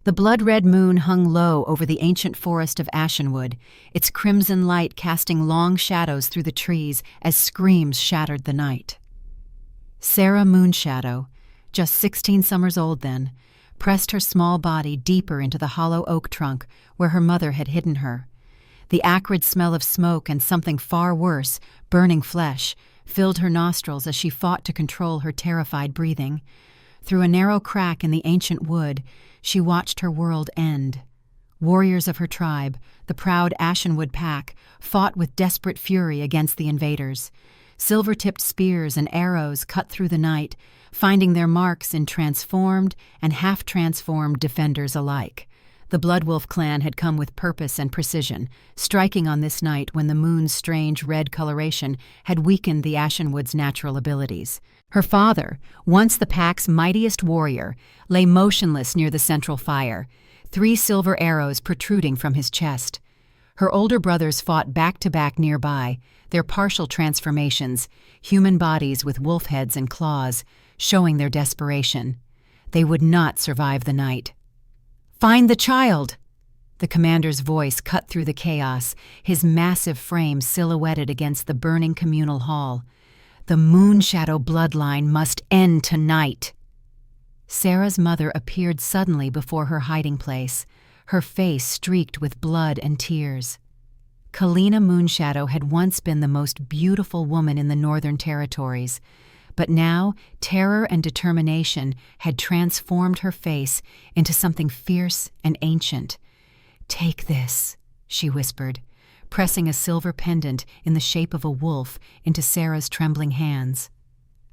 The blood-red moon hung low over the ancient forest of Ashenwood, its crimson light casting long shadows through the trees as screams shattered the night. Sarah Moonshadow, just 16 summers old then, pressed her small body deeper into the hollow oak trunk where her mother had hidden her. The acrid smell of smoke and something far worse, burning flesh, filled her nostrils as she fought to control her terrified breathing. Through a narrow crack in the ancient wood, she watched her world end. Warriors of her tribe, the proud Ashenwood pack, fought with desperate fury against the invaders. Silver-tipped spears and arrows cut through the night, finding their marks in transformed and half-transformed defenders alike. The Bloodwolf clan had come with purpose and precision, striking on this night when the moon's strange red coloration had weakened the Ashenwood's natural abilities. Her father, once the pack's mightiest warrior, lay motionless near the central fire, 3 silver arrows protruding from his chest. Her older brothers fought back-to-back nearby, their partial transformations, human bodies with wolf heads and claws, showing their desperation. They would not survive the night. "Find the child!" The commander's voice cut through the chaos, his massive frame silhouetted against the burning communal hall. "The Moonshadow bloodline must end tonight." Sarah's mother appeared suddenly before her hiding place, her face streaked with blood and tears. Kalina Moonshadow had once been the most beautiful woman in the Northern Territories, but now terror and determination had transformed her face into something fierce and ancient. "Take this," she whispered, pressing a silver pendant in the shape of a wolf into Sarah's trembling hands.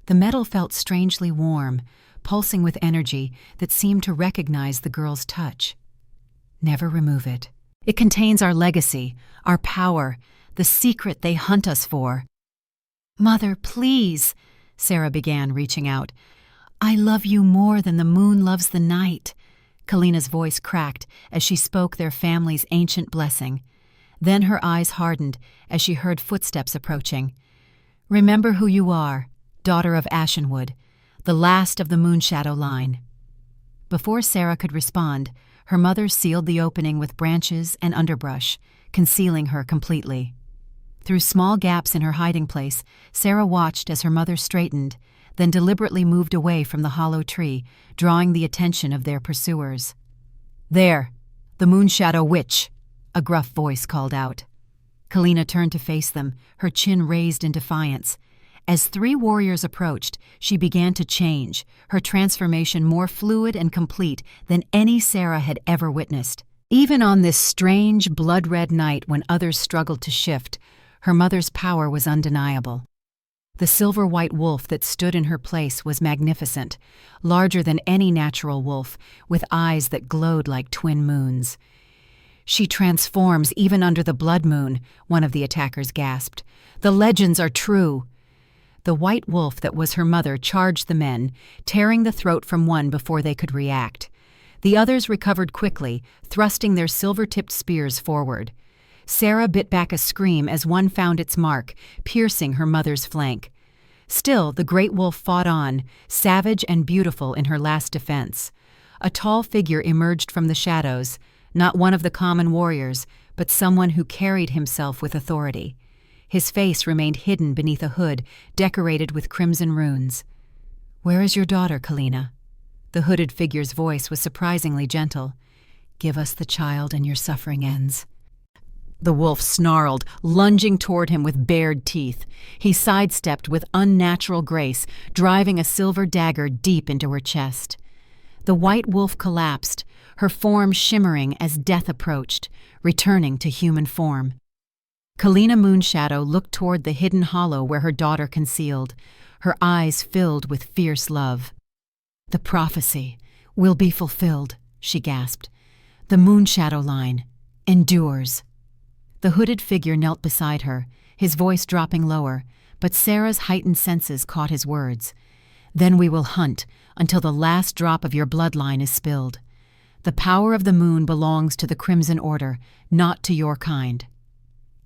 The metal felt strangely warm, pulsing with energy that seemed to recognize the girl's touch. "Never remove it. It contains our legacy, our power, the secret they hunt us for." "Mother, please," Sarah began, reaching out. "I love you more than the moon loves the night." Kalina's voice cracked as she spoke their family's ancient blessing. Then her eyes hardened as she heard footsteps approaching. "Remember who you are, daughter of Ashenwood, the last of the Moonshadow line." Before Sarah could respond, her mother sealed the opening with branches and underbrush, concealing her completely. Through small gaps in her hiding place, Sarah watched as her mother straightened, then deliberately moved away from the hollow tree, drawing the attention of their pursuers. "There, the Moonshadow witch," a gruff voice called out. Kalina turned to face them, her chin raised in defiance. As 3 warriors approached, she began to change, her transformation more fluid and complete than any Sarah had ever witnessed. Even on this strange, blood-red night when others struggled to shift, her mother's power was undeniable. The silver-white wolf that stood in her place was magnificent, larger than any natural wolf, with eyes that glowed like twin moons. "She transforms even under the blood moon," one of the attackers gasped. "The legends are true." The white wolf that was her mother charged the men, tearing the throat from one before they could react. The others recovered quickly, thrusting their silver-tipped spears forward. Sarah bit back a scream as one found its mark, piercing her mother's flank. Still, the great wolf fought on, savage and beautiful in her last defense. A tall figure emerged from the shadows, not one of the common warriors, but someone who carried himself with authority. His face remained hidden beneath a hood decorated with crimson runes. "Where is your daughter, Kalina?" The hooded figure's voice was surprisingly gentle. "Give us the child and your suffering ends." The wolf snarled, lunging toward him with bared teeth. He sidestepped with unnatural grace, driving a silver dagger deep into her chest. The white wolf collapsed, her form shimmering as death approached, returning to human form. Kalina Moonshadow looked toward the hidden hollow where her daughter concealed, her eyes filled with fierce love. "The prophecy will be fulfilled," she gasped. "The Moonshadow line endures." The hooded figure knelt beside her, his voice dropping lower, but Sarah's heightened senses caught his words. "Then we will hunt until the last drop of your bloodline is spilled. The power of the moon belongs to the Crimson Order, not to your kind."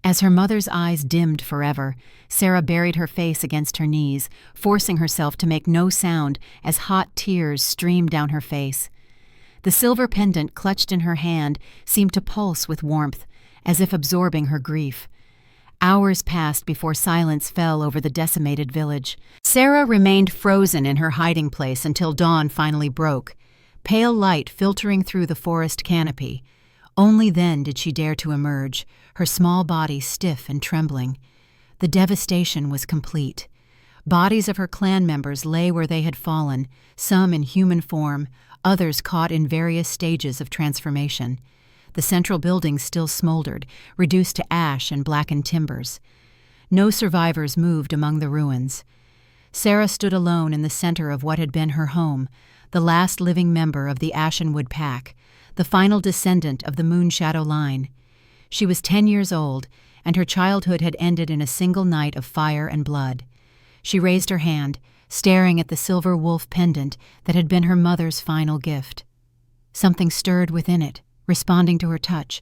As her mother's eyes dimmed forever, Sarah buried her face against her knees, forcing herself to make no sound as hot tears streamed down her face. The silver pendant clutched in her hand seemed to pulse with warmth, as if absorbing her grief. Hours passed before silence fell over the decimated village. Sarah remained frozen in her hiding place until dawn finally broke, pale light filtering through the forest canopy. Only then did she dare to emerge, her small body stiff and trembling. The devastation was complete. Bodies of her clan members lay where they had fallen, some in human form, others caught in various stages of transformation. The central building still smoldered, reduced to ash and blackened timbers. No survivors moved among the ruins. Sarah stood alone in the center of what had been her home, the last living member of the Ashenwood pack, the final descendant of the Moonshadow line. She was 10 years old, and her childhood had ended in a single night of fire and blood. She raised her hand, staring at the silver wolf pendant that had been her mother's final gift. Something stirred within it, responding to her touch,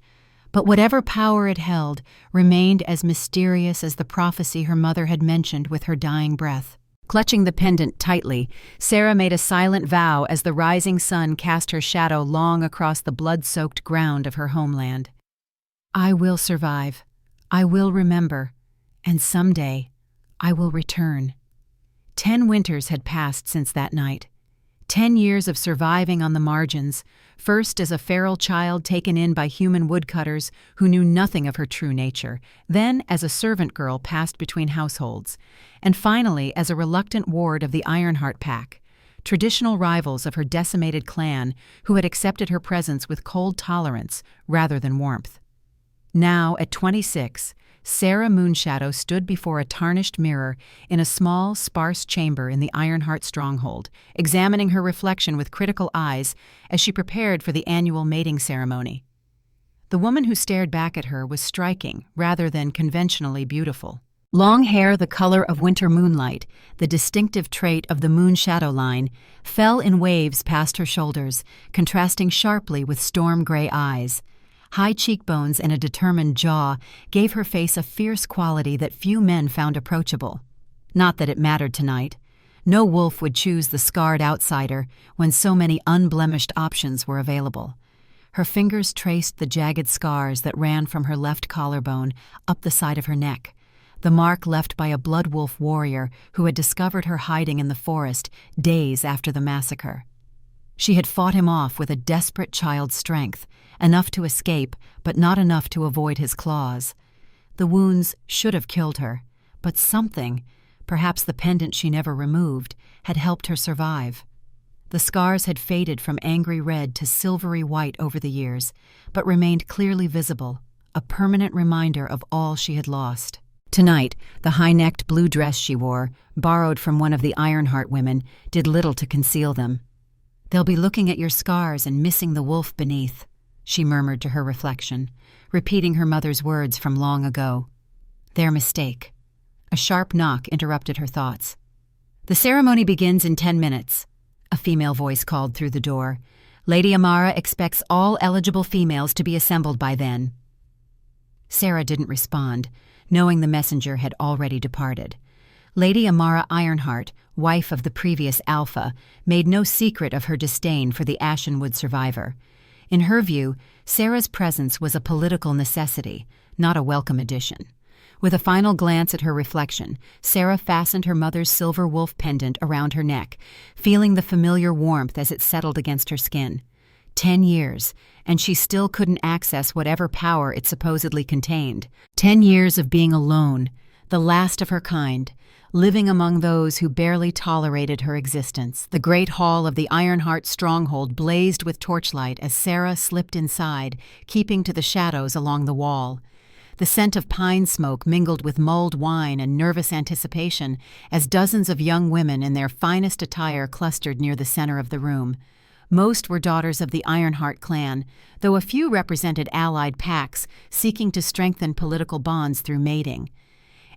but whatever power it held remained as mysterious as the prophecy her mother had mentioned with her dying breath. Clutching the pendant tightly, Sarah made a silent vow as the rising sun cast her shadow long across the blood-soaked ground of her homeland. I will survive. I will remember. And someday, I will return. 10 winters had passed since that night. 10 years of surviving on the margins, first as a feral child taken in by human woodcutters who knew nothing of her true nature, then as a servant girl passed between households, and finally as a reluctant ward of the Ironheart pack, traditional rivals of her decimated clan who had accepted her presence with cold tolerance rather than warmth. Now, at 26, Sarah Moonshadow stood before a tarnished mirror in a small, sparse chamber in the Ironheart stronghold, examining her reflection with critical eyes as she prepared for the annual mating ceremony. The woman who stared back at her was striking rather than conventionally beautiful. Long hair the color of winter moonlight, the distinctive trait of the Moonshadow line, fell in waves past her shoulders, contrasting sharply with storm-gray eyes. High cheekbones and a determined jaw gave her face a fierce quality that few men found approachable. Not that it mattered tonight. No wolf would choose the scarred outsider when so many unblemished options were available. Her fingers traced the jagged scars that ran from her left collarbone up the side of her neck, the mark left by a blood wolf warrior who had discovered her hiding in the forest days after the massacre. She had fought him off with a desperate child's strength, enough to escape, but not enough to avoid his claws. The wounds should have killed her, but something, perhaps the pendant she never removed, had helped her survive. The scars had faded from angry red to silvery white over the years, but remained clearly visible, a permanent reminder of all she had lost. Tonight, the high-necked blue dress she wore, borrowed from one of the Ironheart women, did little to conceal them. They'll be looking at your scars and missing the wolf beneath, she murmured to her reflection, repeating her mother's words from long ago. Their mistake. A sharp knock interrupted her thoughts. The ceremony begins in 10 minutes, a female voice called through the door. Lady Amara expects all eligible females to be assembled by then. Sarah didn't respond, knowing the messenger had already departed. Lady Amara Ironheart, wife of the previous Alpha, made no secret of her disdain for the Ashenwood survivor. In her view, Sarah's presence was a political necessity, not a welcome addition. With a final glance at her reflection, Sarah fastened her mother's silver wolf pendant around her neck, feeling the familiar warmth as it settled against her skin. 10 years, and she still couldn't access whatever power it supposedly contained. 10 years of being alone, the last of her kind, living among those who barely tolerated her existence. The great hall of the Ironheart stronghold blazed with torchlight as Sarah slipped inside, keeping to the shadows along the wall. The scent of pine smoke mingled with mulled wine and nervous anticipation as dozens of young women in their finest attire clustered near the center of the room. Most were daughters of the Ironheart clan, though a few represented allied packs seeking to strengthen political bonds through mating.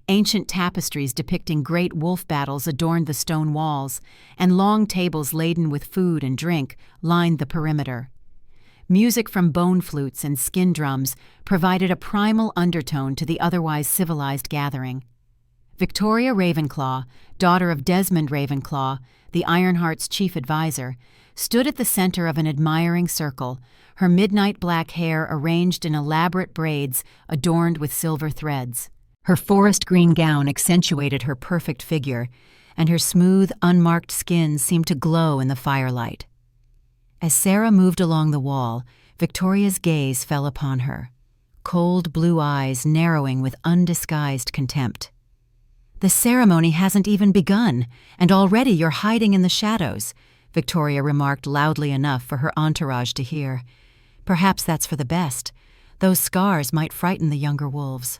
Ancient tapestries depicting great wolf battles adorned the stone walls, and long tables laden with food and drink lined the perimeter. Music from bone flutes and skin drums provided a primal undertone to the otherwise civilized gathering. Victoria Ravenclaw, daughter of Desmond Ravenclaw, the Ironheart's chief advisor, stood at the center of an admiring circle, her midnight black hair arranged in elaborate braids adorned with silver threads. Her forest green gown accentuated her perfect figure, and her smooth, unmarked skin seemed to glow in the firelight. As Sarah moved along the wall, Victoria's gaze fell upon her, cold blue eyes narrowing with undisguised contempt. "The ceremony hasn't even begun, and already you're hiding in the shadows," Victoria remarked loudly enough for her entourage to hear. "Perhaps that's for the best. Those scars might frighten the younger wolves."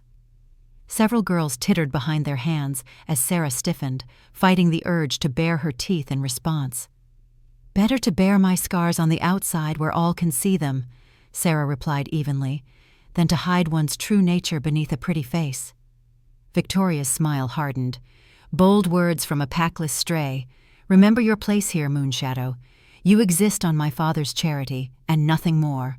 Several girls tittered behind their hands as Sarah stiffened, fighting the urge to bare her teeth in response. "Better to bare my scars on the outside where all can see them," Sarah replied evenly, "than to hide one's true nature beneath a pretty face." Victoria's smile hardened. Bold words from a packless stray. "Remember your place here, Moonshadow. You exist on my father's charity, and nothing more."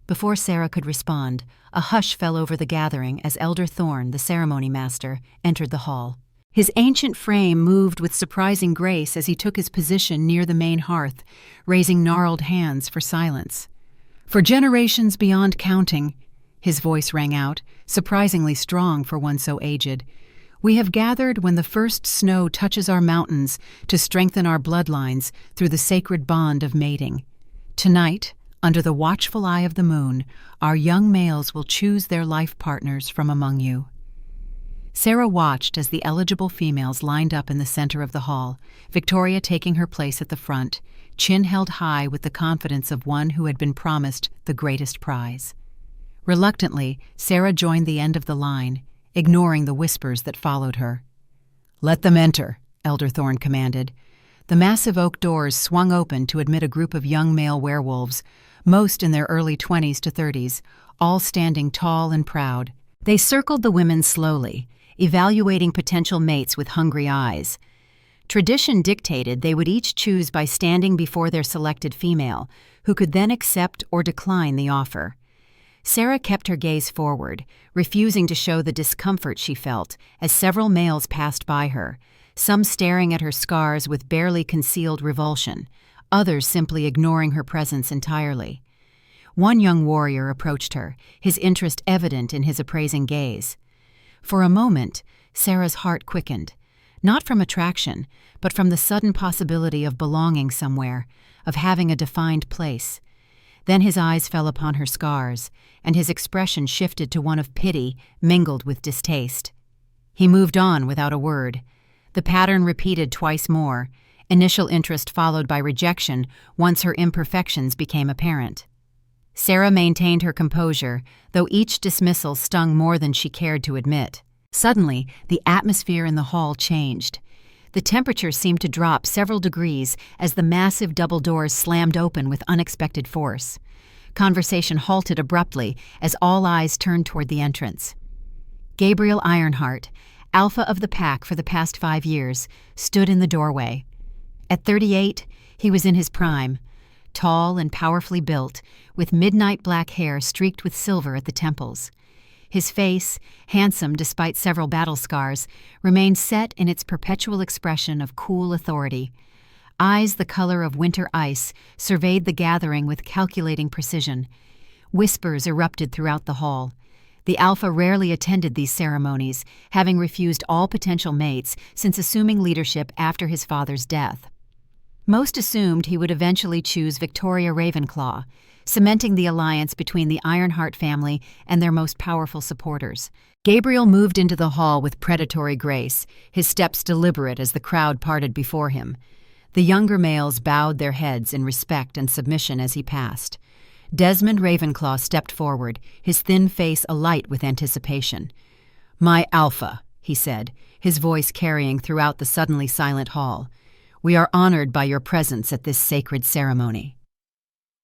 Before Sarah could respond, a hush fell over the gathering as Elder Thorn, the ceremony master, entered the hall. His ancient frame moved with surprising grace as he took his position near the main hearth, raising gnarled hands for silence. "For generations beyond counting," his voice rang out, surprisingly strong for one so aged, "we have gathered when the first snow touches our mountains to strengthen our bloodlines through the sacred bond of mating. Tonight, under the watchful eye of the moon, our young males will choose their life partners from among you." Sarah watched as the eligible females lined up in the center of the hall, Victoria taking her place at the front, chin held high with the confidence of one who had been promised the greatest prize. Reluctantly, Sarah joined the end of the line, ignoring the whispers that followed her. "Let them enter," Elder Thorn commanded. The massive oak doors swung open to admit a group of young male werewolves, most in their early 20s to 30s, all standing tall and proud. They circled the women slowly, evaluating potential mates with hungry eyes. Tradition dictated they would each choose by standing before their selected female, who could then accept or decline the offer. Sarah kept her gaze forward, refusing to show the discomfort she felt as several males passed by her, some staring at her scars with barely concealed revulsion, others simply ignoring her presence entirely. One young warrior approached her, his interest evident in his appraising gaze. For a moment, Sarah's heart quickened, not from attraction, but from the sudden possibility of belonging somewhere, of having a defined place. Then his eyes fell upon her scars, and his expression shifted to one of pity mingled with distaste. He moved on without a word. The pattern repeated twice more, initial interest followed by rejection once her imperfections became apparent. Sarah maintained her composure, though each dismissal stung more than she cared to admit. Suddenly, the atmosphere in the hall changed. The temperature seemed to drop several degrees as the massive double doors slammed open with unexpected force. Conversation halted abruptly as all eyes turned toward the entrance. Gabriel Ironheart, alpha of the pack for the past 5 years, stood in the doorway. At 38, he was in his prime, tall and powerfully built, with midnight black hair streaked with silver at the temples. His face, handsome despite several battle scars, remained set in its perpetual expression of cool authority. Eyes the color of winter ice surveyed the gathering with calculating precision. Whispers erupted throughout the hall. The alpha rarely attended these ceremonies, having refused all potential mates since assuming leadership after his father's death. Most assumed he would eventually choose Victoria Ravenclaw, cementing the alliance between the Ironheart family and their most powerful supporters. Gabriel moved into the hall with predatory grace, his steps deliberate as the crowd parted before him. The younger males bowed their heads in respect and submission as he passed. Desmond Ravenclaw stepped forward, his thin face alight with anticipation. "My alpha," he said, his voice carrying throughout the suddenly silent hall. "We are honored by your presence at this sacred ceremony."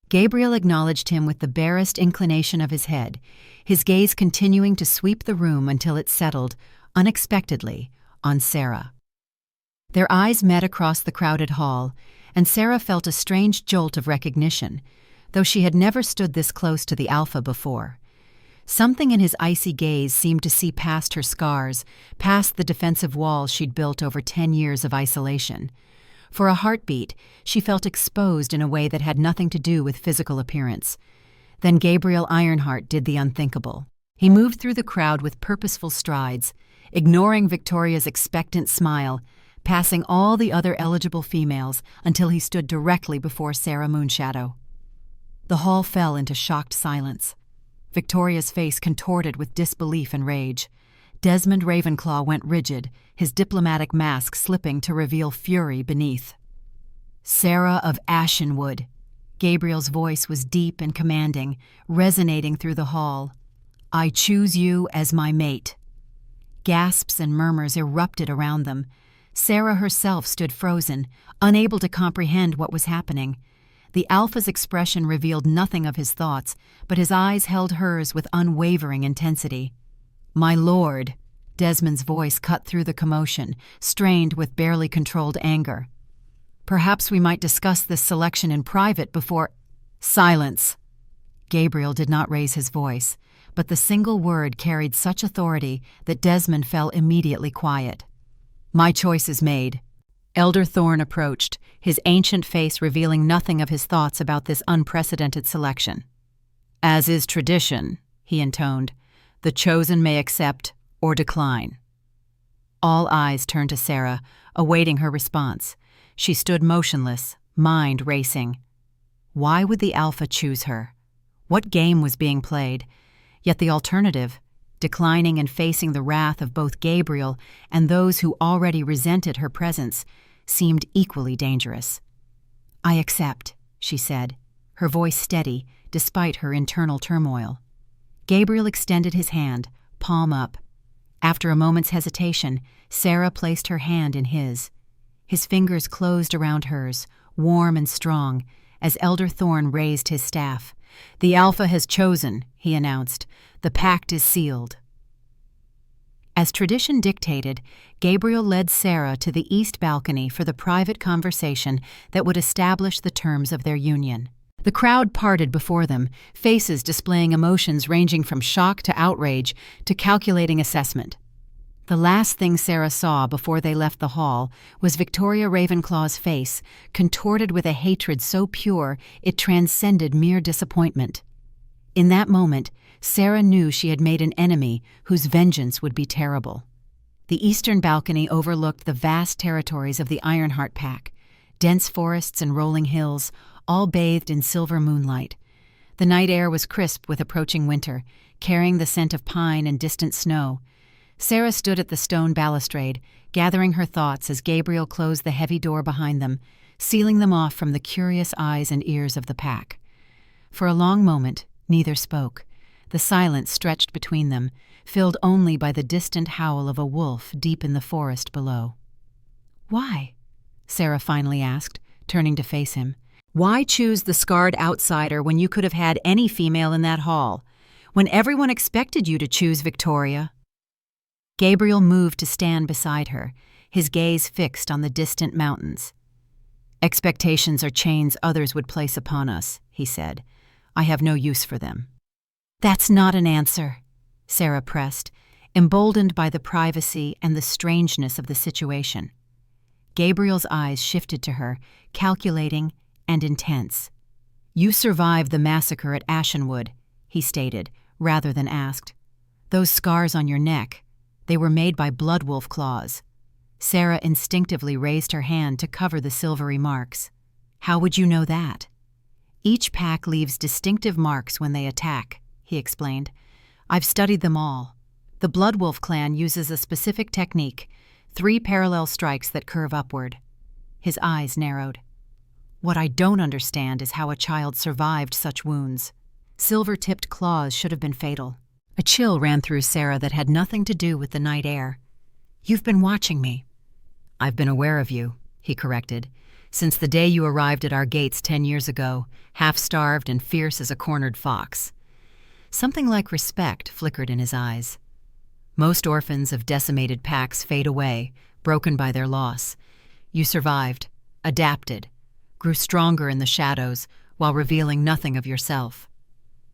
Gabriel acknowledged him with the barest inclination of his head, his gaze continuing to sweep the room until it settled, unexpectedly, on Sarah. Their eyes met across the crowded hall, and Sarah felt a strange jolt of recognition, though she had never stood this close to the alpha before. Something in his icy gaze seemed to see past her scars, past the defensive walls she'd built over 10 years of isolation. For a heartbeat, she felt exposed in a way that had nothing to do with physical appearance. Then Gabriel Ironheart did the unthinkable. He moved through the crowd with purposeful strides, ignoring Victoria's expectant smile, passing all the other eligible females until he stood directly before Sarah Moonshadow. The hall fell into shocked silence. Victoria's face contorted with disbelief and rage. Desmond Ravenclaw went rigid, his diplomatic mask slipping to reveal fury beneath. "Sarah of Ashenwood." Gabriel's voice was deep and commanding, resonating through the hall. "I choose you as my mate." Gasps and murmurs erupted around them. Sarah herself stood frozen, unable to comprehend what was happening. The Alpha's expression revealed nothing of his thoughts, but his eyes held hers with unwavering intensity. "My lord," Desmond's voice cut through the commotion, strained with barely controlled anger. "Perhaps we might discuss this selection in private before—" "Silence!" Gabriel did not raise his voice, but the single word carried such authority that Desmond fell immediately quiet. "My choice is made." Elder Thorne approached, his ancient face revealing nothing of his thoughts about this unprecedented selection. "As is tradition," he intoned, "the chosen may accept or decline." All eyes turned to Sarah, awaiting her response. She stood motionless, mind racing. Why would the Alpha choose her? What game was being played? Yet the alternative, declining and facing the wrath of both Gabriel and those who already resented her presence, seemed equally dangerous. "I accept," she said, her voice steady despite her internal turmoil. Gabriel extended his hand, palm up. After a moment's hesitation, Sarah placed her hand in his. His fingers closed around hers, warm and strong, as Elder Thorne raised his staff. "The Alpha has chosen," he announced. "The pact is sealed." As tradition dictated, Gabriel led Sarah to the east balcony for the private conversation that would establish the terms of their union. The crowd parted before them, faces displaying emotions ranging from shock to outrage to calculating assessment. The last thing Sarah saw before they left the hall was Victoria Ravenclaw's face, contorted with a hatred so pure it transcended mere disappointment. In that moment, Sarah knew she had made an enemy whose vengeance would be terrible. The eastern balcony overlooked the vast territories of the Ironheart Pack, dense forests and rolling hills, all bathed in silver moonlight. The night air was crisp with approaching winter, carrying the scent of pine and distant snow. Sarah stood at the stone balustrade, gathering her thoughts as Gabriel closed the heavy door behind them, sealing them off from the curious eyes and ears of the pack. For a long moment, neither spoke. The silence stretched between them, filled only by the distant howl of a wolf deep in the forest below. "Why?" Sarah finally asked, turning to face him. "Why choose the scarred outsider when you could have had any female in that hall? When everyone expected you to choose Victoria?" Gabriel moved to stand beside her, his gaze fixed on the distant mountains. "Expectations are chains others would place upon us," he said. "I have no use for them." "That's not an answer," Sarah pressed, emboldened by the privacy and the strangeness of the situation. Gabriel's eyes shifted to her, calculating and intense. "You survived the massacre at Ashenwood," he stated, rather than asked. "Those scars on your neck, they were made by bloodwolf claws." Sarah instinctively raised her hand to cover the silvery marks. "How would you know that?" "Each pack leaves distinctive marks when they attack," he explained. "I've studied them all. The Bloodwolf clan uses a specific technique, 3 parallel strikes that curve upward." His eyes narrowed. "What I don't understand is how a child survived such wounds. Silver-tipped claws should have been fatal." A chill ran through Sarah that had nothing to do with the night air. "You've been watching me." "I've been aware of you," he corrected, "since the day you arrived at our gates 10 years ago, half-starved and fierce as a cornered fox." Something like respect flickered in his eyes. "Most orphans of decimated packs fade away, broken by their loss. You survived, adapted, grew stronger in the shadows while revealing nothing of yourself."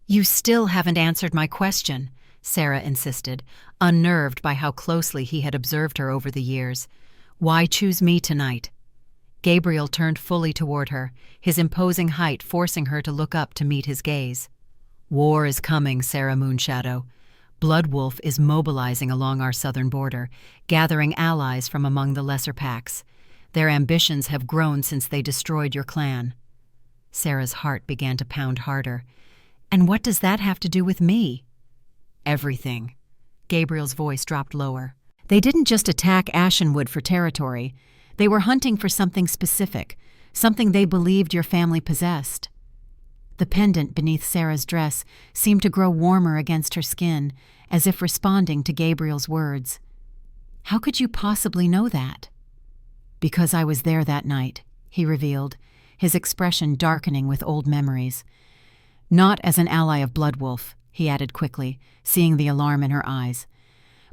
You still haven't answered my question, Sarah insisted, unnerved by how closely he had observed her over the years. Why choose me tonight? Gabriel turned fully toward her, his imposing height forcing her to look up to meet his gaze. War is coming, Sarah Moonshadow. Bloodwolf is mobilizing along our southern border, gathering allies from among the lesser packs. Their ambitions have grown since they destroyed your clan. Sarah's heart began to pound harder. And what does that have to do with me? Everything. Gabriel's voice dropped lower. They didn't just attack Ashenwood for territory. They were hunting for something specific, something they believed your family possessed. The pendant beneath Sarah's dress seemed to grow warmer against her skin, as if responding to Gabriel's words. How could you possibly know that? Because I was there that night, he revealed, his expression darkening with old memories. Not as an ally of Bloodwolf, he added quickly, seeing the alarm in her eyes.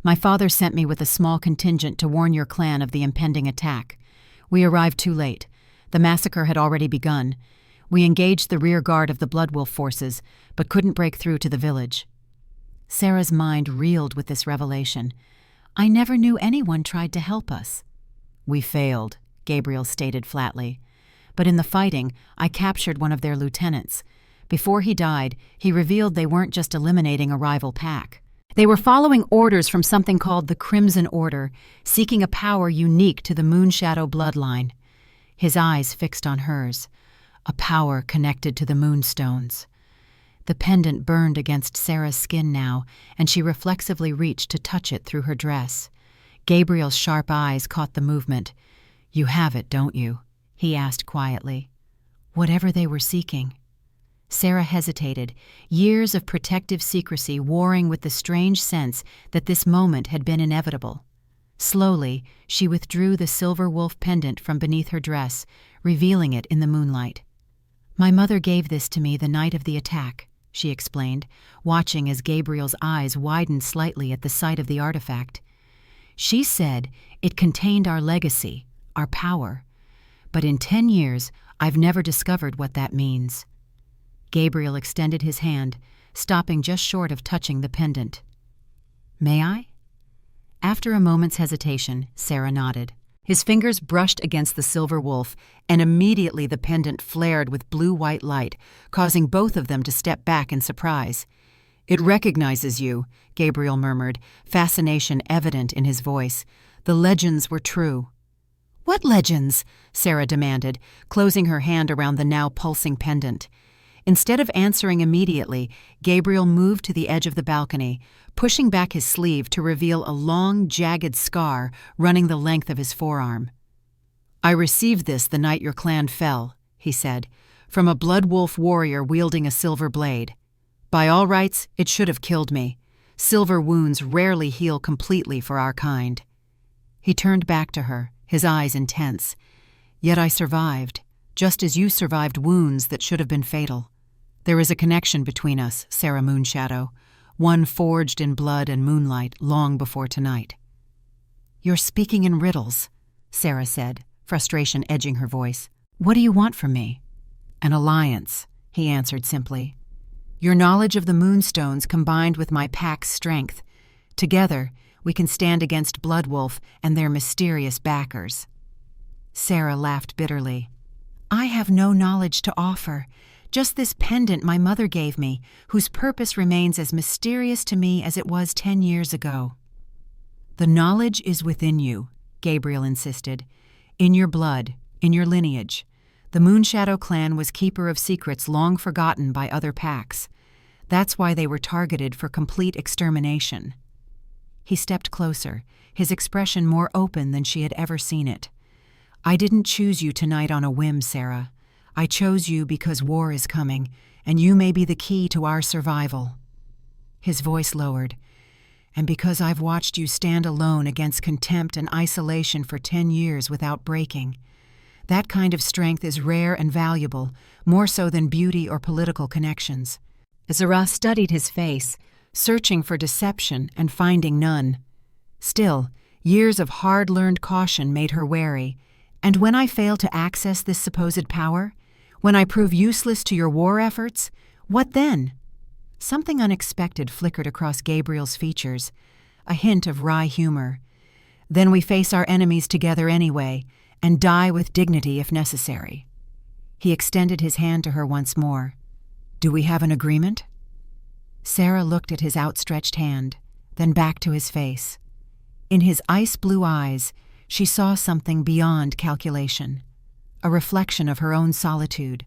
My father sent me with a small contingent to warn your clan of the impending attack. We arrived too late. The massacre had already begun. We engaged the rear guard of the Bloodwolf forces, but couldn't break through to the village. Sarah's mind reeled with this revelation. I never knew anyone tried to help us. We failed, Gabriel stated flatly. But in the fighting, I captured one of their lieutenants. Before he died, he revealed they weren't just eliminating a rival pack. They were following orders from something called the Crimson Order, seeking a power unique to the Moonshadow bloodline. His eyes fixed on hers. A power connected to the Moonstones. The pendant burned against Sarah's skin now, and she reflexively reached to touch it through her dress. Gabriel's sharp eyes caught the movement. You have it, don't you? He asked quietly. Whatever they were seeking. Sarah hesitated, years of protective secrecy warring with the strange sense that this moment had been inevitable. Slowly, she withdrew the silver wolf pendant from beneath her dress, revealing it in the moonlight. My mother gave this to me the night of the attack, she explained, watching as Gabriel's eyes widened slightly at the sight of the artifact. She said it contained our legacy, our power. But in 10 years, I've never discovered what that means. Gabriel extended his hand, stopping just short of touching the pendant. May I? After a moment's hesitation, Sarah nodded. His fingers brushed against the silver wolf, and immediately the pendant flared with blue-white light, causing both of them to step back in surprise. It recognizes you, Gabriel murmured, fascination evident in his voice. The legends were true. What legends? Sarah demanded, closing her hand around the now pulsing pendant. Instead of answering immediately, Gabriel moved to the edge of the balcony, pushing back his sleeve to reveal a long, jagged scar running the length of his forearm. I received this the night your clan fell, he said, from a Bloodwolf warrior wielding a silver blade. By all rights, it should have killed me. Silver wounds rarely heal completely for our kind. He turned back to her, his eyes intense. Yet I survived, just as you survived wounds that should have been fatal. There is a connection between us, Sarah Moonshadow, one forged in blood and moonlight long before tonight. You're speaking in riddles, Sarah said, frustration edging her voice. What do you want from me? An alliance, he answered simply. Your knowledge of the Moonstones combined with my pack's strength. Together, we can stand against Bloodwolf and their mysterious backers. Sarah laughed bitterly. I have no knowledge to offer. Just this pendant my mother gave me, whose purpose remains as mysterious to me as it was 10 years ago. The knowledge is within you, Gabriel insisted. In your blood, in your lineage. The Moonshadow clan was keeper of secrets long forgotten by other packs. That's why they were targeted for complete extermination. He stepped closer, his expression more open than she had ever seen it. I didn't choose you tonight on a whim, Sarah. I chose you because war is coming, and you may be the key to our survival. His voice lowered. And because I've watched you stand alone against contempt and isolation for 10 years without breaking. That kind of strength is rare and valuable, more so than beauty or political connections. Zara studied his face, searching for deception and finding none. Still, years of hard-learned caution made her wary. And when I fail to access this supposed power, when I prove useless to your war efforts, what then? Something unexpected flickered across Gabriel's features, a hint of wry humor. "Then we face our enemies together anyway, and die with dignity if necessary." He extended his hand to her once more. "Do we have an agreement?" Sarah looked at his outstretched hand, then back to his face. In his ice-blue eyes, she saw something beyond calculation, a reflection of her own solitude,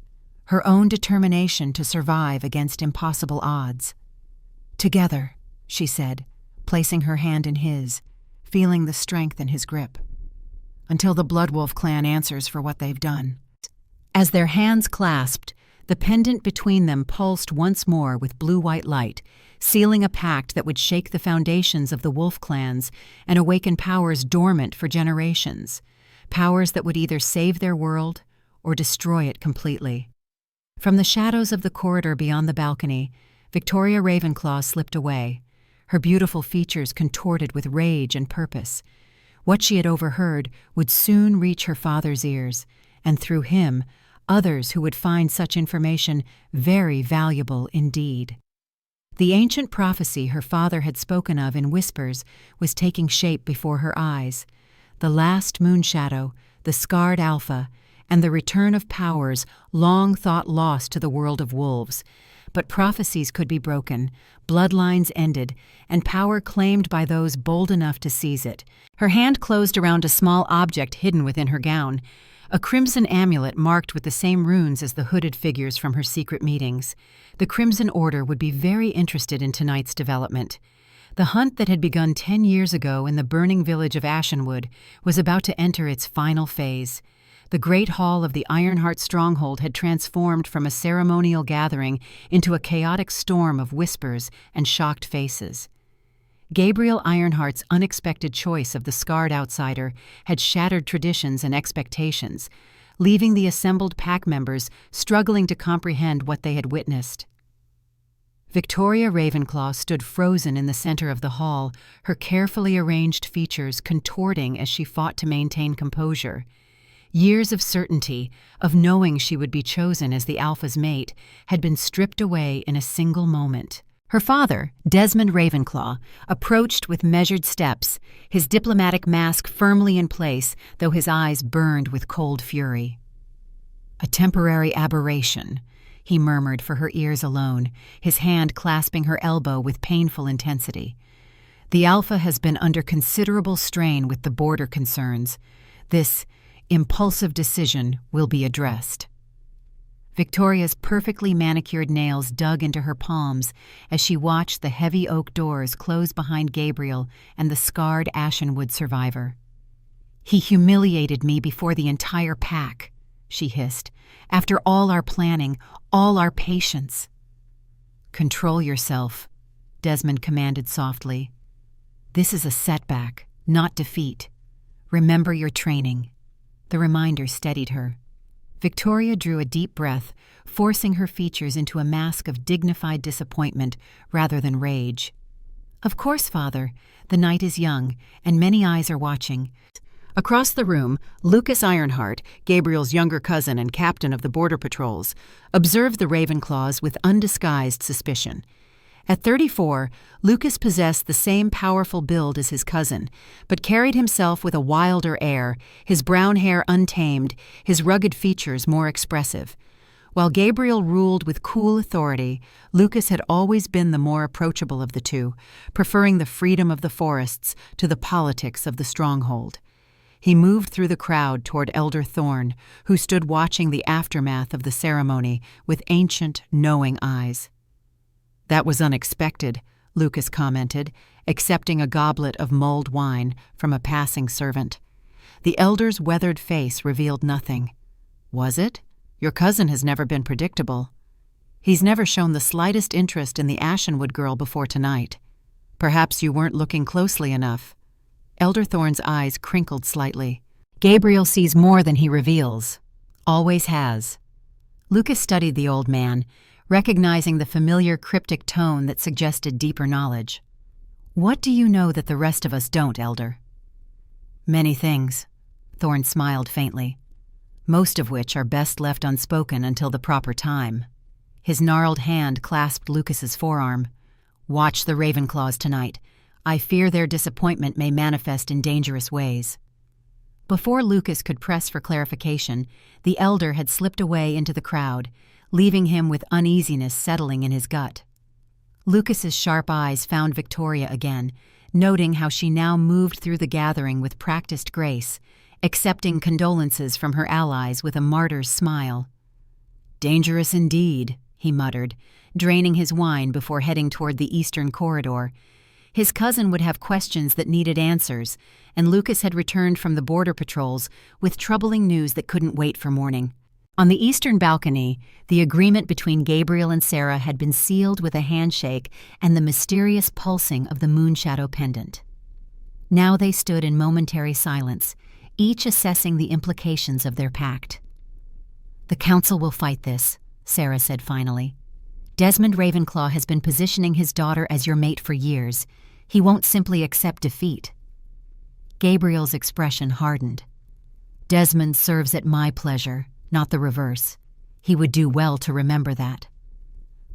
her own determination to survive against impossible odds. "Together," she said, placing her hand in his, feeling the strength in his grip. "Until the Bloodwolf clan answers for what they've done." As their hands clasped, the pendant between them pulsed once more with blue-white light, sealing a pact that would shake the foundations of the wolf clans and awaken powers dormant for generations, powers that would either save their world or destroy it completely. From the shadows of the corridor beyond the balcony, Victoria Ravenclaw slipped away, her beautiful features contorted with rage and purpose. What she had overheard would soon reach her father's ears, and through him, others who would find such information very valuable indeed. The ancient prophecy her father had spoken of in whispers was taking shape before her eyes. The last moonshadow, the scarred alpha, and the return of powers long thought lost to the world of wolves. But prophecies could be broken, bloodlines ended, and power claimed by those bold enough to seize it. Her hand closed around a small object hidden within her gown, a crimson amulet marked with the same runes as the hooded figures from her secret meetings. The Crimson Order would be very interested in tonight's development. The hunt that had begun 10 years ago in the burning village of Ashenwood was about to enter its final phase. The great hall of the Ironheart stronghold had transformed from a ceremonial gathering into a chaotic storm of whispers and shocked faces. Gabriel Ironheart's unexpected choice of the scarred outsider had shattered traditions and expectations, leaving the assembled pack members struggling to comprehend what they had witnessed. Victoria Ravenclaw stood frozen in the center of the hall, her carefully arranged features contorting as she fought to maintain composure. Years of certainty, of knowing she would be chosen as the Alpha's mate, had been stripped away in a single moment. Her father, Desmond Ravenclaw, approached with measured steps, his diplomatic mask firmly in place, though his eyes burned with cold fury. "A temporary aberration," he murmured for her ears alone, his hand clasping her elbow with painful intensity. "The Alpha has been under considerable strain with the border concerns. This impulsive decision will be addressed." Victoria's perfectly manicured nails dug into her palms as she watched the heavy oak doors close behind Gabriel and the scarred Ashenwood survivor. "He humiliated me before the entire pack," she hissed. "After all our planning, all our patience." "Control yourself," Desmond commanded softly. "This is a setback, not defeat. Remember your training." The reminder steadied her. Victoria drew a deep breath, forcing her features into a mask of dignified disappointment rather than rage. "Of course, Father. The night is young, and many eyes are watching." Across the room, Lucas Ironheart, Gabriel's younger cousin and captain of the border patrols, observed the Ravenclaws with undisguised suspicion. At 34, Lucas possessed the same powerful build as his cousin, but carried himself with a wilder air, his brown hair untamed, his rugged features more expressive. While Gabriel ruled with cool authority, Lucas had always been the more approachable of the two, preferring the freedom of the forests to the politics of the stronghold. He moved through the crowd toward Elder Thorne, who stood watching the aftermath of the ceremony with ancient, knowing eyes. "That was unexpected," Lucas commented, accepting a goblet of mulled wine from a passing servant. The elder's weathered face revealed nothing. "Was it? Your cousin has never been predictable. He's never shown the slightest interest in the Ashenwood girl before tonight. Perhaps you weren't looking closely enough." Elder Thorne's eyes crinkled slightly. "Gabriel sees more than he reveals. Always has." Lucas studied the old man, recognizing the familiar cryptic tone that suggested deeper knowledge. "What do you know that the rest of us don't, Elder?" "Many things," Thorne smiled faintly, "most of which are best left unspoken until the proper time." His gnarled hand clasped Lucas's forearm. "Watch the Ravenclaws tonight. I fear their disappointment may manifest in dangerous ways." Before Lucas could press for clarification, the elder had slipped away into the crowd, leaving him with uneasiness settling in his gut. Lucas's sharp eyes found Victoria again, noting how she now moved through the gathering with practiced grace, accepting condolences from her allies with a martyr's smile. "Dangerous indeed," he muttered, draining his wine before heading toward the eastern corridor. His cousin would have questions that needed answers, and Lucas had returned from the border patrols with troubling news that couldn't wait for morning. On the eastern balcony, the agreement between Gabriel and Sarah had been sealed with a handshake and the mysterious pulsing of the moonshadow pendant. Now they stood in momentary silence, each assessing the implications of their pact. "The Council will fight this," Sarah said finally. "Desmond Ravenclaw has been positioning his daughter as your mate for years. He won't simply accept defeat." Gabriel's expression hardened. "Desmond serves at my pleasure, not the reverse. He would do well to remember that."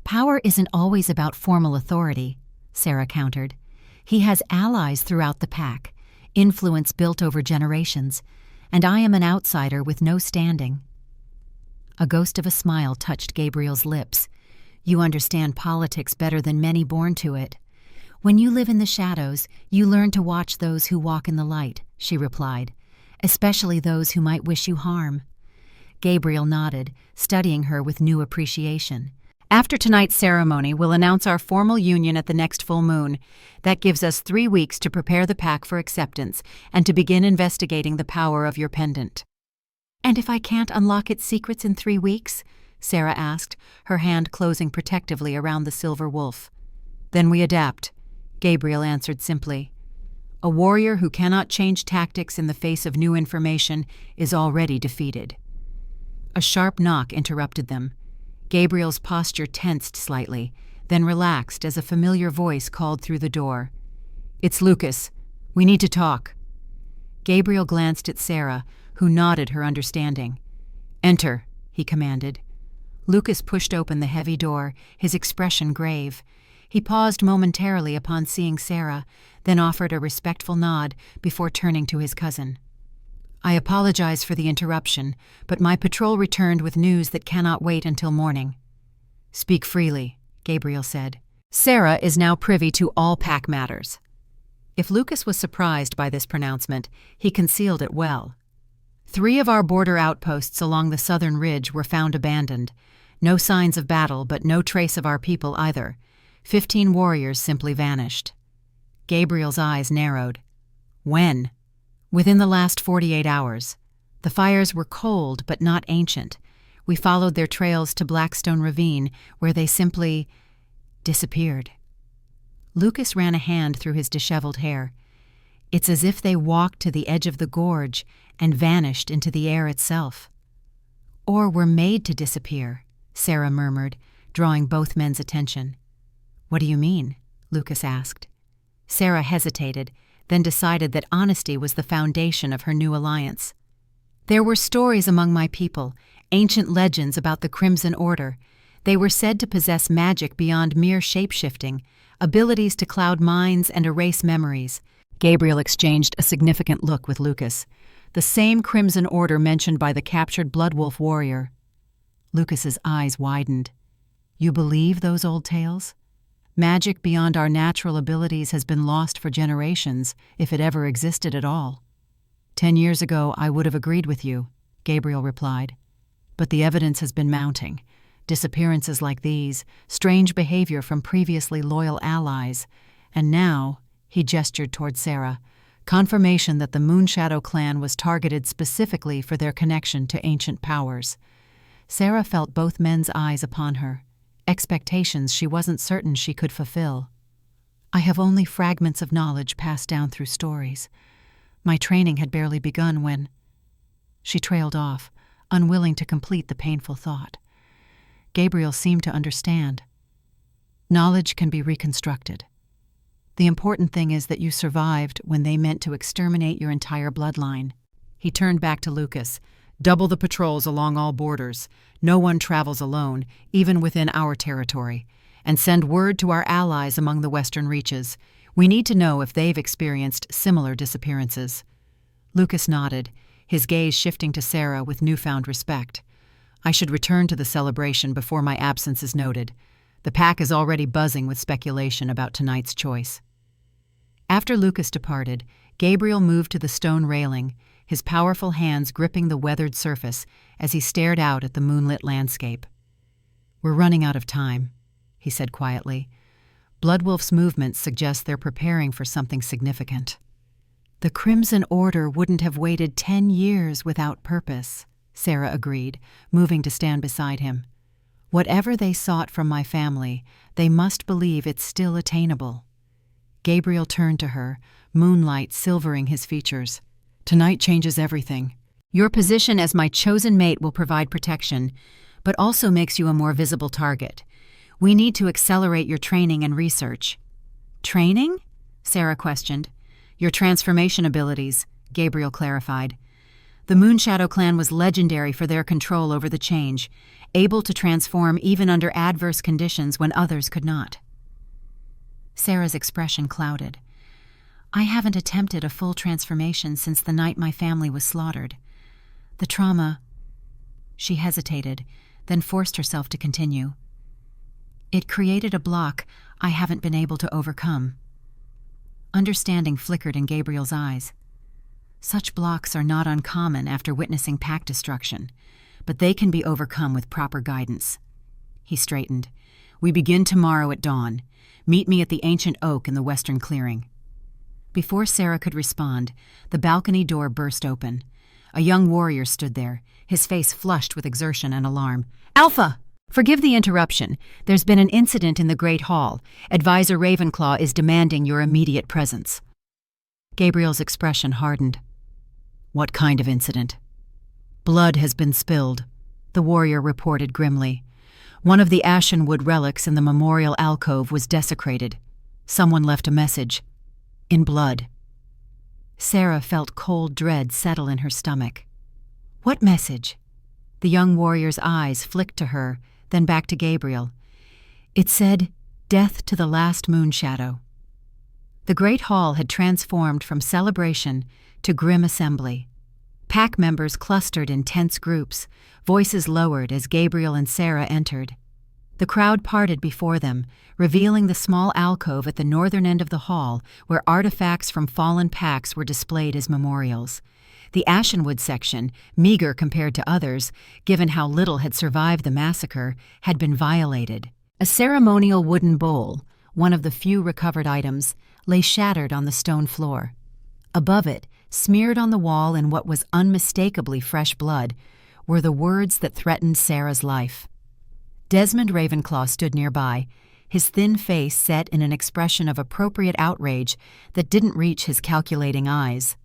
"Power isn't always about formal authority," Sarah countered. "He has allies throughout the pack, influence built over generations, and I am an outsider with no standing." A ghost of a smile touched Gabriel's lips. "You understand politics better than many born to it. When you live in the shadows, you learn to watch those who walk in the light," she replied, "especially those who might wish you harm." Gabriel nodded, studying her with new appreciation. "After tonight's ceremony, we'll announce our formal union at the next full moon. That gives us 3 weeks to prepare the pack for acceptance and to begin investigating the power of your pendant." "And if I can't unlock its secrets in 3 weeks?" Sarah asked, her hand closing protectively around the silver wolf. "Then we adapt," Gabriel answered simply. "A warrior who cannot change tactics in the face of new information is already defeated." A sharp knock interrupted them. Gabriel's posture tensed slightly, then relaxed as a familiar voice called through the door. "It's Lucas. We need to talk." Gabriel glanced at Sarah, who nodded her understanding. "Enter," he commanded. Lucas pushed open the heavy door, his expression grave. He paused momentarily upon seeing Sarah, then offered a respectful nod before turning to his cousin. "I apologize for the interruption, but my patrol returned with news that cannot wait until morning." "Speak freely," Gabriel said. "Sarah is now privy to all pack matters." If Lucas was surprised by this pronouncement, he concealed it well. 3 of our border outposts along the southern ridge were found abandoned. No signs of battle, but no trace of our people either. 15 warriors simply vanished. Gabriel's eyes narrowed. "When?" "Within the last 48 hours. The fires were cold, but not ancient. We followed their trails to Blackstone Ravine, where they simply disappeared." Lucas ran a hand through his disheveled hair. "It's as if they walked to the edge of the gorge and vanished into the air itself." "Or were made to disappear," Sarah murmured, drawing both men's attention. "What do you mean?" Lucas asked. Sarah hesitated, then decided that honesty was the foundation of her new alliance. "There were stories among my people, ancient legends about the Crimson Order. They were said to possess magic beyond mere shape-shifting, abilities to cloud minds and erase memories." Gabriel exchanged a significant look with Lucas. "The same Crimson Order mentioned by the captured Bloodwolf warrior." Lucas's eyes widened. "You believe those old tales? Magic beyond our natural abilities has been lost for generations, if it ever existed at all." 10 years ago, I would have agreed with you," Gabriel replied. "But the evidence has been mounting. Disappearances like these, strange behavior from previously loyal allies, and now," he gestured toward Sarah, "confirmation that the Moonshadow clan was targeted specifically for their connection to ancient powers." Sarah felt both men's eyes upon her, expectations she wasn't certain she could fulfill. "I have only fragments of knowledge passed down through stories. My training had barely begun when—" She trailed off, unwilling to complete the painful thought. Gabriel seemed to understand. "Knowledge can be reconstructed. The important thing is that you survived when they meant to exterminate your entire bloodline." He turned back to Lucas. Double the patrols along all borders. No one travels alone, even within our territory. And send word to our allies among the western reaches. We need to know if they've experienced similar disappearances." Lucas nodded, his gaze shifting to Sarah with newfound respect. "I should return to the celebration before my absence is noted. The pack is already buzzing with speculation about tonight's choice." After Lucas departed, Gabriel moved to the stone railing, his powerful hands gripping the weathered surface as he stared out at the moonlit landscape. "We're running out of time," he said quietly. "Bloodwolf's movements suggest they're preparing for something significant." "The Crimson Order wouldn't have waited 10 years without purpose," Sarah agreed, moving to stand beside him. "Whatever they sought from my family, they must believe it's still attainable." Gabriel turned to her, moonlight silvering his features. "Tonight changes everything. Your position as my chosen mate will provide protection, but also makes you a more visible target. We need to accelerate your training and research." "Training?" Sarah questioned. "Your transformation abilities," Gabriel clarified. "The Moonshadow clan was legendary for their control over the change, able to transform even under adverse conditions when others could not." Sarah's expression clouded. "I haven't attempted a full transformation since the night my family was slaughtered. The trauma—" She hesitated, then forced herself to continue. "It created a block I haven't been able to overcome." Understanding flickered in Gabriel's eyes. Such blocks are not uncommon after witnessing pack destruction, but they can be overcome with proper guidance. He straightened. "We begin tomorrow at dawn. Meet me at the ancient oak in the western clearing." Before Sarah could respond, the balcony door burst open. A young warrior stood there, his face flushed with exertion and alarm. "Alpha! Forgive the interruption. There's been an incident in the Great Hall. Advisor Ravenclaw is demanding your immediate presence." Gabriel's expression hardened. "What kind of incident?" "Blood has been spilled," the warrior reported grimly. "One of the Ashenwood relics in the memorial alcove was desecrated. Someone left a message. In blood." Sarah felt cold dread settle in her stomach. "What message?" The young warrior's eyes flicked to her, then back to Gabriel. It said, "Death to the last Moonshadow." The Great Hall had transformed from celebration to grim assembly. Pack members clustered in tense groups, voices lowered as Gabriel and Sarah entered. The crowd parted before them, revealing the small alcove at the northern end of the hall where artifacts from fallen packs were displayed as memorials. The Ashenwood section, meager compared to others, given how little had survived the massacre, had been violated. A ceremonial wooden bowl, one of the few recovered items, lay shattered on the stone floor. Above it, smeared on the wall in what was unmistakably fresh blood, were the words that threatened Sarah's life. Desmond Ravenclaw stood nearby, his thin face set in an expression of appropriate outrage that didn't reach his calculating eyes.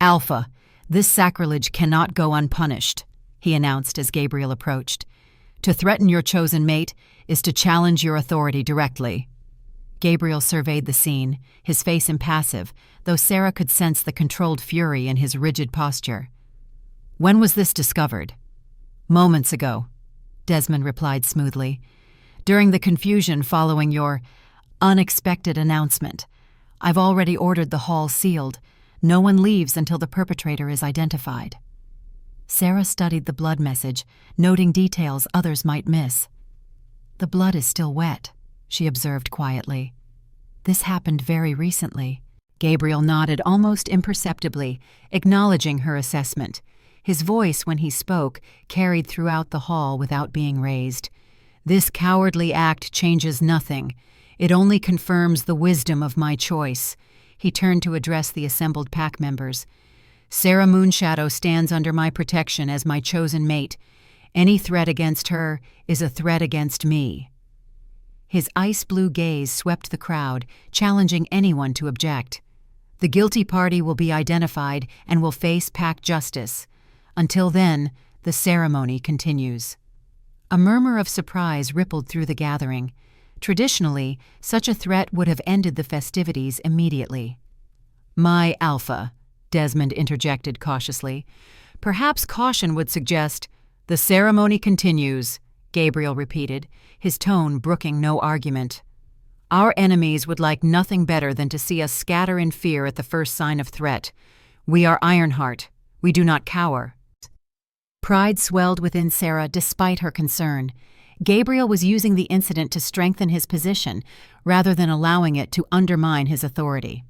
"Alpha, this sacrilege cannot go unpunished," he announced as Gabriel approached. "To threaten your chosen mate is to challenge your authority directly." Gabriel surveyed the scene, his face impassive, though Sarah could sense the controlled fury in his rigid posture. "When was this discovered?" "Moments ago," Desmond replied smoothly. "During the confusion following your unexpected announcement. I've already ordered the hall sealed. No one leaves until the perpetrator is identified." Sarah studied the blood message, noting details others might miss. "The blood is still wet," she observed quietly. "This happened very recently." Gabriel nodded almost imperceptibly, acknowledging her assessment. His voice, when he spoke, carried throughout the hall without being raised. "This cowardly act changes nothing. It only confirms the wisdom of my choice." He turned to address the assembled pack members. "Sarah Moonshadow stands under my protection as my chosen mate. Any threat against her is a threat against me." His ice-blue gaze swept the crowd, challenging anyone to object. "The guilty party will be identified and will face pack justice. Until then, the ceremony continues." A murmur of surprise rippled through the gathering. Traditionally, such a threat would have ended the festivities immediately. "My Alpha," Desmond interjected cautiously, Perhaps caution would suggest, "The ceremony continues," Gabriel repeated, his tone brooking no argument. "Our enemies would like nothing better than to see us scatter in fear at the first sign of threat. We are Ironheart. We do not cower." Pride swelled within Sarah despite her concern. Gabriel was using the incident to strengthen his position, rather than allowing it to undermine his authority.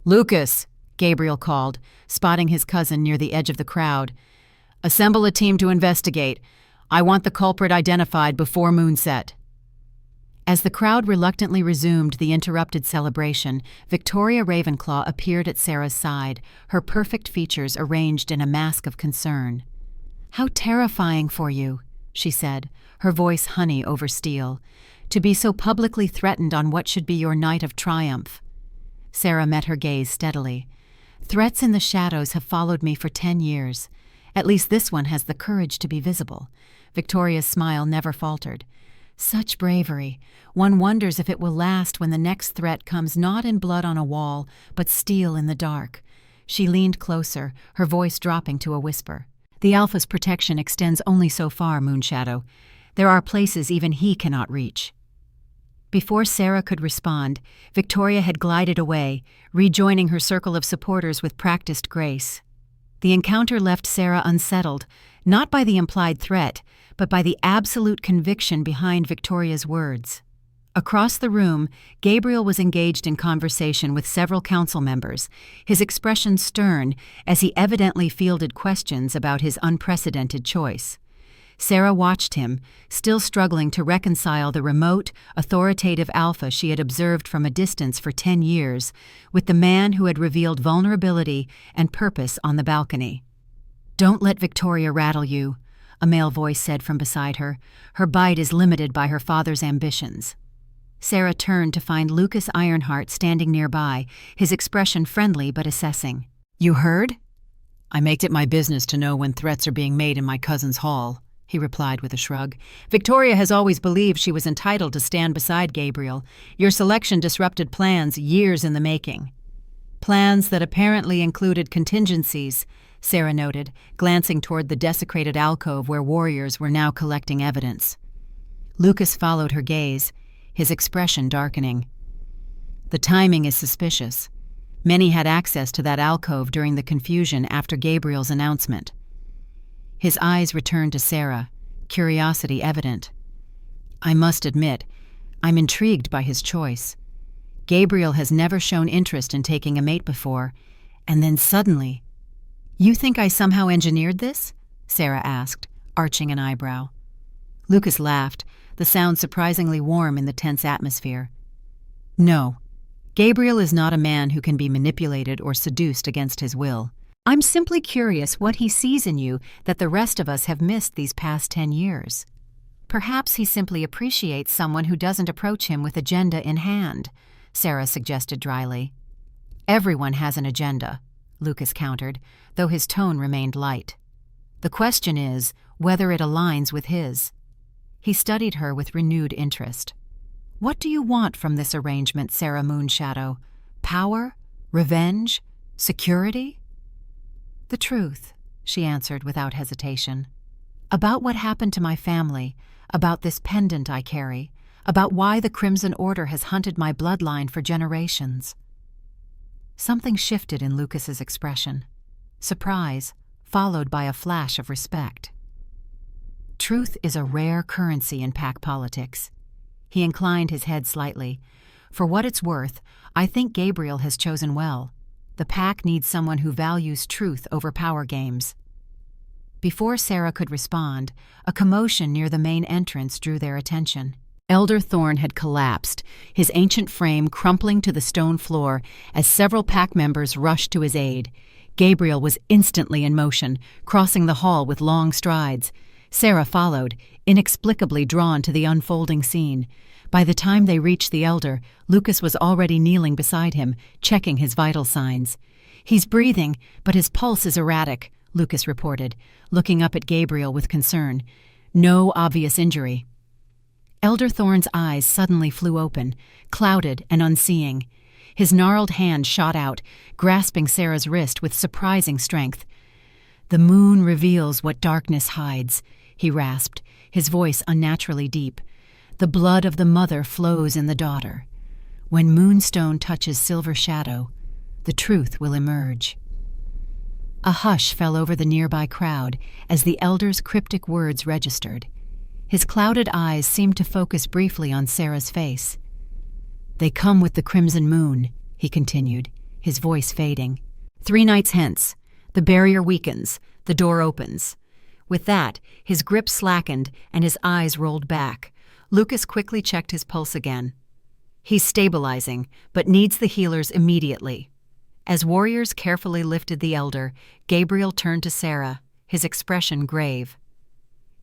"Lucas," Gabriel called, spotting his cousin near the edge of the crowd. "Assemble a team to investigate. I want the culprit identified before moonset." As the crowd reluctantly resumed the interrupted celebration, Victoria Ravenclaw appeared at Sarah's side, her perfect features arranged in a mask of concern. "How terrifying for you," she said, her voice honey over steel, "to be so publicly threatened on what should be your night of triumph." Sarah met her gaze steadily. "Threats in the shadows have followed me for 10 years. At least this one has the courage to be visible." Victoria's smile never faltered. "Such bravery. One wonders if it will last when the next threat comes not in blood on a wall, but steel in the dark." She leaned closer, her voice dropping to a whisper. "The Alpha's protection extends only so far, Moonshadow. There are places even he cannot reach." Before Sarah could respond, Victoria had glided away, rejoining her circle of supporters with practiced grace. The encounter left Sarah unsettled, not by the implied threat, but by the absolute conviction behind Victoria's words. Across the room, Gabriel was engaged in conversation with several council members, his expression stern as he evidently fielded questions about his unprecedented choice. Sarah watched him, still struggling to reconcile the remote, authoritative Alpha she had observed from a distance for 10 years, with the man who had revealed vulnerability and purpose on the balcony. "Don't let Victoria rattle you," a male voice said from beside her. "Her bite is limited by her father's ambitions." Sarah turned to find Lucas Ironheart standing nearby, his expression friendly but assessing. "You heard?" "I make it my business to know when threats are being made in my cousin's hall," he replied with a shrug. "Victoria has always believed she was entitled to stand beside Gabriel. Your selection disrupted plans years in the making." "Plans that apparently included contingencies," Sarah noted, glancing toward the desecrated alcove where warriors were now collecting evidence. Lucas followed her gaze, his expression darkening. "The timing is suspicious. Many had access to that alcove during the confusion after Gabriel's announcement." His eyes returned to Sarah, curiosity evident. "I must admit, I'm intrigued by his choice. Gabriel has never shown interest in taking a mate before, and then suddenly—" "You think I somehow engineered this?" Sarah asked, arching an eyebrow. Lucas laughed, the sound surprisingly warm in the tense atmosphere. "No, Gabriel is not a man who can be manipulated or seduced against his will. I'm simply curious what he sees in you that the rest of us have missed these past 10 years. Perhaps he simply appreciates someone who doesn't approach him with agenda in hand," Sarah suggested dryly. "Everyone has an agenda," Lucas countered, though his tone remained light. "The question is whether it aligns with his." He studied her with renewed interest. "What do you want from this arrangement, Sarah Moonshadow? Power? Revenge? Security?" "The truth," she answered without hesitation. "About what happened to my family, about this pendant I carry, about why the Crimson Order has hunted my bloodline for generations." Something shifted in Lucas's expression. Surprise, followed by a flash of respect. "Truth is a rare currency in pack politics." He inclined his head slightly. "For what it's worth, I think Gabriel has chosen well. The pack needs someone who values truth over power games." Before Sarah could respond, a commotion near the main entrance drew their attention. Elder Thorn had collapsed, his ancient frame crumpling to the stone floor as several pack members rushed to his aid. Gabriel was instantly in motion, crossing the hall with long strides. Sarah followed, inexplicably drawn to the unfolding scene. By the time they reached the elder, Lucas was already kneeling beside him, checking his vital signs. "He's breathing, but his pulse is erratic," Lucas reported, looking up at Gabriel with concern. "No obvious injury." Elder Thorn's eyes suddenly flew open, clouded and unseeing. His gnarled hand shot out, grasping Sarah's wrist with surprising strength. "The moon reveals what darkness hides," he rasped, his voice unnaturally deep. "The blood of the mother flows in the daughter. When moonstone touches silver shadow, the truth will emerge." A hush fell over the nearby crowd as the elder's cryptic words registered. His clouded eyes seemed to focus briefly on Sarah's face. "They come with the crimson moon," he continued, his voice fading. "3 nights hence, the barrier weakens, the door opens." With that, his grip slackened and his eyes rolled back. Lucas quickly checked his pulse again. "He's stabilizing, but needs the healers immediately." As warriors carefully lifted the elder, Gabriel turned to Sarah, his expression grave.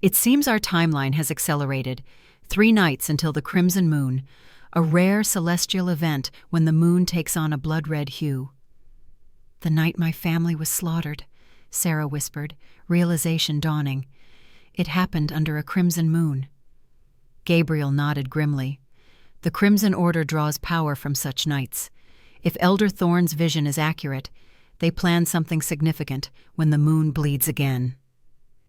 "It seems our timeline has accelerated. 3 nights until the crimson moon, a rare celestial event when the moon takes on a blood-red hue." "The night my family was slaughtered," Sarah whispered, realization dawning. "It happened under a crimson moon." Gabriel nodded grimly. "The Crimson Order draws power from such nights. If Elder Thorne's vision is accurate, they plan something significant when the moon bleeds again."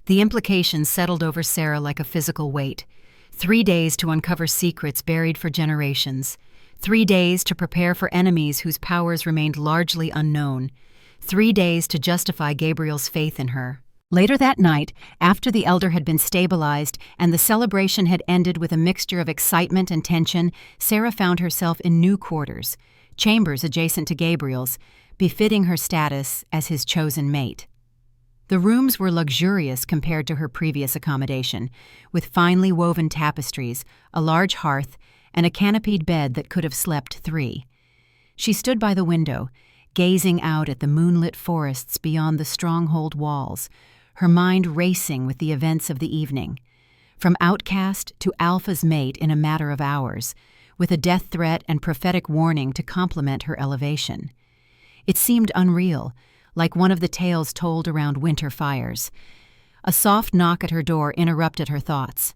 The implications settled over Sarah like a physical weight. 3 days to uncover secrets buried for generations. 3 days to prepare for enemies whose powers remained largely unknown. 3 days to justify Gabriel's faith in her. Later that night, after the elder had been stabilized and the celebration had ended with a mixture of excitement and tension, Sarah found herself in new quarters, chambers adjacent to Gabriel's, befitting her status as his chosen mate. The rooms were luxurious compared to her previous accommodation, with finely woven tapestries, a large hearth, and a canopied bed that could have slept 3. She stood by the window, gazing out at the moonlit forests beyond the stronghold walls, her mind racing with the events of the evening. From outcast to Alpha's mate in a matter of hours, with a death threat and prophetic warning to complement her elevation. It seemed unreal, like one of the tales told around winter fires. A soft knock at her door interrupted her thoughts.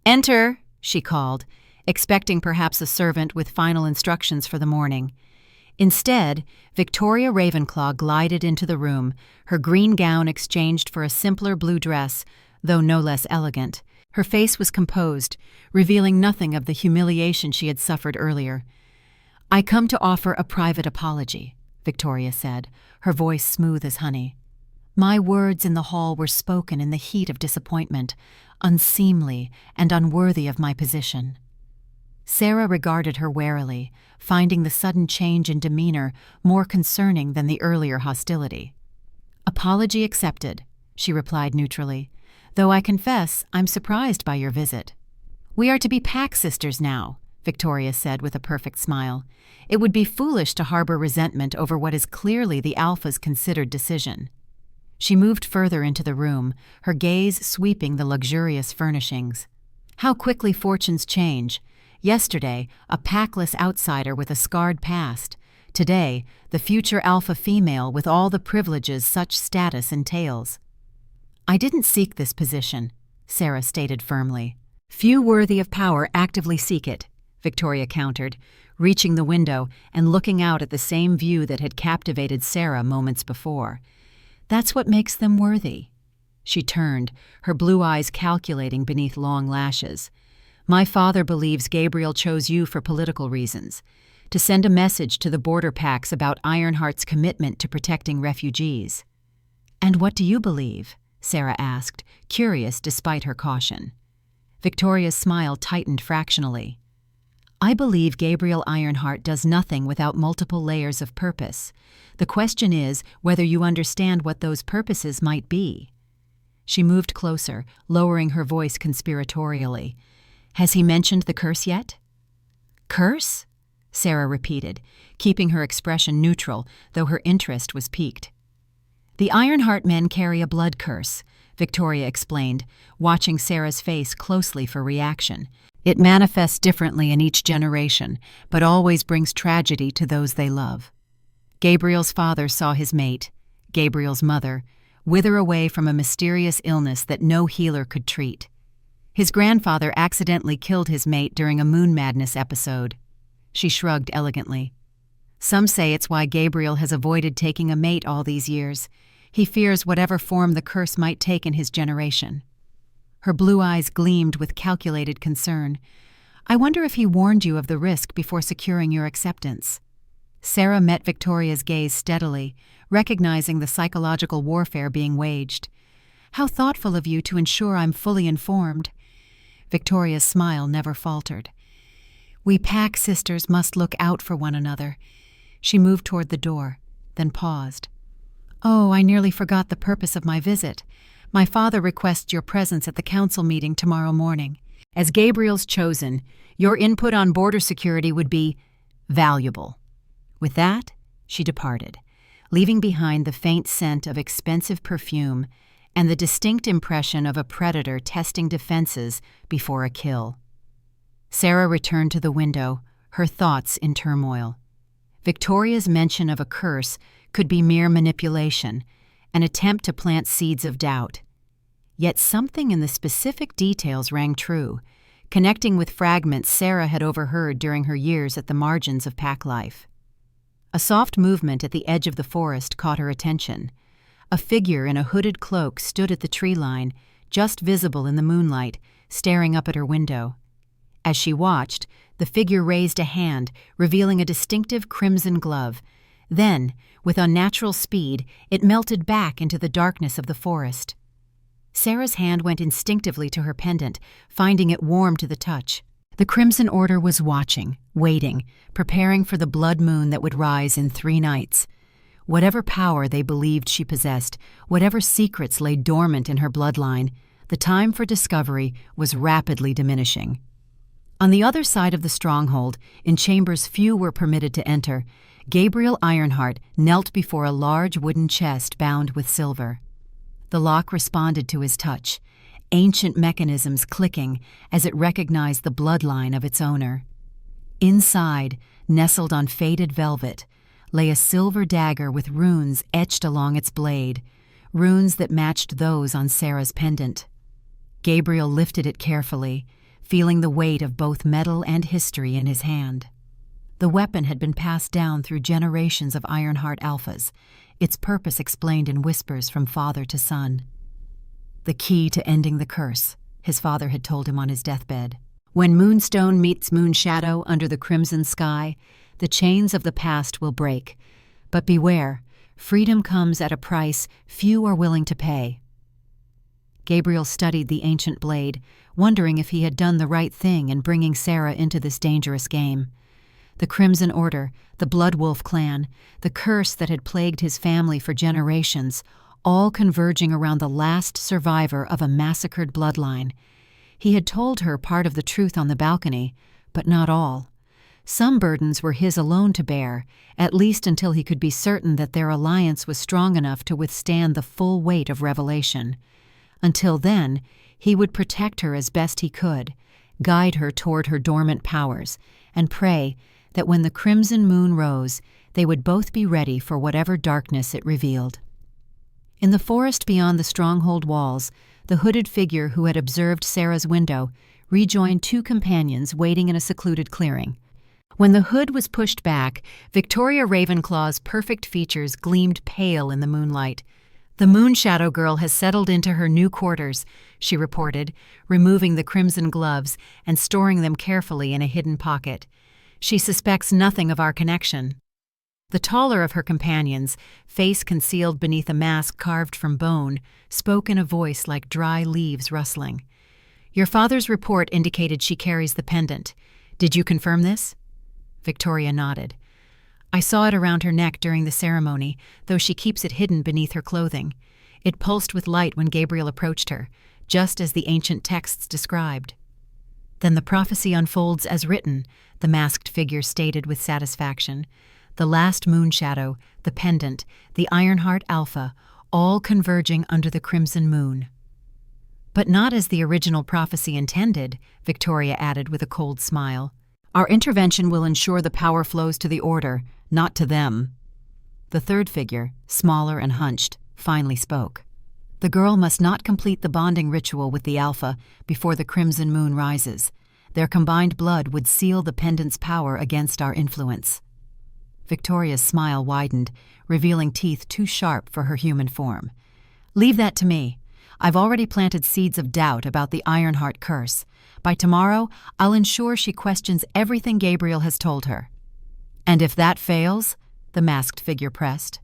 "Enter," she called, expecting perhaps a servant with final instructions for the morning. Instead, Victoria Ravenclaw glided into the room, her green gown exchanged for a simpler blue dress, though no less elegant. Her face was composed, revealing nothing of the humiliation she had suffered earlier. "I come to offer a private apology," Victoria said, her voice smooth as honey. "My words in the hall were spoken in the heat of disappointment, unseemly and unworthy of my position." Sarah regarded her warily, finding the sudden change in demeanor more concerning than the earlier hostility. "Apology accepted," she replied neutrally, "though I confess I'm surprised by your visit." "We are to be pack sisters now," Victoria said with a perfect smile. "It would be foolish to harbor resentment over what is clearly the Alpha's considered decision." She moved further into the room, her gaze sweeping the luxurious furnishings. How quickly fortunes change. Yesterday, a packless outsider with a scarred past. Today, the future alpha female with all the privileges such status entails. "I didn't seek this position," Sarah stated firmly. "Few worthy of power actively seek it," Victoria countered, reaching the window and looking out at the same view that had captivated Sarah moments before. "That's what makes them worthy." She turned, her blue eyes calculating beneath long lashes. "My father believes Gabriel chose you for political reasons, to send a message to the border packs about Ironheart's commitment to protecting refugees." "And what do you believe?" Sarah asked, curious despite her caution. Victoria's smile tightened fractionally. "I believe Gabriel Ironheart does nothing without multiple layers of purpose. The question is whether you understand what those purposes might be." She moved closer, lowering her voice conspiratorially. "Has he mentioned the curse yet?" "Curse?" Sarah repeated, keeping her expression neutral, though her interest was piqued. "The Ironheart men carry a blood curse," Victoria explained, watching Sarah's face closely for reaction. "It manifests differently in each generation, but always brings tragedy to those they love. Gabriel's father saw his mate, Gabriel's mother, wither away from a mysterious illness that no healer could treat. His grandfather accidentally killed his mate during a moon madness episode." She shrugged elegantly. "Some say it's why Gabriel has avoided taking a mate all these years. He fears whatever form the curse might take in his generation. Her blue eyes gleamed with calculated concern. I wonder if he warned you of the risk before securing your acceptance. Sarah met Victoria's gaze steadily, recognizing the psychological warfare being waged. How thoughtful of you to ensure I'm fully informed. Victoria's smile never faltered. We Pack sisters must look out for one another. She moved toward the door, then paused. Oh, I nearly forgot the purpose of my visit. My father requests your presence at the council meeting tomorrow morning. As Gabriel's chosen, your input on border security would be valuable. With that, she departed, leaving behind the faint scent of expensive perfume and the distinct impression of a predator testing defenses before a kill. Sarah returned to the window, her thoughts in turmoil. Victoria's mention of a curse could be mere manipulation, an attempt to plant seeds of doubt. Yet something in the specific details rang true, connecting with fragments Sarah had overheard during her years at the margins of pack life. A soft movement at the edge of the forest caught her attention. A figure in a hooded cloak stood at the tree line, just visible in the moonlight, staring up at her window. As she watched, the figure raised a hand, revealing a distinctive crimson glove. Then, with unnatural speed, it melted back into the darkness of the forest. Sarah's hand went instinctively to her pendant, finding it warm to the touch. The Crimson Order was watching, waiting, preparing for the blood moon that would rise in 3 nights. Whatever power they believed she possessed, whatever secrets lay dormant in her bloodline, the time for discovery was rapidly diminishing. On the other side of the stronghold, in chambers few were permitted to enter, Gabriel Ironheart knelt before a large wooden chest bound with silver. The lock responded to his touch, ancient mechanisms clicking as it recognized the bloodline of its owner. Inside, nestled on faded velvet, lay a silver dagger with runes etched along its blade, runes that matched those on Sarah's pendant. Gabriel lifted it carefully, feeling the weight of both metal and history in his hand. The weapon had been passed down through generations of Ironheart Alphas, its purpose explained in whispers from father to son. The key to ending the curse, his father had told him on his deathbed. When moonstone meets moonshadow under the crimson sky, the chains of the past will break. But beware, freedom comes at a price few are willing to pay. Gabriel studied the ancient blade, wondering if he had done the right thing in bringing Sarah into this dangerous game. The Crimson Order, the Blood Wolf clan, the curse that had plagued his family for generations, all converging around the last survivor of a massacred bloodline. He had told her part of the truth on the balcony, but not all. Some burdens were his alone to bear, at least until he could be certain that their alliance was strong enough to withstand the full weight of revelation. Until then, he would protect her as best he could, guide her toward her dormant powers, and pray that when the crimson moon rose, they would both be ready for whatever darkness it revealed. In the forest beyond the stronghold walls, the hooded figure who had observed Sarah's window rejoined 2 companions waiting in a secluded clearing. When the hood was pushed back, Victoria Ravenclaw's perfect features gleamed pale in the moonlight. "The Moonshadow Girl has settled into her new quarters," she reported, removing the crimson gloves and storing them carefully in a hidden pocket. "She suspects nothing of our connection." The taller of her companions, face concealed beneath a mask carved from bone, spoke in a voice like dry leaves rustling. "Your father's report indicated she carries the pendant. Did you confirm this?" Victoria nodded. "I saw it around her neck during the ceremony, though she keeps it hidden beneath her clothing. It pulsed with light when Gabriel approached her, just as the ancient texts described." "Then the prophecy unfolds as written," the masked figure stated with satisfaction. "The last moonshadow, the pendant, the Ironheart Alpha, all converging under the crimson moon." "But not as the original prophecy intended," Victoria added with a cold smile. "Our intervention will ensure the power flows to the Order, not to them." The third figure, smaller and hunched, finally spoke. "The girl must not complete the bonding ritual with the Alpha before the crimson moon rises. Their combined blood would seal the pendant's power against our influence." Victoria's smile widened, revealing teeth too sharp for her human form. "Leave that to me. I've already planted seeds of doubt about the Ironheart curse. By tomorrow, I'll ensure she questions everything Gabriel has told her." "And if that fails," the masked figure pressed.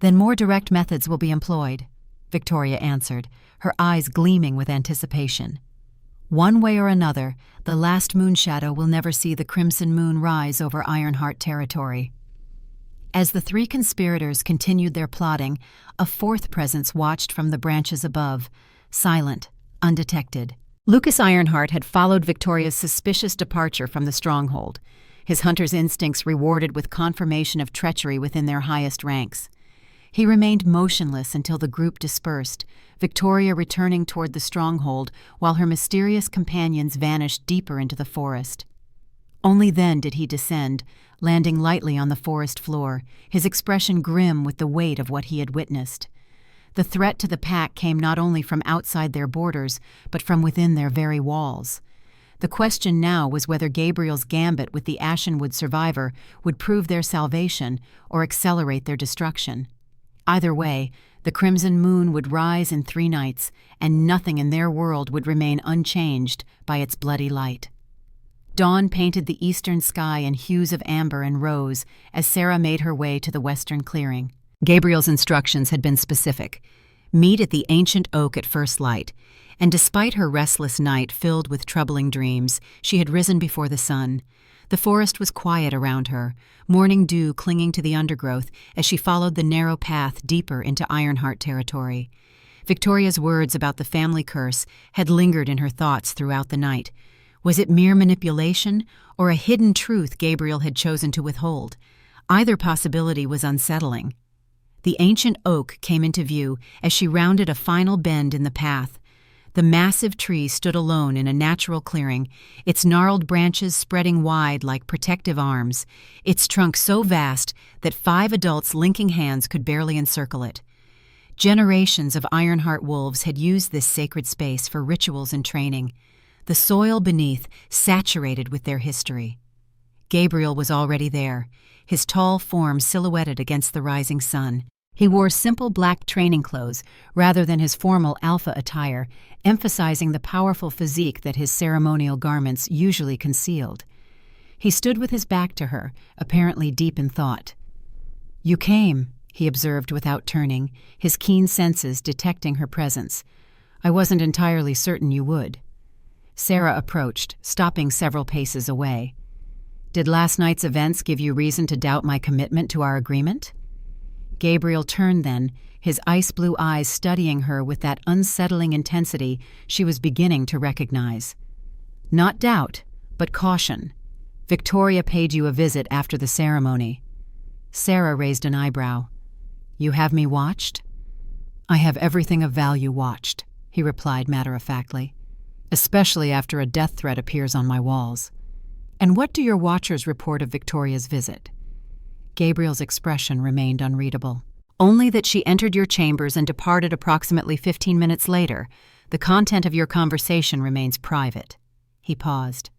"Then more direct methods will be employed," Victoria answered, her eyes gleaming with anticipation. "One way or another, the last moonshadow will never see the crimson moon rise over Ironheart territory." As the three conspirators continued their plotting, a fourth presence watched from the branches above, silent, undetected. Lucas Ironheart had followed Victoria's suspicious departure from the stronghold, his hunter's instincts rewarded with confirmation of treachery within their highest ranks. He remained motionless until the group dispersed, Victoria returning toward the stronghold while her mysterious companions vanished deeper into the forest. Only then did he descend, landing lightly on the forest floor, his expression grim with the weight of what he had witnessed. The threat to the pack came not only from outside their borders, but from within their very walls. The question now was whether Gabriel's gambit with the Ashenwood survivor would prove their salvation or accelerate their destruction. Either way, the crimson moon would rise in 3 nights, and nothing in their world would remain unchanged by its bloody light. Dawn painted the eastern sky in hues of amber and rose as Sarah made her way to the western clearing. Gabriel's instructions had been specific. Meet at the ancient oak at first light, and despite her restless night filled with troubling dreams, she had risen before the sun. The forest was quiet around her, morning dew clinging to the undergrowth as she followed the narrow path deeper into Ironheart territory. Victoria's words about the family curse had lingered in her thoughts throughout the night. Was it mere manipulation, or a hidden truth Gabriel had chosen to withhold? Either possibility was unsettling. The ancient oak came into view as she rounded a final bend in the path. The massive tree stood alone in a natural clearing, its gnarled branches spreading wide like protective arms, its trunk so vast that 5 adults' linking hands could barely encircle it. Generations of Ironheart wolves had used this sacred space for rituals and training, the soil beneath saturated with their history. Gabriel was already there, his tall form silhouetted against the rising sun. He wore simple black training clothes rather than his formal alpha attire, emphasizing the powerful physique that his ceremonial garments usually concealed. He stood with his back to her, apparently deep in thought. "You came," he observed without turning, his keen senses detecting her presence. "I wasn't entirely certain you would." Sarah approached, stopping several paces away. "Did last night's events give you reason to doubt my commitment to our agreement?" Gabriel turned then, his ice-blue eyes studying her with that unsettling intensity she was beginning to recognize. "Not doubt, but caution. Victoria paid you a visit after the ceremony." Sarah raised an eyebrow. "You have me watched?" "I have everything of value watched," he replied matter-of-factly, "especially after a death threat appears on my walls." "And what do your watchers report of Victoria's visit?" Gabriel's expression remained unreadable. "Only that she entered your chambers and departed approximately 15 minutes later. The content of your conversation remains private." He paused.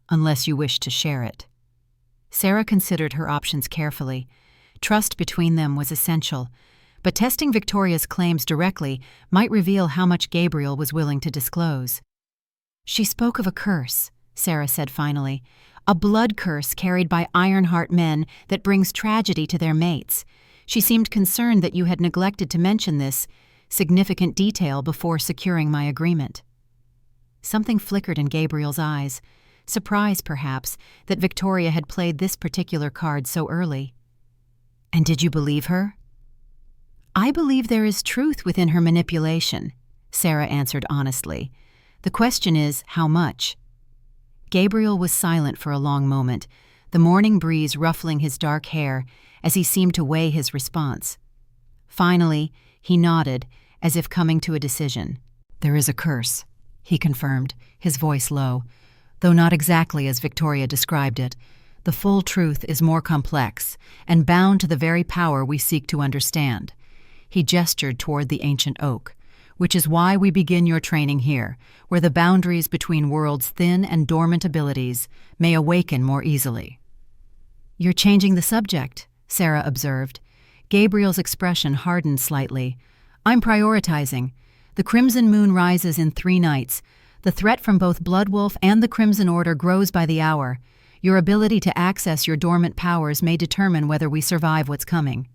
"Unless you wish to share it." Sarah considered her options carefully. Trust between them was essential, but testing Victoria's claims directly might reveal how much Gabriel was willing to disclose. "She spoke of a curse," Sarah said finally, "a blood curse carried by Ironheart men that brings tragedy to their mates. She seemed concerned that you had neglected to mention this significant detail before securing my agreement." Something flickered in Gabriel's eyes, surprise perhaps that Victoria had played this particular card so early. "And did you believe her?" "I believe there is truth within her manipulation," Sarah answered honestly. "The question is, how much?" Gabriel was silent for a long moment, the morning breeze ruffling his dark hair as he seemed to weigh his response. Finally, he nodded, as if coming to a decision. "There is a curse," he confirmed, his voice low. "Though not exactly as Victoria described it, the full truth is more complex and bound to the very power we seek to understand." He gestured toward the ancient oak. "Which is why we begin your training here, where the boundaries between worlds' thin and dormant abilities may awaken more easily." "You're changing the subject," Sarah observed. Gabriel's expression hardened slightly. "I'm prioritizing. The Crimson Moon rises in 3 nights. The threat from both Bloodwolf and the Crimson Order grows by the hour. Your ability to access your dormant powers may determine whether we survive what's coming."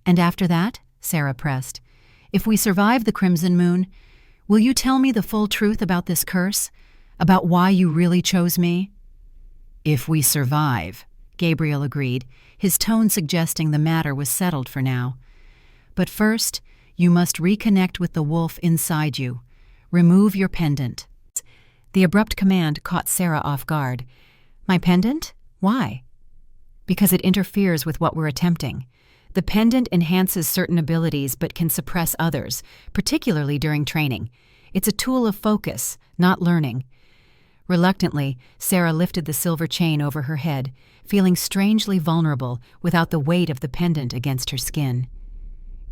"And after that?" Sarah pressed. "If we survive the Crimson Moon, will you tell me the full truth about this curse? About why you really chose me?" "If we survive," Gabriel agreed, his tone suggesting the matter was settled for now. "But first, you must reconnect with the wolf inside you. Remove your pendant." The abrupt command caught Sarah off guard. "My pendant? Why?" "Because it interferes with what we're attempting. The pendant enhances certain abilities but can suppress others, particularly during training. It's a tool of focus, not learning." Reluctantly, Sarah lifted the silver chain over her head, feeling strangely vulnerable without the weight of the pendant against her skin.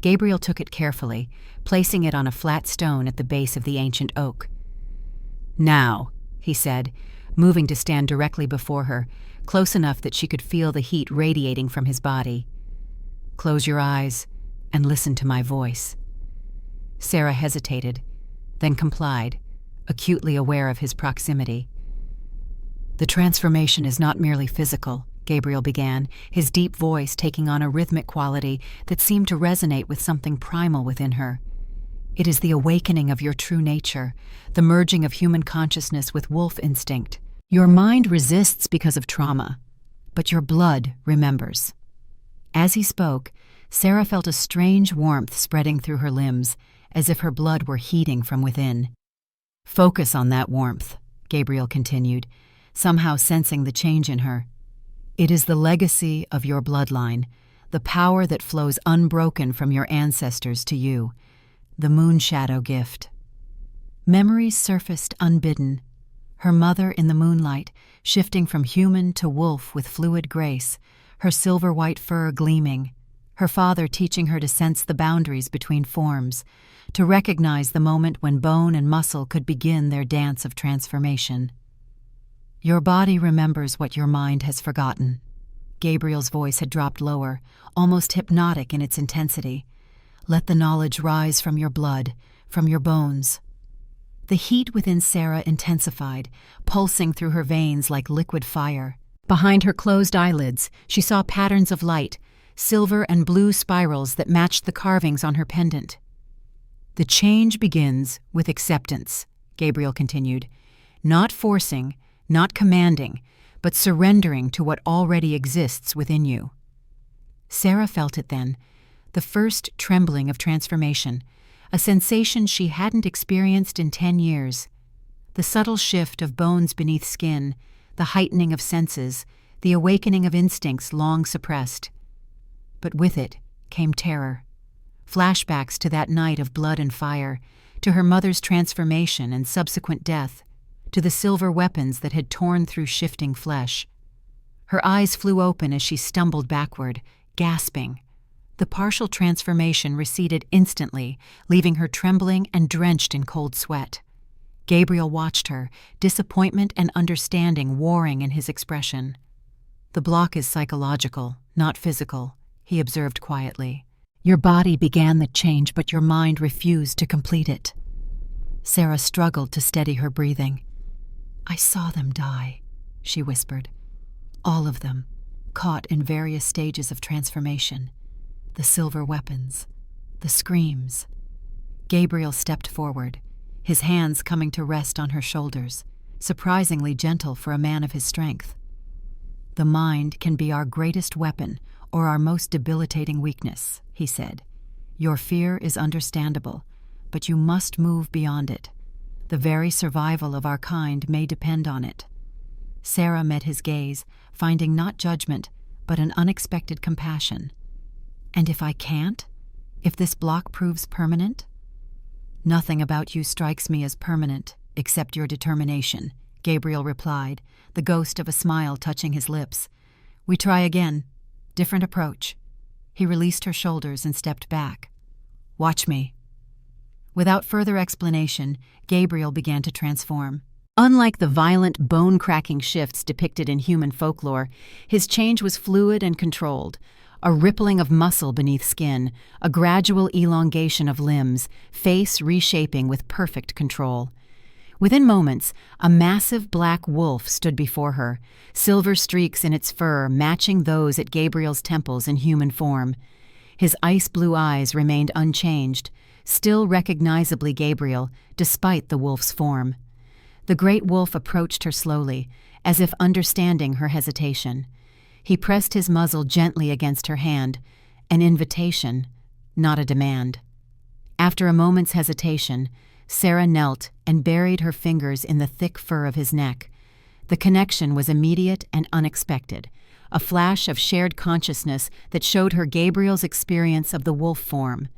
Gabriel took it carefully, placing it on a flat stone at the base of the ancient oak. "Now," he said, moving to stand directly before her, close enough that she could feel the heat radiating from his body. "Close your eyes and listen to my voice." Sarah hesitated, then complied, acutely aware of his proximity. "The transformation is not merely physical," Gabriel began, his deep voice taking on a rhythmic quality that seemed to resonate with something primal within her. "It is the awakening of your true nature, the merging of human consciousness with wolf instinct. Your mind resists because of trauma, but your blood remembers." As he spoke, Sarah felt a strange warmth spreading through her limbs, as if her blood were heating from within. "Focus on that warmth," Gabriel continued, somehow sensing the change in her. "It is the legacy of your bloodline, the power that flows unbroken from your ancestors to you, the moon shadow gift." Memories surfaced unbidden. Her mother in the moonlight, shifting from human to wolf with fluid grace, her silver-white fur gleaming. Her father teaching her to sense the boundaries between forms, to recognize the moment when bone and muscle could begin their dance of transformation. "Your body remembers what your mind has forgotten." Gabriel's voice had dropped lower, almost hypnotic in its intensity. "Let the knowledge rise from your blood, from your bones." The heat within Sarah intensified, pulsing through her veins like liquid fire. Behind her closed eyelids, she saw patterns of light, silver and blue spirals that matched the carvings on her pendant. "The change begins with acceptance," Gabriel continued. "Not forcing, not commanding, but surrendering to what already exists within you." Sarah felt it then, the first trembling of transformation, a sensation she hadn't experienced in 10 years. The subtle shift of bones beneath skin, the heightening of senses, the awakening of instincts long suppressed. But with it came terror. Flashbacks to that night of blood and fire, to her mother's transformation and subsequent death, to the silver weapons that had torn through shifting flesh. Her eyes flew open as she stumbled backward, gasping. The partial transformation receded instantly, leaving her trembling and drenched in cold sweat. Gabriel watched her, disappointment and understanding warring in his expression. "The block is psychological, not physical," he observed quietly. "Your body began the change, but your mind refused to complete it." Sarah struggled to steady her breathing. "I saw them die," she whispered. "All of them, caught in various stages of transformation. The silver weapons, the screams." Gabriel stepped forward, his hands coming to rest on her shoulders, surprisingly gentle for a man of his strength. "The mind can be our greatest weapon or our most debilitating weakness," he said. "Your fear is understandable, but you must move beyond it. The very survival of our kind may depend on it." Sarah met his gaze, finding not judgment, but an unexpected compassion. "And if I can't? If this block proves permanent?" "Nothing about you strikes me as permanent, except your determination," Gabriel replied, the ghost of a smile touching his lips. "We try again. Different approach." He released her shoulders and stepped back. "Watch me." Without further explanation, Gabriel began to transform. Unlike the violent, bone-cracking shifts depicted in human folklore, his change was fluid and controlled. A rippling of muscle beneath skin, a gradual elongation of limbs, face reshaping with perfect control. Within moments, a massive black wolf stood before her, silver streaks in its fur matching those at Gabriel's temples in human form. His ice-blue eyes remained unchanged, still recognizably Gabriel, despite the wolf's form. The great wolf approached her slowly, as if understanding her hesitation. He pressed his muzzle gently against her hand, an invitation, not a demand. After a moment's hesitation, Sarah knelt and buried her fingers in the thick fur of his neck. The connection was immediate and unexpected, a flash of shared consciousness that showed her Gabriel's experience of the wolf form.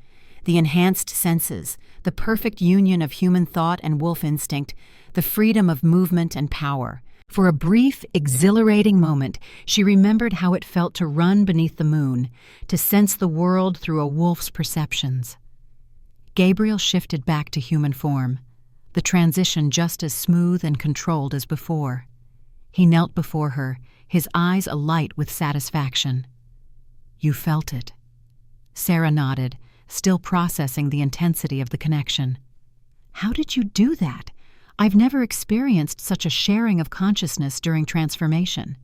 The enhanced senses, the perfect union of human thought and wolf instinct, the freedom of movement and power. For a brief, exhilarating moment, she remembered how it felt to run beneath the moon, to sense the world through a wolf's perceptions. Gabriel shifted back to human form, the transition just as smooth and controlled as before. He knelt before her, his eyes alight with satisfaction. "You felt it." Sarah nodded, still processing the intensity of the connection. "How did you do that? I've never experienced such a sharing of consciousness during transformation."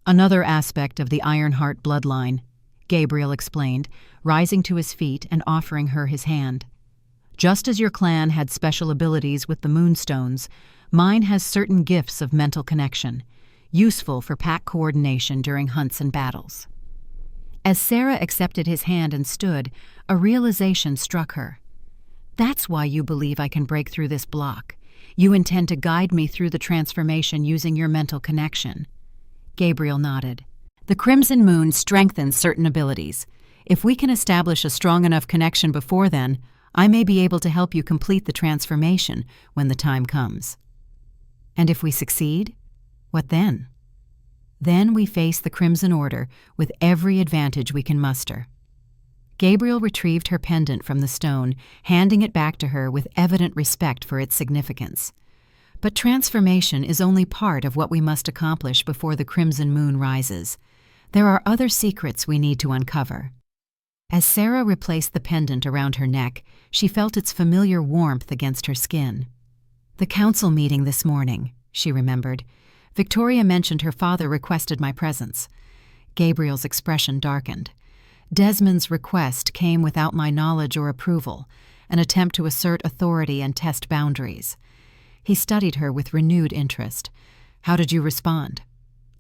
"Another aspect of the Ironheart bloodline," Gabriel explained, rising to his feet and offering her his hand. "Just as your clan had special abilities with the moonstones, mine has certain gifts of mental connection, useful for pack coordination during hunts and battles." As Sarah accepted his hand and stood, a realization struck her. "That's why you believe I can break through this block. You intend to guide me through the transformation using your mental connection." Gabriel nodded. "The Crimson Moon strengthens certain abilities. If we can establish a strong enough connection before then, I may be able to help you complete the transformation when the time comes." "And if we succeed, what then?" "Then we face the Crimson Order with every advantage we can muster." Gabriel retrieved her pendant from the stone, handing it back to her with evident respect for its significance. "But transformation is only part of what we must accomplish before the Crimson Moon rises. There are other secrets we need to uncover." As Sarah replaced the pendant around her neck, she felt its familiar warmth against her skin. "The council meeting this morning," she remembered. "Victoria mentioned her father requested my presence." Gabriel's expression darkened. "Desmond's request came without my knowledge or approval, an attempt to assert authority and test boundaries." He studied her with renewed interest. "How did you respond?"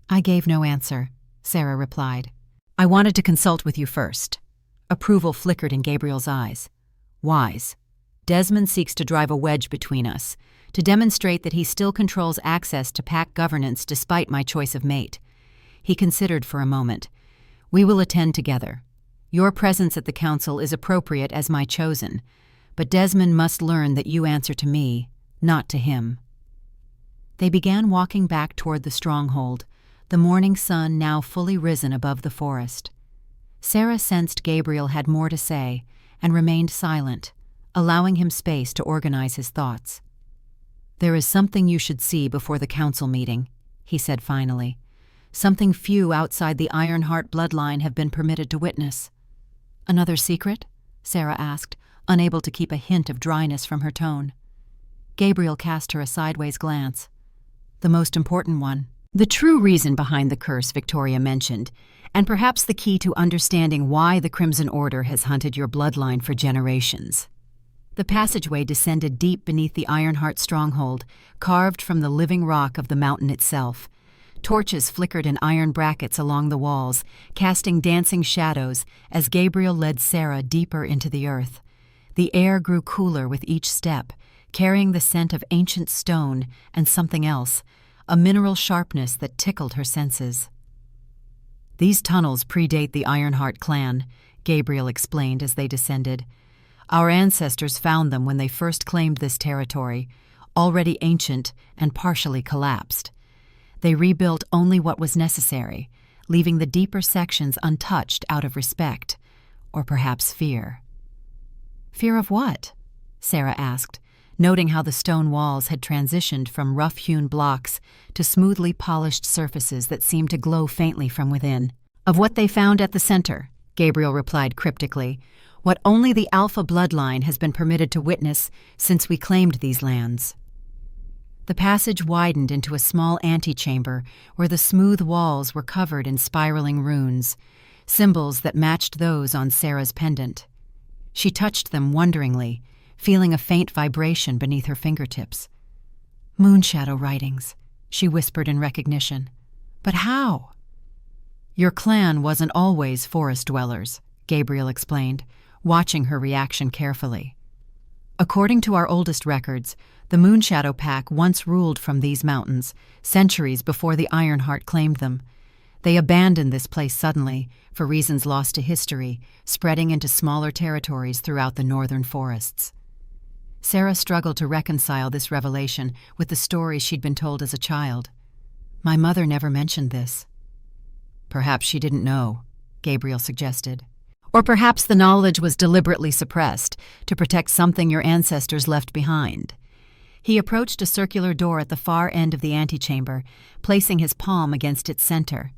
"I gave no answer," Sarah replied. "I wanted to consult with you first." Approval flickered in Gabriel's eyes. "Wise. Desmond seeks to drive a wedge between us, to demonstrate that he still controls access to pack governance despite my choice of mate." He considered for a moment. "We will attend together. Your presence at the council is appropriate as my chosen, but Desmond must learn that you answer to me, not to him." They began walking back toward the stronghold, the morning sun now fully risen above the forest. Sarah sensed Gabriel had more to say and remained silent, allowing him space to organize his thoughts. "There is something you should see before the council meeting," he said finally. "Something few outside the Ironheart bloodline have been permitted to witness." "Another secret?" Sarah asked, unable to keep a hint of dryness from her tone. Gabriel cast her a sideways glance. "The most important one. The true reason behind the curse Victoria mentioned, and perhaps the key to understanding why the Crimson Order has hunted your bloodline for generations." The passageway descended deep beneath the Ironheart stronghold, carved from the living rock of the mountain itself. Torches flickered in iron brackets along the walls, casting dancing shadows as Gabriel led Sarah deeper into the earth. The air grew cooler with each step, carrying the scent of ancient stone and something else, a mineral sharpness that tickled her senses. "These tunnels predate the Ironheart clan," Gabriel explained as they descended. "Our ancestors found them when they first claimed this territory, already ancient and partially collapsed. They rebuilt only what was necessary, leaving the deeper sections untouched out of respect, or perhaps fear." "Fear of what?" Sarah asked, noting how the stone walls had transitioned from rough-hewn blocks to smoothly polished surfaces that seemed to glow faintly from within. "Of what they found at the center," Gabriel replied cryptically, "what only the Alpha bloodline has been permitted to witness since we claimed these lands." The passage widened into a small antechamber where the smooth walls were covered in spiraling runes, symbols that matched those on Sarah's pendant. She touched them wonderingly, feeling a faint vibration beneath her fingertips. "Moonshadow writings," she whispered in recognition. "But how?" "Your clan wasn't always forest dwellers," Gabriel explained, watching her reaction carefully. "According to our oldest records, the Moonshadow Pack once ruled from these mountains, centuries before the Ironheart claimed them. They abandoned this place suddenly, for reasons lost to history, spreading into smaller territories throughout the northern forests." Sarah struggled to reconcile this revelation with the stories she'd been told as a child. "My mother never mentioned this." "Perhaps she didn't know," Gabriel suggested. "Or perhaps the knowledge was deliberately suppressed to protect something your ancestors left behind." He approached a circular door at the far end of the antechamber, placing his palm against its center.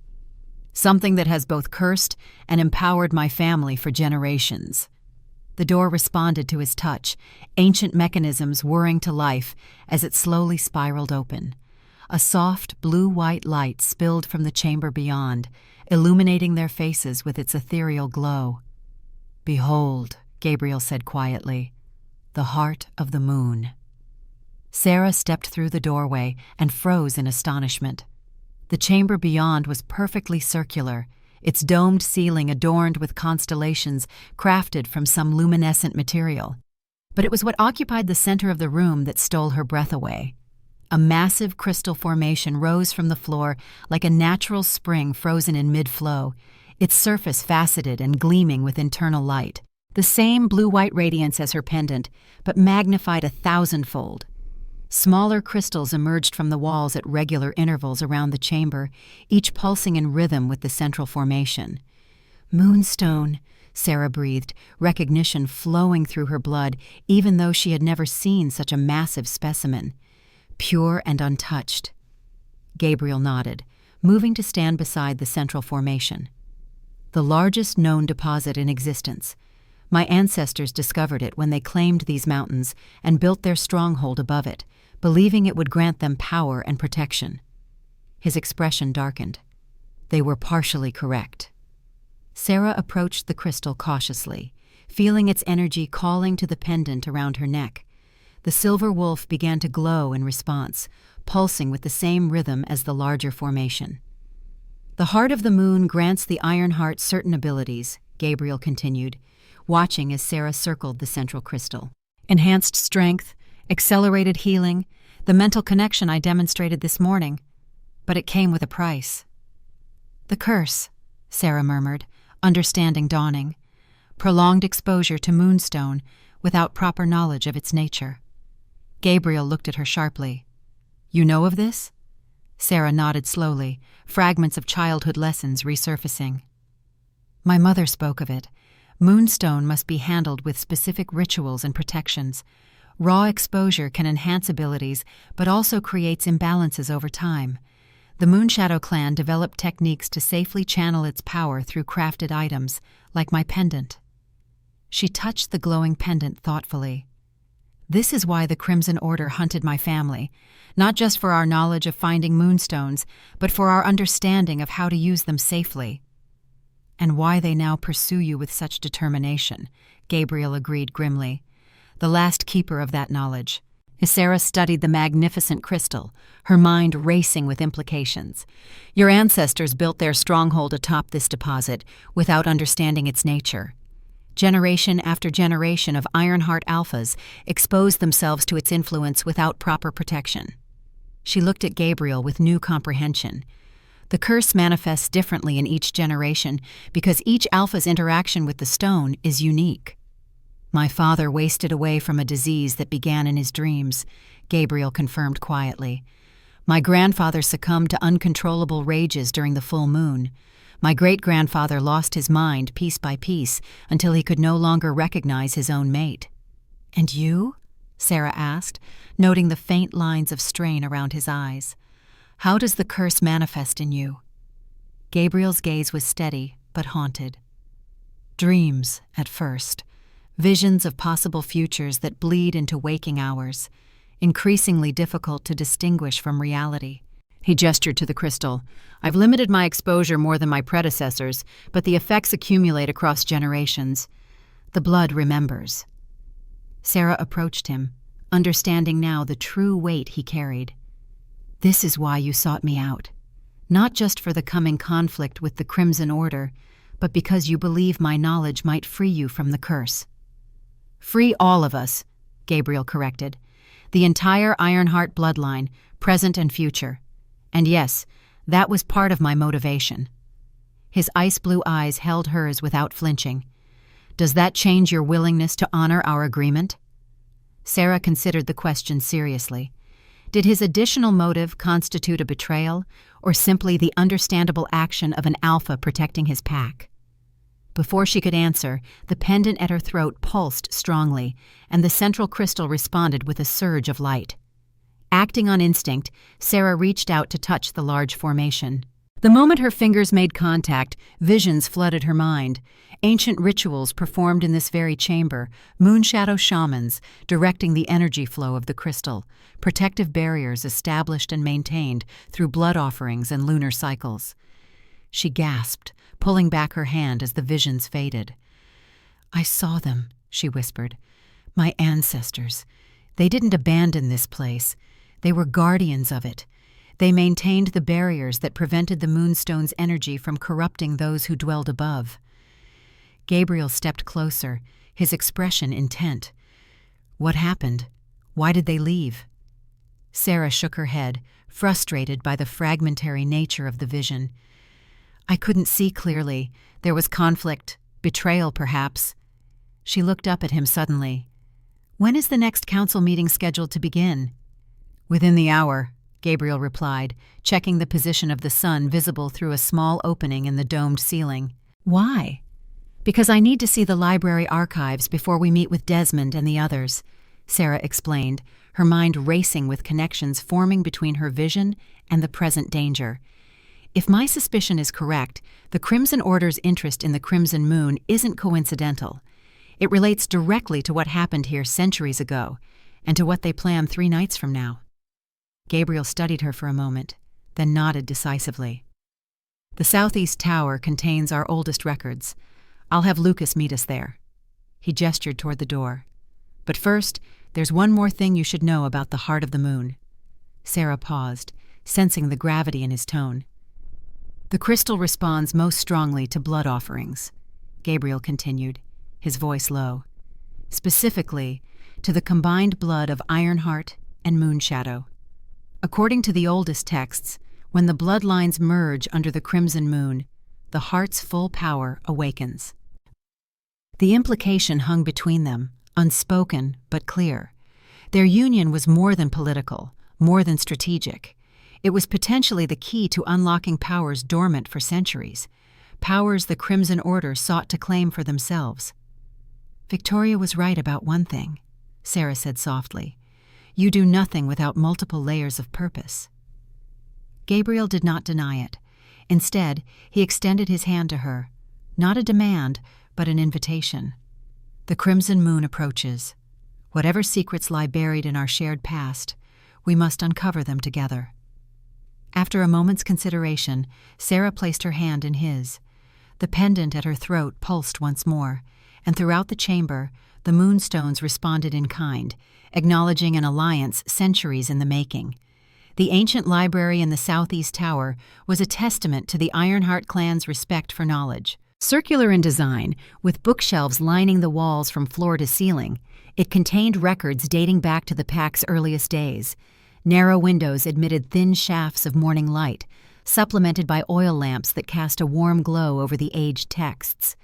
"Something that has both cursed and empowered my family for generations." The door responded to his touch, ancient mechanisms whirring to life as it slowly spiraled open. A soft, blue-white light spilled from the chamber beyond, illuminating their faces with its ethereal glow. "Behold," Gabriel said quietly, "the heart of the moon." Sarah stepped through the doorway and froze in astonishment. The chamber beyond was perfectly circular, its domed ceiling adorned with constellations crafted from some luminescent material. But it was what occupied the center of the room that stole her breath away. A massive crystal formation rose from the floor like a natural spring frozen in mid-flow, its surface faceted and gleaming with internal light. The same blue-white radiance as her pendant, but magnified 1,000-fold. Smaller crystals emerged from the walls at regular intervals around the chamber, each pulsing in rhythm with the central formation. "Moonstone," Sarah breathed, recognition flowing through her blood, even though she had never seen such a massive specimen. "Pure and untouched." Gabriel nodded, moving to stand beside the central formation. "The largest known deposit in existence. My ancestors discovered it when they claimed these mountains and built their stronghold above it, believing it would grant them power and protection." His expression darkened. They were partially correct. Sarah approached the crystal cautiously, feeling its energy calling to the pendant around her neck. The silver wolf began to glow in response, pulsing with the same rhythm as the larger formation. "The heart of the moon grants the Ironheart certain abilities," Gabriel continued, watching as Sarah circled the central crystal. "Enhanced strength, accelerated healing, the mental connection I demonstrated this morning. But it came with a price." "The curse," Sarah murmured, understanding dawning. "Prolonged exposure to moonstone without proper knowledge of its nature." Gabriel looked at her sharply. "You know of this?" Sarah nodded slowly, fragments of childhood lessons resurfacing. "My mother spoke of it. Moonstone must be handled with specific rituals and protections. Raw exposure can enhance abilities, but also creates imbalances over time. The Moonshadow clan developed techniques to safely channel its power through crafted items, like my pendant." She touched the glowing pendant thoughtfully. "This is why the Crimson Order hunted my family, not just for our knowledge of finding moonstones, but for our understanding of how to use them safely." "And why they now pursue you with such determination," Gabriel agreed grimly. "The last keeper of that knowledge." Sarah studied the magnificent crystal, her mind racing with implications. "Your ancestors built their stronghold atop this deposit without understanding its nature. Generation after generation of Ironheart alphas exposed themselves to its influence without proper protection." She looked at Gabriel with new comprehension. "The curse manifests differently in each generation because each alpha's interaction with the stone is unique." "My father wasted away from a disease that began in his dreams," Gabriel confirmed quietly. "My grandfather succumbed to uncontrollable rages during the full moon. My great-grandfather lost his mind piece by piece until he could no longer recognize his own mate." "And you?" Sarah asked, noting the faint lines of strain around his eyes. "How does the curse manifest in you?" Gabriel's gaze was steady, but haunted. "Dreams, at first. Visions of possible futures that bleed into waking hours, increasingly difficult to distinguish from reality." He gestured to the crystal. "I've limited my exposure more than my predecessors, but the effects accumulate across generations. The blood remembers." Sarah approached him, understanding now the true weight he carried. "This is why you sought me out. Not just for the coming conflict with the Crimson Order, but because you believe my knowledge might free you from the curse." "Free all of us," Gabriel corrected. "The entire Ironheart bloodline, present and future. And yes, that was part of my motivation." His ice-blue eyes held hers without flinching. "Does that change your willingness to honor our agreement?" Sarah considered the question seriously. Did his additional motive constitute a betrayal, or simply the understandable action of an alpha protecting his pack? Before she could answer, the pendant at her throat pulsed strongly, and the central crystal responded with a surge of light. Acting on instinct, Sarah reached out to touch the large formation. The moment her fingers made contact, visions flooded her mind. Ancient rituals performed in this very chamber, moonshadow shamans directing the energy flow of the crystal, protective barriers established and maintained through blood offerings and lunar cycles. She gasped, pulling back her hand as the visions faded. "I saw them," she whispered. "My ancestors. They didn't abandon this place. They were guardians of it. They maintained the barriers that prevented the moonstone's energy from corrupting those who dwelled above." Gabriel stepped closer, his expression intent. "What happened? Why did they leave?" Sarah shook her head, frustrated by the fragmentary nature of the vision. "I couldn't see clearly. There was conflict, betrayal perhaps." She looked up at him suddenly. "When is the next council meeting scheduled to begin?" "Within the hour," Gabriel replied, checking the position of the sun visible through a small opening in the domed ceiling. "Why?" "Because I need to see the library archives before we meet with Desmond and the others," Sarah explained, her mind racing with connections forming between her vision and the present danger. "If my suspicion is correct, the Crimson Order's interest in the Crimson Moon isn't coincidental. It relates directly to what happened here centuries ago, and to what they plan 3 nights from now." Gabriel studied her for a moment, then nodded decisively. "The Southeast Tower contains our oldest records. I'll have Lucas meet us there." He gestured toward the door. "But first, there's one more thing you should know about the Heart of the Moon." Sarah paused, sensing the gravity in his tone. "The crystal responds most strongly to blood offerings," Gabriel continued, his voice low. "Specifically, to the combined blood of Ironheart and Moonshadow. According to the oldest texts, when the bloodlines merge under the Crimson Moon, the heart's full power awakens." The implication hung between them, unspoken but clear. Their union was more than political, more than strategic. It was potentially the key to unlocking powers dormant for centuries, powers the Crimson Order sought to claim for themselves. "Victoria was right about one thing," Sarah said softly. "You do nothing without multiple layers of purpose." Gabriel did not deny it. Instead, he extended his hand to her, not a demand, but an invitation. "The Crimson Moon approaches. Whatever secrets lie buried in our shared past, we must uncover them together." After a moment's consideration, Sarah placed her hand in his. The pendant at her throat pulsed once more, and throughout the chamber, the moonstones responded in kind, acknowledging an alliance centuries in the making. The ancient library in the Southeast Tower was a testament to the Ironheart clan's respect for knowledge. Circular in design, with bookshelves lining the walls from floor to ceiling, it contained records dating back to the pack's earliest days. Narrow windows admitted thin shafts of morning light, supplemented by oil lamps that cast a warm glow over the aged texts.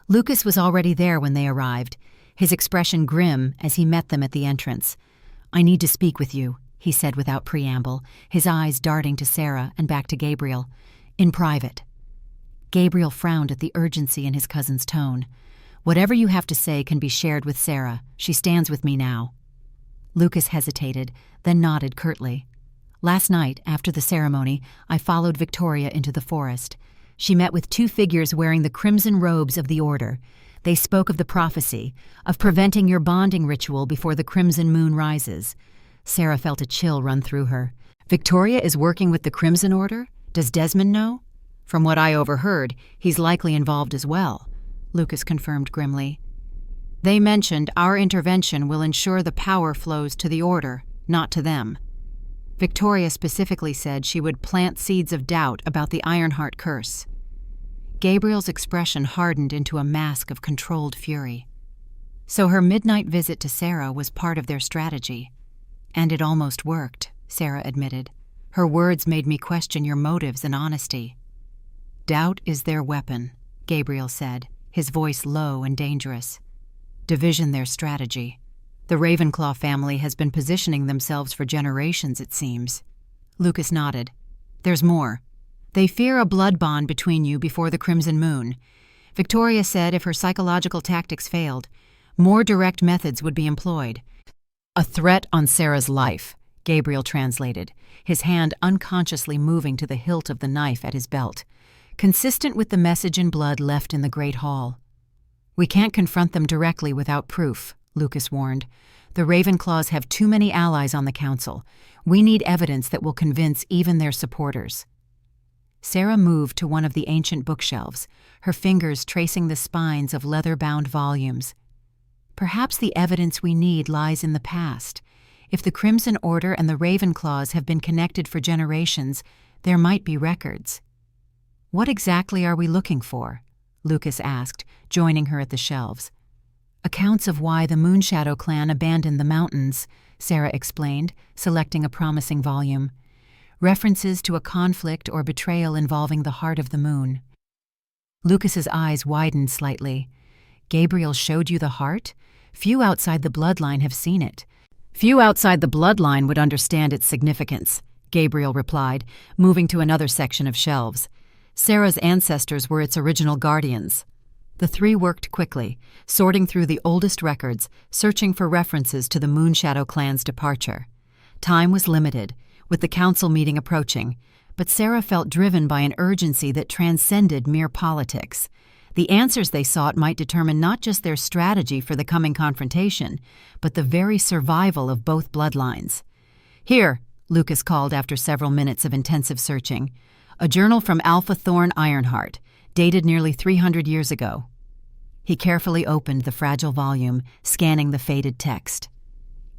Lucas was already there when they arrived, his expression grim as he met them at the entrance. "I need to speak with you," he said without preamble, his eyes darting to Sarah and back to Gabriel. "In private." Gabriel frowned at the urgency in his cousin's tone. "Whatever you have to say can be shared with Sarah. She stands with me now." Lucas hesitated, then nodded curtly. Last night, after the ceremony, I followed Victoria into the forest. She met with two figures wearing the crimson robes of the Order. They spoke of the prophecy, of preventing your bonding ritual before the crimson moon rises. Sarah felt a chill run through her. Victoria is working with the Crimson Order? Does Desmond know? From what I overheard, he's likely involved as well, Lucas confirmed grimly. They mentioned our intervention will ensure the power flows to the Order, not to them. Victoria specifically said she would plant seeds of doubt about the Ironheart curse. Gabriel's expression hardened into a mask of controlled fury. So her midnight visit to Sarah was part of their strategy. And it almost worked, Sarah admitted. Her words made me question your motives and honesty. Doubt is their weapon, Gabriel said, his voice low and dangerous. Division their strategy. The Ravenclaw family has been positioning themselves for generations, it seems. Lucas nodded. There's more. They fear a blood bond between you before the Crimson Moon. Victoria said if her psychological tactics failed, more direct methods would be employed. A threat on Sarah's life, Gabriel translated, his hand unconsciously moving to the hilt of the knife at his belt, consistent with the message in blood left in the Great Hall. We can't confront them directly without proof, Lucas warned. The Ravenclaws have too many allies on the council. We need evidence that will convince even their supporters. Sarah moved to one of the ancient bookshelves, her fingers tracing the spines of leather-bound volumes. Perhaps the evidence we need lies in the past. If the Crimson Order and the Ravenclaws have been connected for generations, there might be records. What exactly are we looking for? Lucas asked, joining her at the shelves. Accounts of why the Moonshadow clan abandoned the mountains, Sarah explained, selecting a promising volume. References to a conflict or betrayal involving the Heart of the Moon. Lucas's eyes widened slightly. Gabriel showed you the heart? Few outside the bloodline have seen it. Few outside the bloodline would understand its significance, Gabriel replied, moving to another section of shelves. Sarah's ancestors were its original guardians. The three worked quickly, sorting through the oldest records, searching for references to the Moonshadow clan's departure. Time was limited, with the council meeting approaching, but Sarah felt driven by an urgency that transcended mere politics. The answers they sought might determine not just their strategy for the coming confrontation, but the very survival of both bloodlines. Here, Lucas called after several minutes of intensive searching, a journal from Alpha Thorn Ironheart, dated nearly 300 years ago. He carefully opened the fragile volume, scanning the faded text.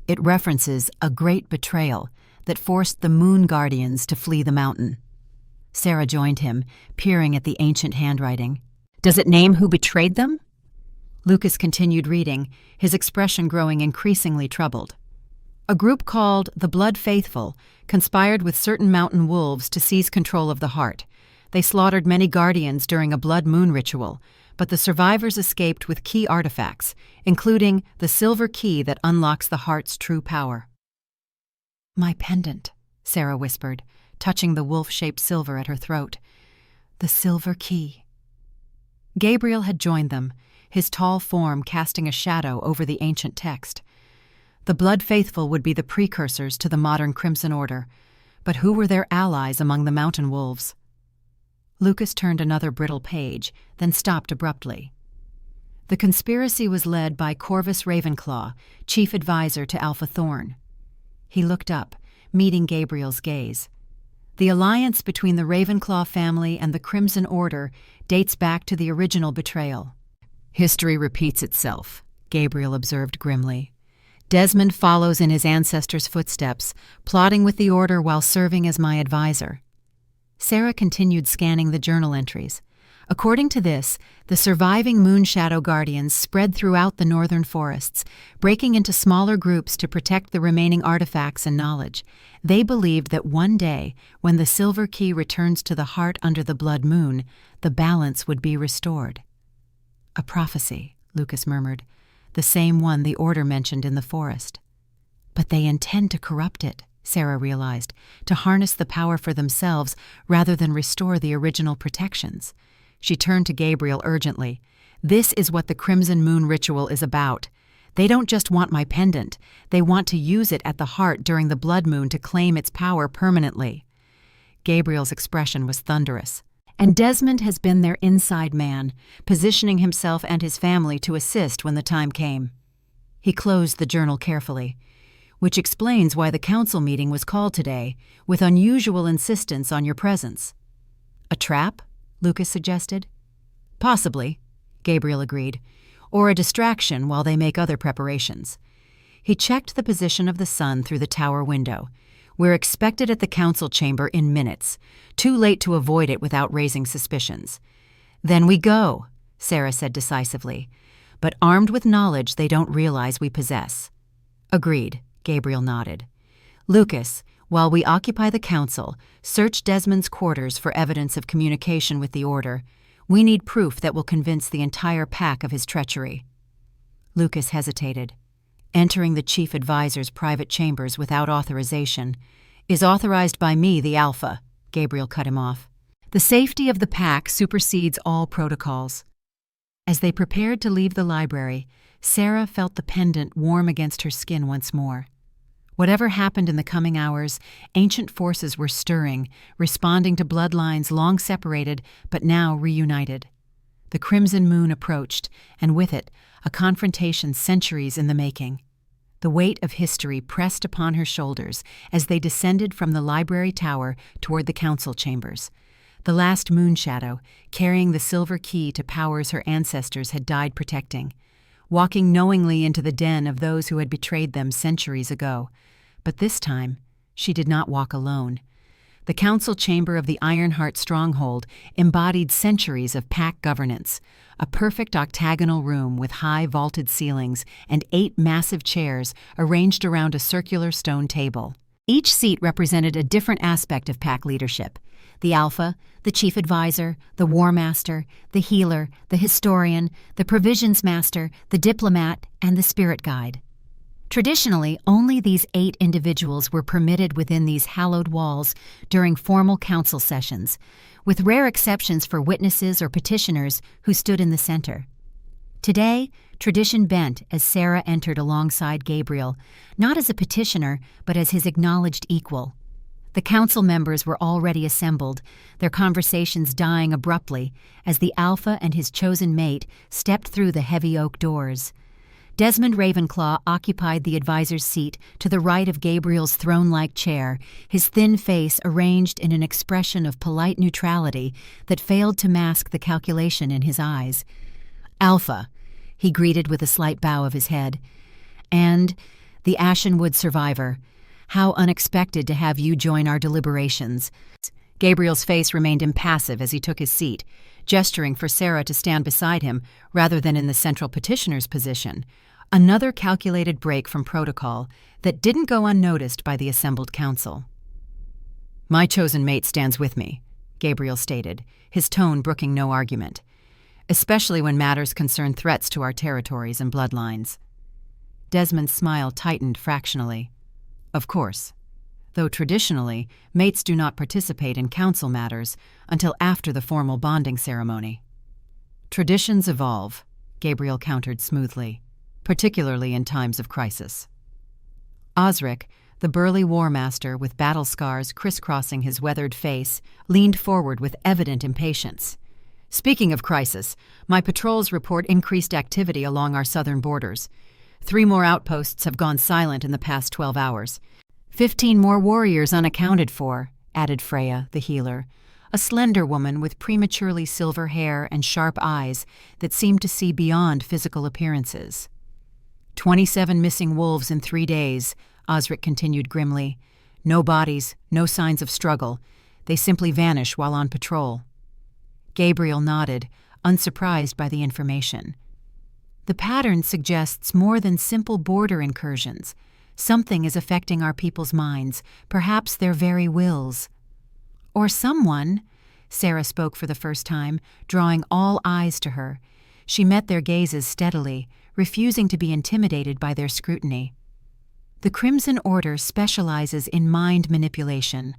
It references a great betrayal that forced the Moon Guardians to flee the mountain. Sarah joined him, peering at the ancient handwriting. Does it name who betrayed them? Lucas continued reading, his expression growing increasingly troubled. A group called the Blood Faithful conspired with certain mountain wolves to seize control of the heart. They slaughtered many guardians during a blood moon ritual, but the survivors escaped with key artifacts, including the silver key that unlocks the heart's true power. My pendant, Sarah whispered, touching the wolf-shaped silver at her throat. The silver key. Gabriel had joined them, his tall form casting a shadow over the ancient text. The Blood Faithful would be the precursors to the modern Crimson Order, but who were their allies among the mountain wolves? Lucas turned another brittle page, then stopped abruptly. The conspiracy was led by Corvus Ravenclaw, chief advisor to Alpha Thorn. He looked up, meeting Gabriel's gaze. The alliance between the Ravenclaw family and the Crimson Order dates back to the original betrayal. History repeats itself, Gabriel observed grimly. Desmond follows in his ancestors' footsteps, plotting with the Order while serving as my advisor. Sarah continued scanning the journal entries. According to this, the surviving Moonshadow Guardians spread throughout the northern forests, breaking into smaller groups to protect the remaining artifacts and knowledge. They believed that one day, when the silver key returns to the heart under the blood moon, the balance would be restored. A prophecy, Lucas murmured, the same one the Order mentioned in the forest. But they intend to corrupt it, Sarah realized, to harness the power for themselves rather than restore the original protections. She turned to Gabriel urgently. This is what the Crimson Moon ritual is about. They don't just want my pendant, they want to use it at the heart during the blood moon to claim its power permanently." Gabriel's expression was thunderous. And Desmond has been their inside man, positioning himself and his family to assist when the time came. He closed the journal carefully, which explains why the council meeting was called today, with unusual insistence on your presence. "A trap?" Lucas suggested. "Possibly," Gabriel agreed, "or a distraction while they make other preparations." He checked the position of the sun through the tower window. "We're expected at the council chamber in minutes, too late to avoid it without raising suspicions." "Then we go," Sarah said decisively, "but armed with knowledge they don't realize we possess." "Agreed," Gabriel nodded. "Lucas, while we occupy the council, search Desmond's quarters for evidence of communication with the Order. We need proof that will convince the entire pack of his treachery." Lucas hesitated. "Entering the chief advisor's private chambers without authorization is authorized by me, the Alpha," Gabriel cut him off. "The safety of the pack supersedes all protocols." As they prepared to leave the library, Sarah felt the pendant warm against her skin once more. Whatever happened in the coming hours, ancient forces were stirring, responding to bloodlines long separated but now reunited. The crimson moon approached, and with it, a confrontation centuries in the making. The weight of history pressed upon her shoulders as they descended from the library tower toward the council chambers. The last moon shadow, carrying the silver key to powers her ancestors had died protecting, walking knowingly into the den of those who had betrayed them centuries ago. But this time, she did not walk alone. The council chamber of the Ironheart stronghold embodied centuries of pack governance, a perfect octagonal room with high vaulted ceilings and 8 massive chairs arranged around a circular stone table. Each seat represented a different aspect of pack leadership: the Alpha, the Chief Advisor, the War Master, the Healer, the Historian, the Provisions Master, the Diplomat, and the Spirit Guide. Traditionally, only these 8 individuals were permitted within these hallowed walls during formal council sessions, with rare exceptions for witnesses or petitioners who stood in the center. Today, tradition bent as Sarah entered alongside Gabriel, not as a petitioner, but as his acknowledged equal. The council members were already assembled, their conversations dying abruptly as the Alpha and his chosen mate stepped through the heavy oak doors. Desmond Ravenclaw occupied the advisor's seat to the right of Gabriel's throne-like chair, his thin face arranged in an expression of polite neutrality that failed to mask the calculation in his eyes. "Alpha," he greeted with a slight bow of his head, "and the Ashenwood survivor. How unexpected to have you join our deliberations." Gabriel's face remained impassive as he took his seat, gesturing for Sarah to stand beside him rather than in the central petitioner's position. Another calculated break from protocol that didn't go unnoticed by the assembled council. "My chosen mate stands with me," Gabriel stated, his tone brooking no argument, "especially when matters concern threats to our territories and bloodlines." Desmond's smile tightened fractionally. "Of course. Though traditionally, mates do not participate in council matters until after the formal bonding ceremony." "Traditions evolve," Gabriel countered smoothly, "particularly in times of crisis." Osric, the burly war master with battle scars crisscrossing his weathered face, leaned forward with evident impatience. "Speaking of crisis, my patrols report increased activity along our southern borders. 3 more outposts have gone silent in the past 12 hours. 15 more warriors unaccounted for," added Freya, the healer, a slender woman with prematurely silver hair and sharp eyes that seemed to see beyond physical appearances. 27 missing wolves in 3 days, Osric continued grimly. "No bodies, no signs of struggle. They simply vanish while on patrol." Gabriel nodded, unsurprised by the information. "The pattern suggests more than simple border incursions. Something is affecting our people's minds, perhaps their very wills." "Or someone," Sarah spoke for the first time, drawing all eyes to her. She met their gazes steadily, refusing to be intimidated by their scrutiny. "The Crimson Order specializes in mind manipulation.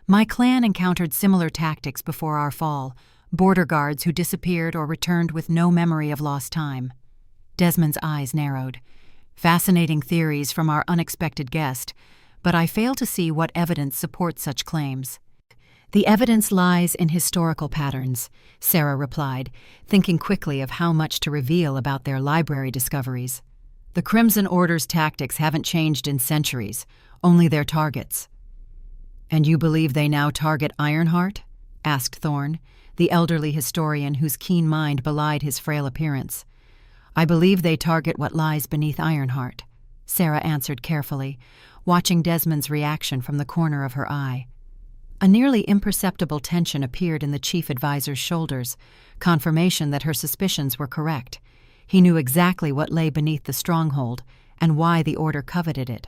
My clan encountered similar tactics before our fall, border guards who disappeared or returned with no memory of lost time." Desmond's eyes narrowed. Fascinating theories from our unexpected guest, but I fail to see what evidence supports such claims. The evidence lies in historical patterns, Sarah replied, thinking quickly of how much to reveal about their library discoveries. The Crimson Order's tactics haven't changed in centuries, only their targets. "And you believe they now target Ironheart?" asked Thorne, the elderly historian whose keen mind belied his frail appearance. "I believe they target what lies beneath Ironheart," Sarah answered carefully, watching Desmond's reaction from the corner of her eye. A nearly imperceptible tension appeared in the chief advisor's shoulders, confirmation that her suspicions were correct. He knew exactly what lay beneath the stronghold and why the Order coveted it.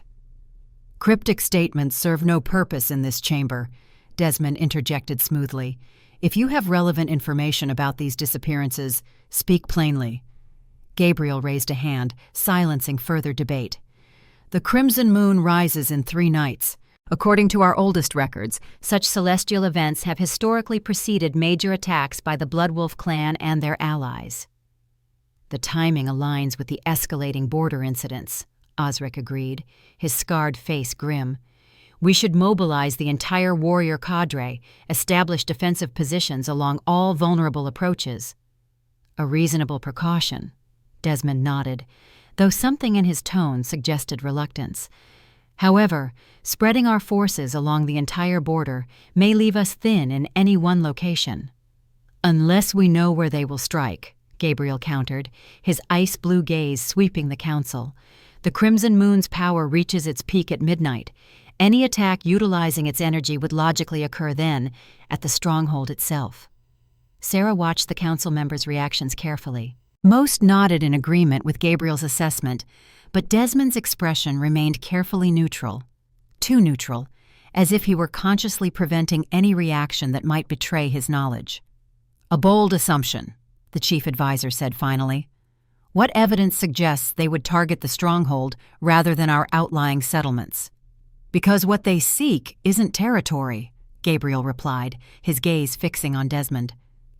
"Cryptic statements serve no purpose in this chamber," Desmond interjected smoothly. "If you have relevant information about these disappearances, speak plainly." Gabriel raised a hand, silencing further debate. "The Crimson Moon rises in 3 nights. According to our oldest records, such celestial events have historically preceded major attacks by the Bloodwolf clan and their allies." "The timing aligns with the escalating border incidents," Osric agreed, his scarred face grim. "We should mobilize the entire warrior cadre, establish defensive positions along all vulnerable approaches." "A reasonable precaution," Desmond nodded, though something in his tone suggested reluctance. "However, spreading our forces along the entire border may leave us thin in any one location." "Unless we know where they will strike," Gabriel countered, his ice-blue gaze sweeping the council. "The Crimson Moon's power reaches its peak at midnight. Any attack utilizing its energy would logically occur then, at the stronghold itself." Sarah watched the council members' reactions carefully. Most nodded in agreement with Gabriel's assessment, but Desmond's expression remained carefully neutral. Too neutral, as if he were consciously preventing any reaction that might betray his knowledge. "A bold assumption," the chief advisor said finally. "What evidence suggests they would target the stronghold rather than our outlying settlements?" "Because what they seek isn't territory," Gabriel replied, his gaze fixing on Desmond.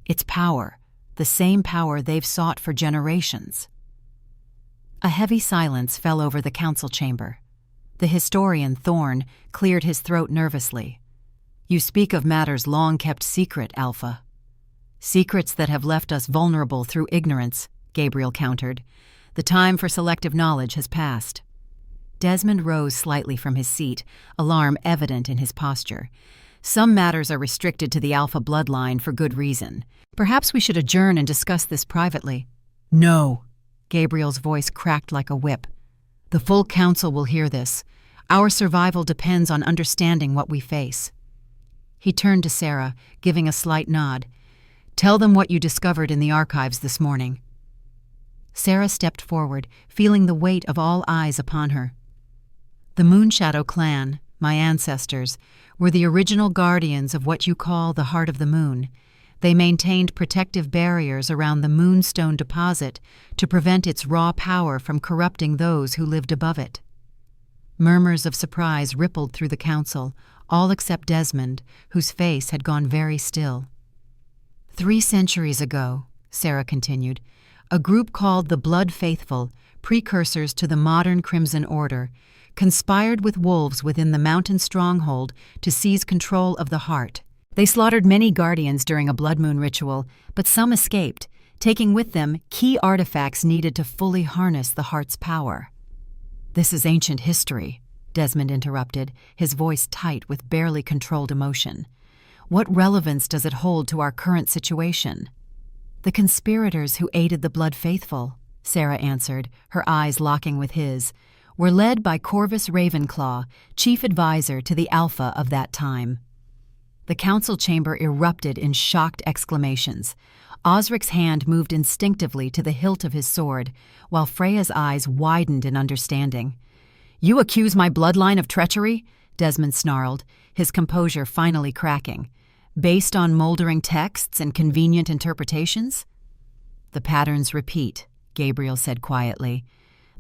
"It's power, the same power they've sought for generations." A heavy silence fell over the council chamber. The historian, Thorne, cleared his throat nervously. "You speak of matters long kept secret, Alpha." "Secrets that have left us vulnerable through ignorance," Gabriel countered. "The time for selective knowledge has passed." Desmond rose slightly from his seat, alarm evident in his posture. "Some matters are restricted to the Alpha bloodline for good reason. Perhaps we should adjourn and discuss this privately." "No." Gabriel's voice cracked like a whip. "The full council will hear this. Our survival depends on understanding what we face." He turned to Sarah, giving a slight nod. "Tell them what you discovered in the archives this morning." Sarah stepped forward, feeling the weight of all eyes upon her. "The Moonshadow clan, my ancestors, were the original guardians of what you call the Heart of the Moon. They maintained protective barriers around the Moonstone deposit to prevent its raw power from corrupting those who lived above it." Murmurs of surprise rippled through the council, all except Desmond, whose face had gone very still. 3 centuries ago," Sarah continued, "a group called the Blood Faithful, precursors to the modern Crimson Order, conspired with wolves within the mountain stronghold to seize control of the heart. They slaughtered many guardians during a blood moon ritual, but some escaped, taking with them key artifacts needed to fully harness the heart's power." "This is ancient history," Desmond interrupted, his voice tight with barely controlled emotion. "What relevance does it hold to our current situation?" "The conspirators who aided the Blood Faithful," Sarah answered, her eyes locking with his, "were led by Corvus Ravenclaw, chief advisor to the Alpha of that time." The council chamber erupted in shocked exclamations. Osric's hand moved instinctively to the hilt of his sword, while Freya's eyes widened in understanding. "You accuse my bloodline of treachery?" Desmond snarled, his composure finally cracking. "Based on moldering texts and convenient interpretations?" "The patterns repeat," Gabriel said quietly.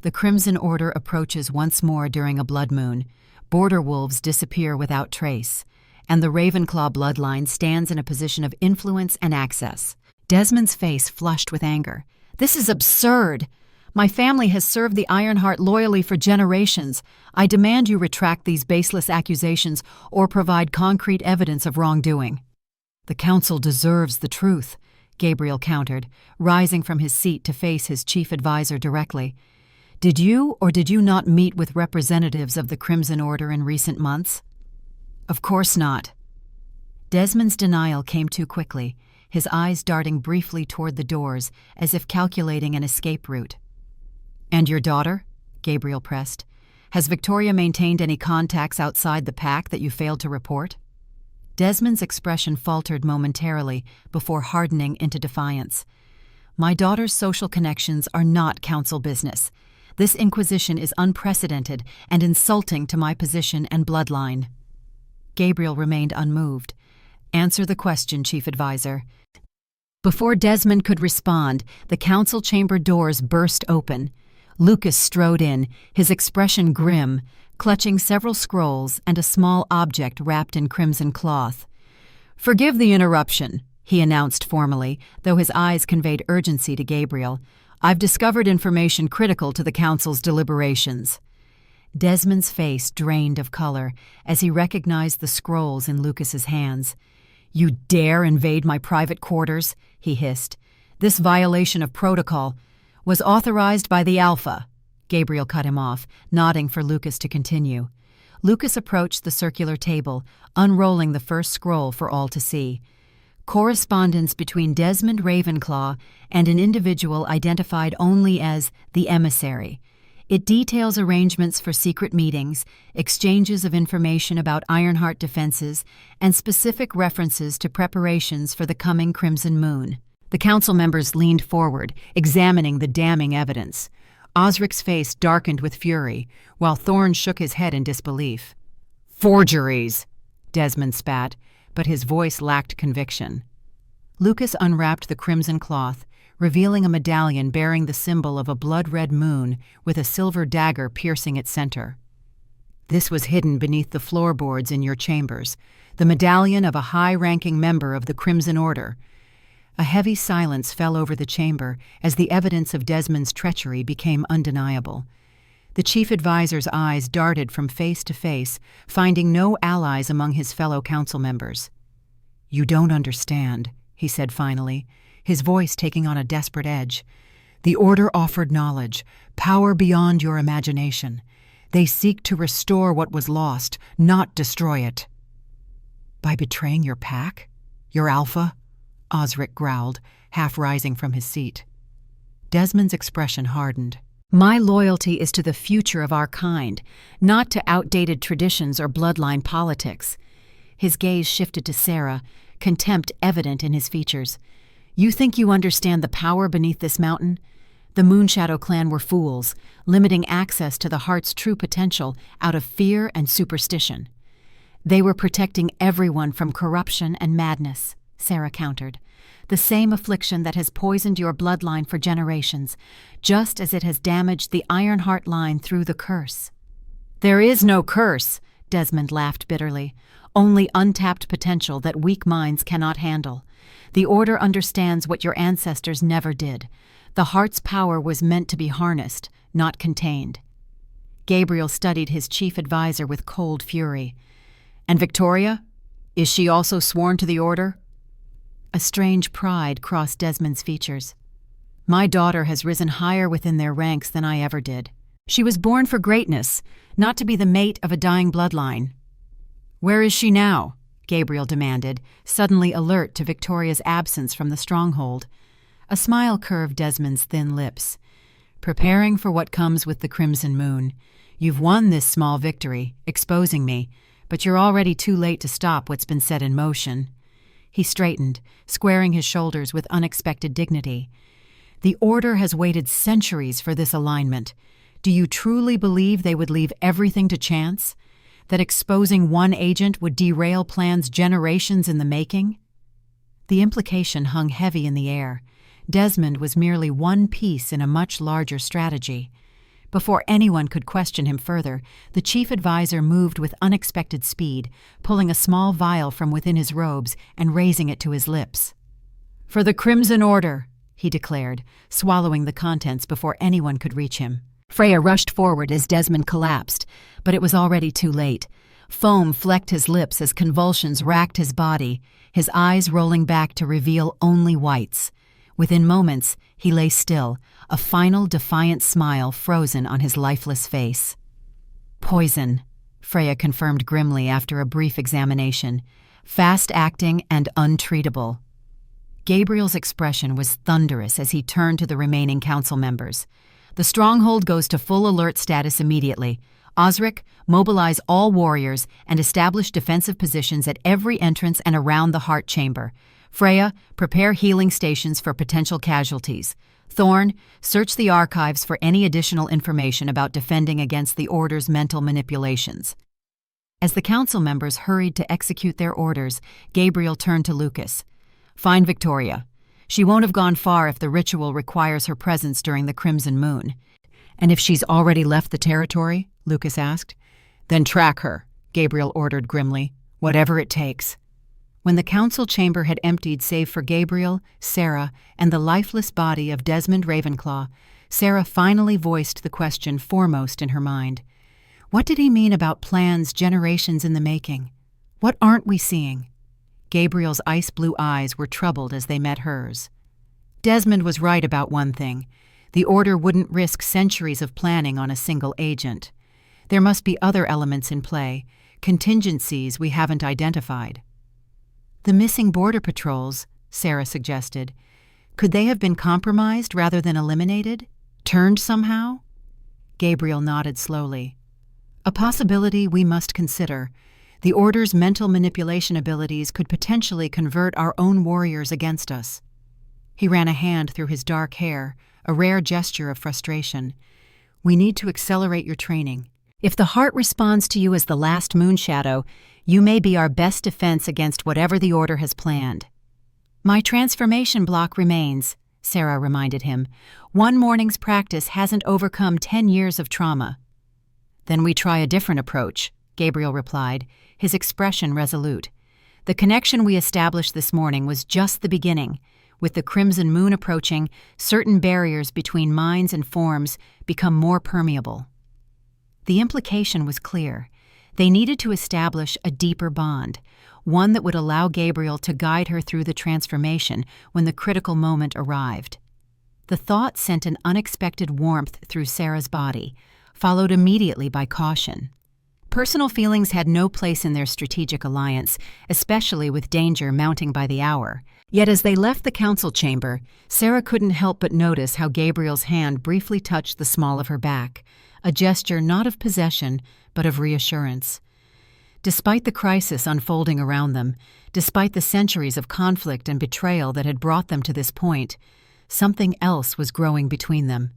"The Crimson Order approaches once more during a blood moon. Border wolves disappear without trace, and the Ravenclaw bloodline stands in a position of influence and access." Desmond's face flushed with anger. "This is absurd! My family has served the Ironheart loyally for generations. I demand you retract these baseless accusations or provide concrete evidence of wrongdoing." "The council deserves the truth," Gabriel countered, rising from his seat to face his chief advisor directly. "Did you or did you not meet with representatives of the Crimson Order in recent months?" "Of course not." Desmond's denial came too quickly, his eyes darting briefly toward the doors as if calculating an escape route. "And your daughter?" Gabriel pressed. "Has Victoria maintained any contacts outside the pack that you failed to report?" Desmond's expression faltered momentarily before hardening into defiance. "My daughter's social connections are not council business. This inquisition is unprecedented and insulting to my position and bloodline." Gabriel remained unmoved. "Answer the question, Chief Advisor." Before Desmond could respond, the council chamber doors burst open. Lucas strode in, his expression grim, clutching several scrolls and a small object wrapped in crimson cloth. "Forgive the interruption," he announced formally, though his eyes conveyed urgency to Gabriel. "I've discovered information critical to the council's deliberations." Desmond's face drained of color as he recognized the scrolls in Lucas's hands. "You dare invade my private quarters?" he hissed. "This violation of protocol was authorized by the Alpha." Gabriel cut him off, nodding for Lucas to continue. Lucas approached the circular table, unrolling the first scroll for all to see. Correspondence between Desmond Ravenclaw and an individual identified only as the Emissary. It details arrangements for secret meetings, exchanges of information about Ironheart defenses, and specific references to preparations for the coming Crimson Moon. The council members leaned forward, examining the damning evidence. Osric's face darkened with fury, while Thorne shook his head in disbelief. "Forgeries!" Desmond spat, but his voice lacked conviction. Lucas unwrapped the crimson cloth, revealing a medallion bearing the symbol of a blood-red moon with a silver dagger piercing its center. "This was hidden beneath the floorboards in your chambers, the medallion of a high-ranking member of the Crimson Order." A heavy silence fell over the chamber as the evidence of Desmond's treachery became undeniable. The chief advisor's eyes darted from face to face, finding no allies among his fellow council members. "You don't understand," he said finally, his voice taking on a desperate edge. "The Order offered knowledge, power beyond your imagination. They seek to restore what was lost, not destroy it." "By betraying your pack? Your Alpha?" Osric growled, half rising from his seat. Desmond's expression hardened. "My loyalty is to the future of our kind, not to outdated traditions or bloodline politics." His gaze shifted to Sarah, contempt evident in his features. "You think you understand the power beneath this mountain? The Moonshadow clan were fools, limiting access to the heart's true potential out of fear and superstition. They were protecting everyone from corruption and madness," Sarah countered. "The same affliction that has poisoned your bloodline for generations, just as it has damaged the Ironheart line through the curse." "There is no curse," Desmond laughed bitterly. "Only untapped potential that weak minds cannot handle. The Order understands what your ancestors never did. The heart's power was meant to be harnessed, not contained." Gabriel studied his chief advisor with cold fury. "And Victoria? Is she also sworn to the Order?" A strange pride crossed Desmond's features. "My daughter has risen higher within their ranks than I ever did. She was born for greatness, not to be the mate of a dying bloodline." "Where is she now?" Gabriel demanded, suddenly alert to Victoria's absence from the stronghold. A smile curved Desmond's thin lips. "Preparing for what comes with the Crimson Moon. You've won this small victory, exposing me, but you're already too late to stop what's been set in motion." He straightened, squaring his shoulders with unexpected dignity. "The Order has waited centuries for this alignment. Do you truly believe they would leave everything to chance? That exposing one agent would derail plans generations in the making?" The implication hung heavy in the air. Desmond was merely one piece in a much larger strategy. Before anyone could question him further, the chief advisor moved with unexpected speed, pulling a small vial from within his robes and raising it to his lips. "For the Crimson Order," he declared, swallowing the contents before anyone could reach him. Freya rushed forward as Desmond collapsed, but it was already too late. Foam flecked his lips as convulsions racked his body, his eyes rolling back to reveal only whites. Within moments, he lay still, a final defiant smile frozen on his lifeless face. Poison, Freya confirmed grimly after a brief examination. Fast-acting and untreatable. Gabriel's expression was thunderous as he turned to the remaining council members. The stronghold goes to full alert status immediately. Osric, mobilize all warriors and establish defensive positions at every entrance and around the heart chamber. Freya, prepare healing stations for potential casualties. Thorn, search the archives for any additional information about defending against the Order's mental manipulations. As the council members hurried to execute their orders, Gabriel turned to Lucas. Find Victoria. She won't have gone far if the ritual requires her presence during the Crimson Moon. And if she's already left the territory? Lucas asked. Then track her, Gabriel ordered grimly. Whatever it takes. When the council chamber had emptied save for Gabriel, Sarah, and the lifeless body of Desmond Ravenclaw, Sarah finally voiced the question foremost in her mind. What did he mean about plans generations in the making? What aren't we seeing? Gabriel's ice-blue eyes were troubled as they met hers. Desmond was right about one thing. The Order wouldn't risk centuries of planning on a single agent. There must be other elements in play, contingencies we haven't identified. The missing border patrols, Sarah suggested. Could they have been compromised rather than eliminated? Turned somehow? Gabriel nodded slowly. A possibility we must consider. The Order's mental manipulation abilities could potentially convert our own warriors against us. He ran a hand through his dark hair, a rare gesture of frustration. We need to accelerate your training. If the heart responds to you as the last Moonshadow, you may be our best defense against whatever the Order has planned. My transformation block remains, Sarah reminded him. One morning's practice hasn't overcome 10 years of trauma. Then we try a different approach, Gabriel replied, his expression resolute. The connection we established this morning was just the beginning. With the Crimson Moon approaching, certain barriers between minds and forms become more permeable. The implication was clear. They needed to establish a deeper bond, one that would allow Gabriel to guide her through the transformation when the critical moment arrived. The thought sent an unexpected warmth through Sarah's body, followed immediately by caution. Personal feelings had no place in their strategic alliance, especially with danger mounting by the hour. Yet as they left the council chamber, Sarah couldn't help but notice how Gabriel's hand briefly touched the small of her back, a gesture not of possession, but of reassurance. Despite the crisis unfolding around them, despite the centuries of conflict and betrayal that had brought them to this point, something else was growing between them.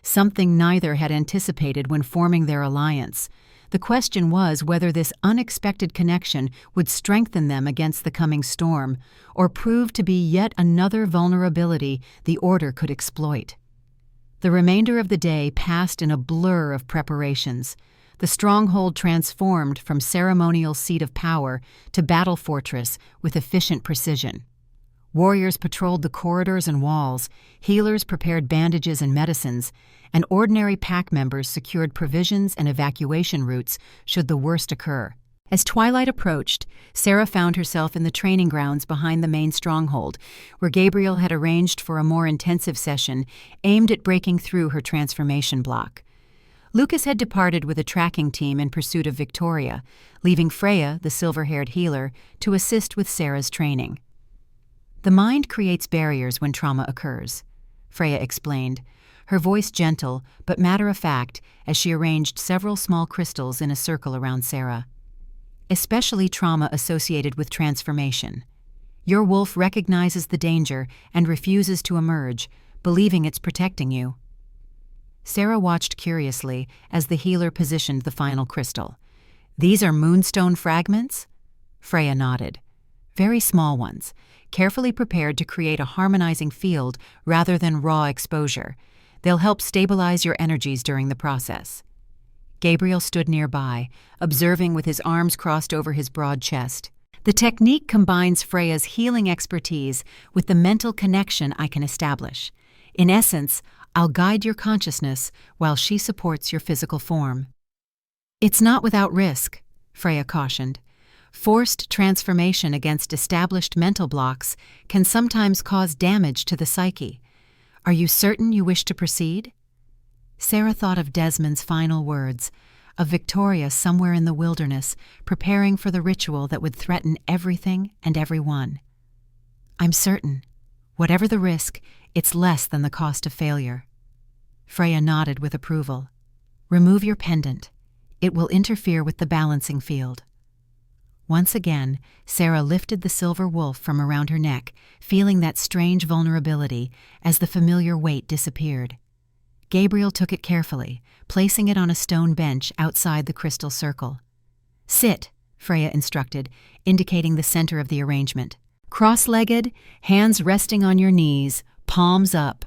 Something neither had anticipated when forming their alliance. The question was whether this unexpected connection would strengthen them against the coming storm, or prove to be yet another vulnerability the Order could exploit. The remainder of the day passed in a blur of preparations. The stronghold transformed from ceremonial seat of power to battle fortress with efficient precision. Warriors patrolled the corridors and walls, healers prepared bandages and medicines, and ordinary pack members secured provisions and evacuation routes should the worst occur. As twilight approached, Sarah found herself in the training grounds behind the main stronghold, where Gabriel had arranged for a more intensive session aimed at breaking through her transformation block. Lucas had departed with a tracking team in pursuit of Victoria, leaving Freya, the silver-haired healer, to assist with Sarah's training. The mind creates barriers when trauma occurs, Freya explained, her voice gentle but matter-of-fact as she arranged several small crystals in a circle around Sarah. Especially trauma associated with transformation. Your wolf recognizes the danger and refuses to emerge, believing it's protecting you. Sarah watched curiously as the healer positioned the final crystal. These are moonstone fragments? Freya nodded. Very small ones, carefully prepared to create a harmonizing field rather than raw exposure. They'll help stabilize your energies during the process. Gabriel stood nearby, observing with his arms crossed over his broad chest. The technique combines Freya's healing expertise with the mental connection I can establish. In essence, I'll guide your consciousness while she supports your physical form. It's not without risk, Freya cautioned. Forced transformation against established mental blocks can sometimes cause damage to the psyche. Are you certain you wish to proceed? Sarah thought of Desmond's final words, of Victoria somewhere in the wilderness, preparing for the ritual that would threaten everything and everyone. I'm certain. Whatever the risk, it's less than the cost of failure. Freya nodded with approval. Remove your pendant. It will interfere with the balancing field. Once again, Sarah lifted the silver wolf from around her neck, feeling that strange vulnerability as the familiar weight disappeared. Gabriel took it carefully, placing it on a stone bench outside the crystal circle. Sit, Freya instructed, indicating the center of the arrangement. Cross-legged, hands resting on your knees, palms up.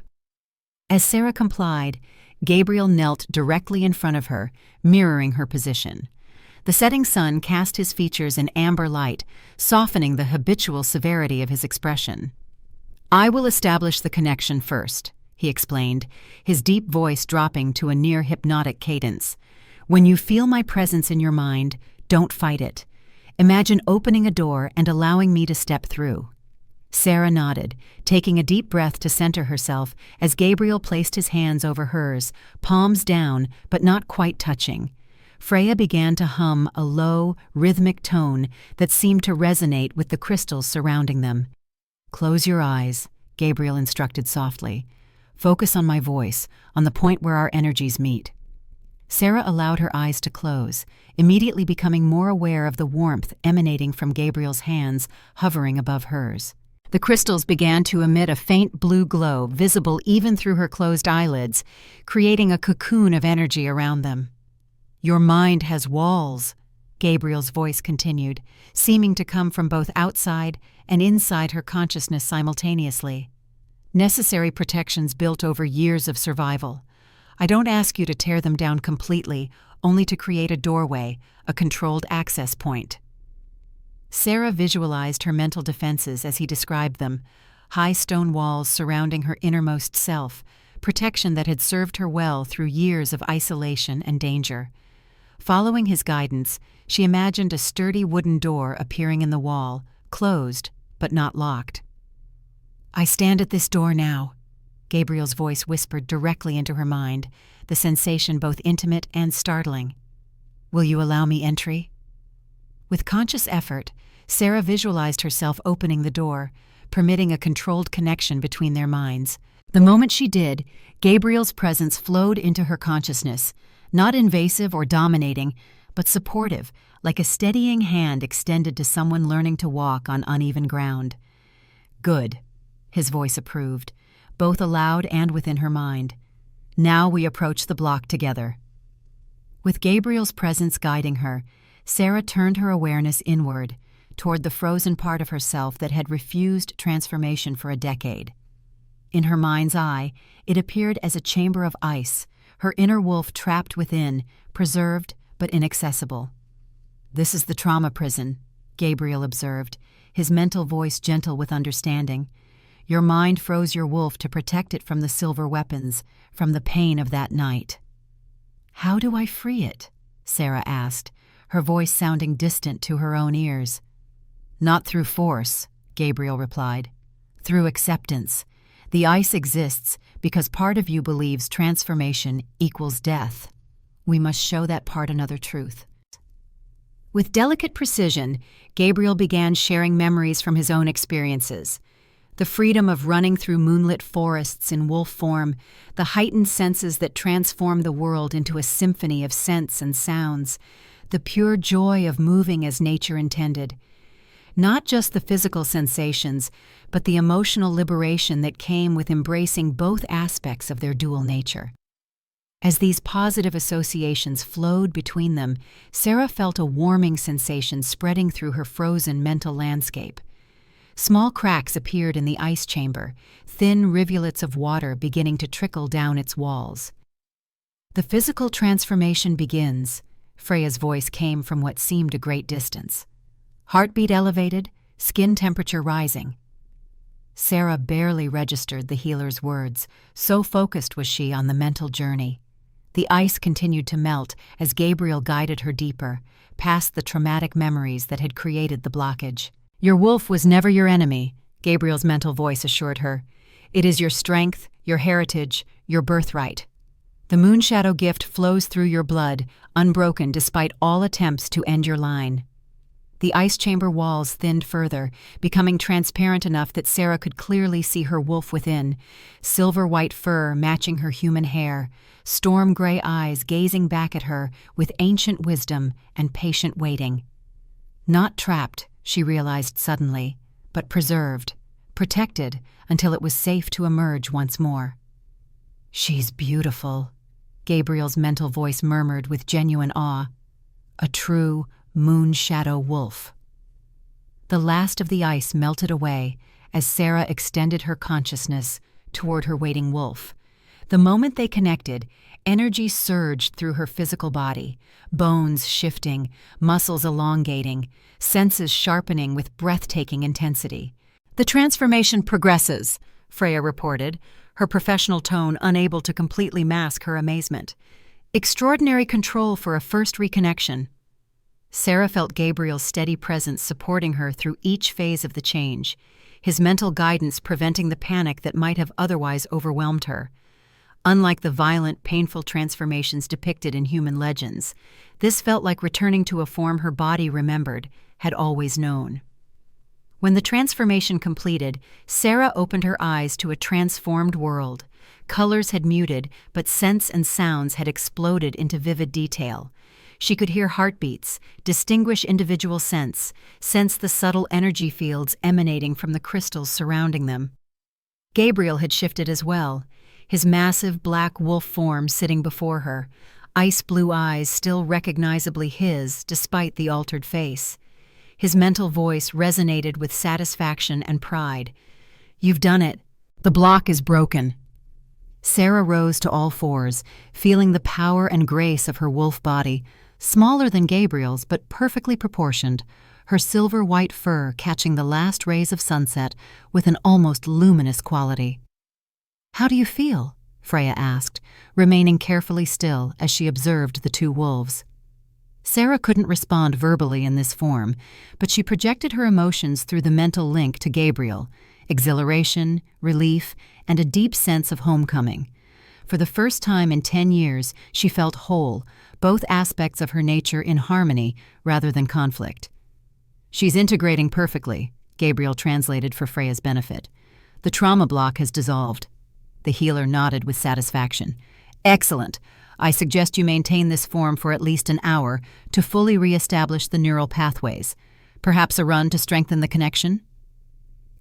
As Sarah complied, Gabriel knelt directly in front of her, mirroring her position. The setting sun cast his features in amber light, softening the habitual severity of his expression. I will establish the connection first, he explained, his deep voice dropping to a near-hypnotic cadence. When you feel my presence in your mind, don't fight it. Imagine opening a door and allowing me to step through. Sarah nodded, taking a deep breath to center herself as Gabriel placed his hands over hers, palms down but not quite touching. Freya began to hum a low, rhythmic tone that seemed to resonate with the crystals surrounding them. Close your eyes, Gabriel instructed softly. Focus on my voice, on the point where our energies meet. Sarah allowed her eyes to close, immediately becoming more aware of the warmth emanating from Gabriel's hands hovering above hers. The crystals began to emit a faint blue glow, visible even through her closed eyelids, creating a cocoon of energy around them. Your mind has walls, Gabriel's voice continued, seeming to come from both outside and inside her consciousness simultaneously. Necessary protections built over years of survival. I don't ask you to tear them down completely, only to create a doorway, a controlled access point. Sarah visualized her mental defenses as he described them, high stone walls surrounding her innermost self, protection that had served her well through years of isolation and danger. Following his guidance, she imagined a sturdy wooden door appearing in the wall, closed but not locked. I stand at this door now, Gabriel's voice whispered directly into her mind, the sensation both intimate and startling. Will you allow me entry? With conscious effort, Sarah visualized herself opening the door, permitting a controlled connection between their minds. The moment she did, Gabriel's presence flowed into her consciousness, not invasive or dominating, but supportive, like a steadying hand extended to someone learning to walk on uneven ground. Good, his voice approved, both aloud and within her mind. Now we approach the block together. With Gabriel's presence guiding her, Sarah turned her awareness inward, toward the frozen part of herself that had refused transformation for a decade. In her mind's eye, it appeared as a chamber of ice, her inner wolf trapped within, preserved but inaccessible. This is the trauma prison, Gabriel observed, his mental voice gentle with understanding. Your mind froze your wolf to protect it from the silver weapons, from the pain of that night. How do I free it? Sarah asked, her voice sounding distant to her own ears. Not through force, Gabriel replied. Through acceptance. The ice exists because part of you believes transformation equals death. We must show that part another truth. With delicate precision, Gabriel began sharing memories from his own experiences. The freedom of running through moonlit forests in wolf form, the heightened senses that transform the world into a symphony of scents and sounds, the pure joy of moving as nature intended. Not just the physical sensations, but the emotional liberation that came with embracing both aspects of their dual nature. As these positive associations flowed between them, Sarah felt a warming sensation spreading through her frozen mental landscape. Small cracks appeared in the ice chamber, thin rivulets of water beginning to trickle down its walls. The physical transformation begins, Freya's voice came from what seemed a great distance. Heartbeat elevated, skin temperature rising. Sarah barely registered the healer's words, so focused was she on the mental journey. The ice continued to melt as Gabriel guided her deeper, past the traumatic memories that had created the blockage. "Your wolf was never your enemy," Gabriel's mental voice assured her. "It is your strength, your heritage, your birthright. The moonshadow gift flows through your blood, unbroken despite all attempts to end your line." The ice chamber walls thinned further, becoming transparent enough that Sarah could clearly see her wolf within, silver-white fur matching her human hair, storm-gray eyes gazing back at her with ancient wisdom and patient waiting. Not trapped, she realized suddenly, but preserved, protected until it was safe to emerge once more. "She's beautiful," Gabriel's mental voice murmured with genuine awe. "A true moon-shadow wolf." The last of the ice melted away as Sarah extended her consciousness toward her waiting wolf. The moment they connected, energy surged through her physical body, bones shifting, muscles elongating, senses sharpening with breathtaking intensity. "The transformation progresses," Freya reported, her professional tone unable to completely mask her amazement. "Extraordinary control for a first reconnection." Sarah felt Gabriel's steady presence supporting her through each phase of the change, his mental guidance preventing the panic that might have otherwise overwhelmed her. Unlike the violent, painful transformations depicted in human legends, this felt like returning to a form her body remembered, had always known. When the transformation completed, Sarah opened her eyes to a transformed world. Colors had muted, but scents and sounds had exploded into vivid detail. She could hear heartbeats, distinguish individual scents, sense the subtle energy fields emanating from the crystals surrounding them. Gabriel had shifted as well, his massive black wolf form sitting before her, ice-blue eyes still recognizably his despite the altered face. His mental voice resonated with satisfaction and pride. "You've done it. The block is broken." Sarah rose to all fours, feeling the power and grace of her wolf body, smaller than Gabriel's but perfectly proportioned, her silver-white fur catching the last rays of sunset with an almost luminous quality. "How do you feel?" Freya asked, remaining carefully still as she observed the two wolves. Sarah couldn't respond verbally in this form, but she projected her emotions through the mental link to Gabriel, exhilaration, relief, and a deep sense of homecoming. For the first time in 10 years, she felt whole, both aspects of her nature in harmony rather than conflict. "She's integrating perfectly," Gabriel translated for Freya's benefit. "The trauma block has dissolved." The healer nodded with satisfaction. "Excellent. I suggest you maintain this form for at least an hour to fully reestablish the neural pathways. Perhaps a run to strengthen the connection?"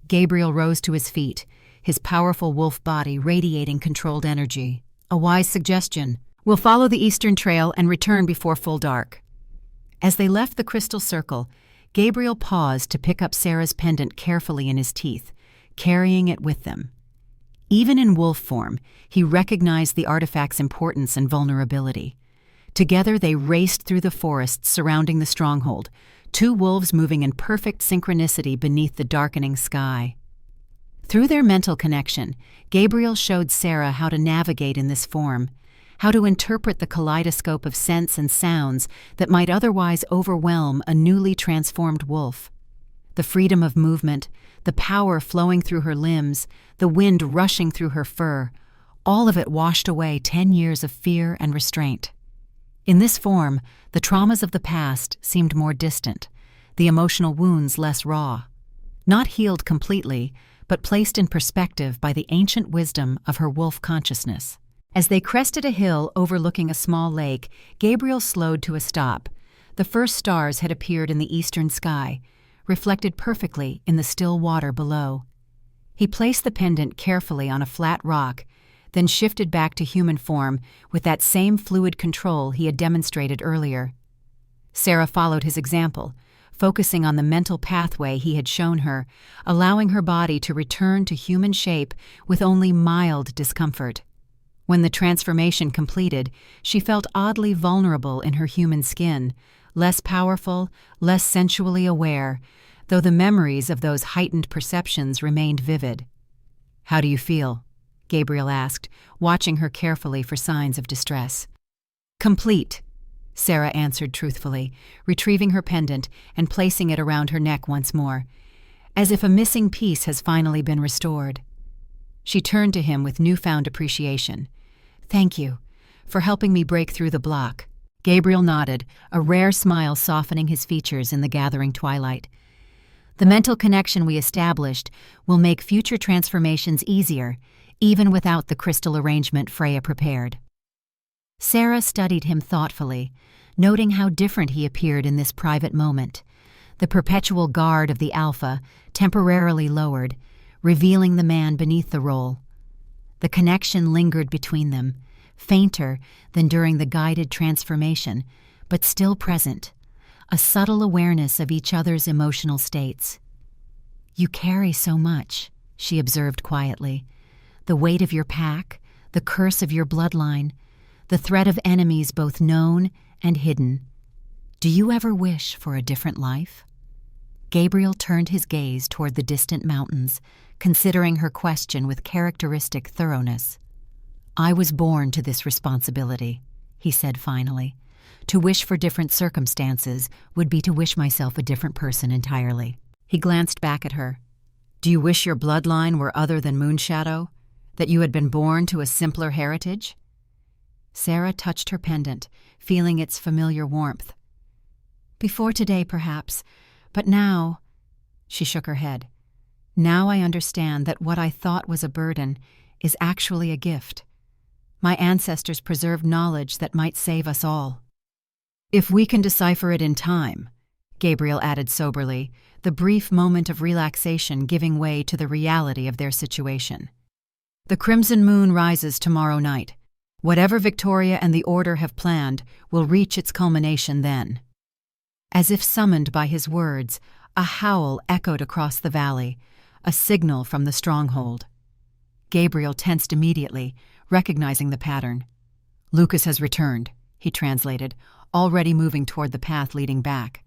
Gabriel rose to his feet, his powerful wolf body radiating controlled energy. "A wise suggestion. We'll follow the eastern trail and return before full dark." As they left the crystal circle, Gabriel paused to pick up Sarah's pendant carefully in his teeth, carrying it with them. Even in wolf form, he recognized the artifact's importance and vulnerability. Together they raced through the forests surrounding the stronghold, two wolves moving in perfect synchronicity beneath the darkening sky. Through their mental connection, Gabriel showed Sarah how to navigate in this form, how to interpret the kaleidoscope of scents and sounds that might otherwise overwhelm a newly transformed wolf. The freedom of movement, the power flowing through her limbs, the wind rushing through her fur, all of it washed away 10 years of fear and restraint. In this form, the traumas of the past seemed more distant, the emotional wounds less raw. Not healed completely, but placed in perspective by the ancient wisdom of her wolf consciousness. As they crested a hill overlooking a small lake, Gabriel slowed to a stop. The first stars had appeared in the eastern sky, reflected perfectly in the still water below. He placed the pendant carefully on a flat rock, then shifted back to human form with that same fluid control he had demonstrated earlier. Sarah followed his example, focusing on the mental pathway he had shown her, allowing her body to return to human shape with only mild discomfort. When the transformation completed, she felt oddly vulnerable in her human skin, less powerful, less sensually aware, though the memories of those heightened perceptions remained vivid. "How do you feel?" Gabriel asked, watching her carefully for signs of distress. "Complete," Sarah answered truthfully, retrieving her pendant and placing it around her neck once more, as if a missing piece has finally been restored. She turned to him with newfound appreciation. "Thank you for helping me break through the block." Gabriel nodded, a rare smile softening his features in the gathering twilight. "The mental connection we established will make future transformations easier, even without the crystal arrangement Freya prepared." Sarah studied him thoughtfully, noting how different he appeared in this private moment, the perpetual guard of the Alpha temporarily lowered, revealing the man beneath the role. The connection lingered between them, fainter than during the guided transformation, but still present, a subtle awareness of each other's emotional states. "You carry so much," she observed quietly. "The weight of your pack, the curse of your bloodline, the threat of enemies both known and hidden. Do you ever wish for a different life?" Gabriel turned his gaze toward the distant mountains, considering her question with characteristic thoroughness. "I was born to this responsibility," he said finally. "To wish for different circumstances would be to wish myself a different person entirely." He glanced back at her. "Do you wish your bloodline were other than Moonshadow? That you had been born to a simpler heritage?" Sarah touched her pendant, feeling its familiar warmth. "Before today, perhaps, but now—" She shook her head. "Now I understand that what I thought was a burden is actually a gift. My ancestors preserved knowledge that might save us all." "If we can decipher it in time," Gabriel added soberly, the brief moment of relaxation giving way to the reality of their situation. "The crimson moon rises tomorrow night. Whatever Victoria and the Order have planned will reach its culmination then." As if summoned by his words, a howl echoed across the valley, a signal from the stronghold. Gabriel tensed immediately, recognizing the pattern. "Lucas has returned," he translated, already moving toward the path leading back.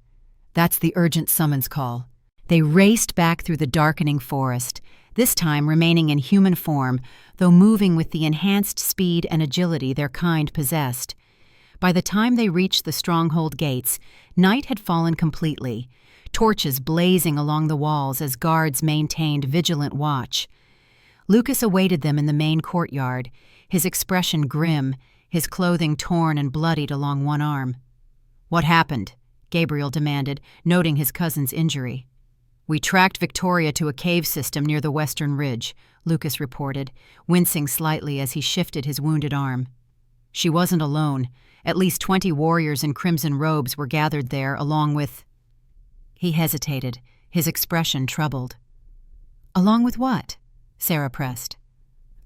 "That's the urgent summons call." They raced back through the darkening forest, this time remaining in human form, though moving with the enhanced speed and agility their kind possessed. By the time they reached the stronghold gates, night had fallen completely, torches blazing along the walls as guards maintained vigilant watch. Lucas awaited them in the main courtyard, his expression grim, his clothing torn and bloodied along one arm. "What happened?" Gabriel demanded, noting his cousin's injury. "We tracked Victoria to a cave system near the western ridge," Lucas reported, wincing slightly as he shifted his wounded arm. "She wasn't alone. At least 20 warriors in crimson robes were gathered there, along with—" He hesitated, his expression troubled. "Along with what?" Sarah pressed.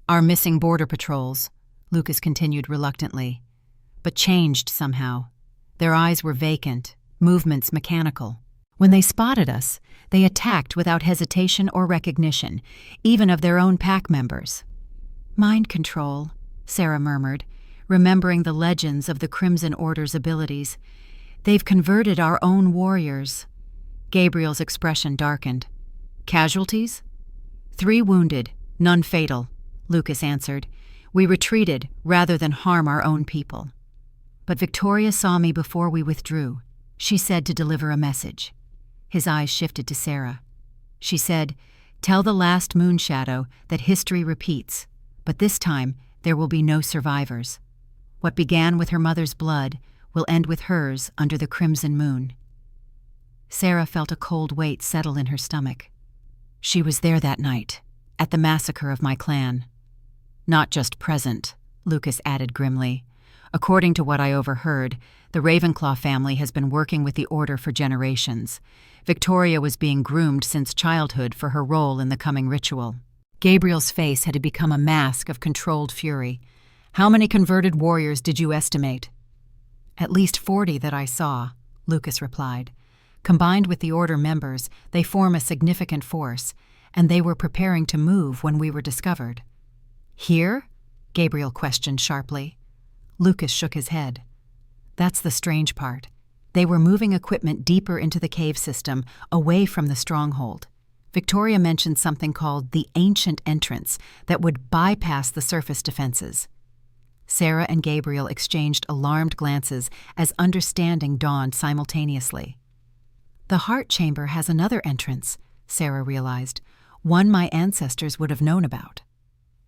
"Our missing border patrols," Lucas continued reluctantly, "but changed somehow. Their eyes were vacant, movements mechanical. When they spotted us, they attacked without hesitation or recognition, even of their own pack members." "Mind control," Sarah murmured, remembering the legends of the Crimson Order's abilities. "They've converted our own warriors." Gabriel's expression darkened. "Casualties?" "3 wounded, none fatal," Lucas answered. "We retreated rather than harm our own people. But Victoria saw me before we withdrew. She said to deliver a message." His eyes shifted to Sarah. She said, "Tell the last Moonshadow that history repeats, but this time there will be no survivors. What began with her mother's blood will end with hers under the crimson moon." Sarah felt a cold weight settle in her stomach. "She was there that night, at the massacre of my clan." "Not just present," Lucas added grimly. "According to what I overheard, the Ravenclaw family has been working with the Order for generations. Victoria was being groomed since childhood for her role in the coming ritual." Gabriel's face had become a mask of controlled fury. "How many converted warriors did you estimate?" "At least 40 that I saw," Lucas replied. "Combined with the Order members, they form a significant force, and they were preparing to move when we were discovered." "Here?" Gabriel questioned sharply. Lucas shook his head. "That's the strange part. They were moving equipment deeper into the cave system, away from the stronghold. Victoria mentioned something called the ancient entrance that would bypass the surface defenses. Sarah and Gabriel exchanged alarmed glances as understanding dawned simultaneously. The heart chamber has another entrance, Sarah realized, one my ancestors would have known about.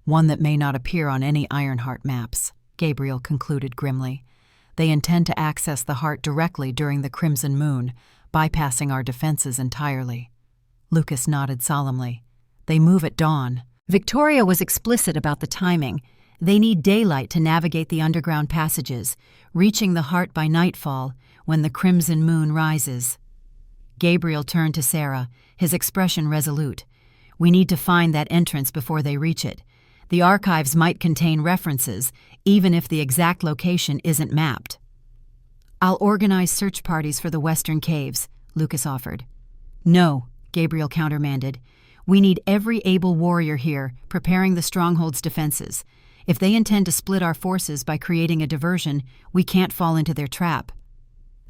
One that may not appear on any Ironheart maps, Gabriel concluded grimly. They intend to access the heart directly during the Crimson Moon, bypassing our defenses entirely. Lucas nodded solemnly. They move at dawn. Victoria was explicit about the timing. They need daylight to navigate the underground passages, reaching the heart by nightfall when the Crimson Moon rises. Gabriel turned to Sarah, his expression resolute. We need to find that entrance before they reach it. The archives might contain references, even if the exact location isn't mapped. I'll organize search parties for the western caves, Lucas offered. No, Gabriel countermanded. We need every able warrior here, preparing the stronghold's defenses. If they intend to split our forces by creating a diversion, we can't fall into their trap.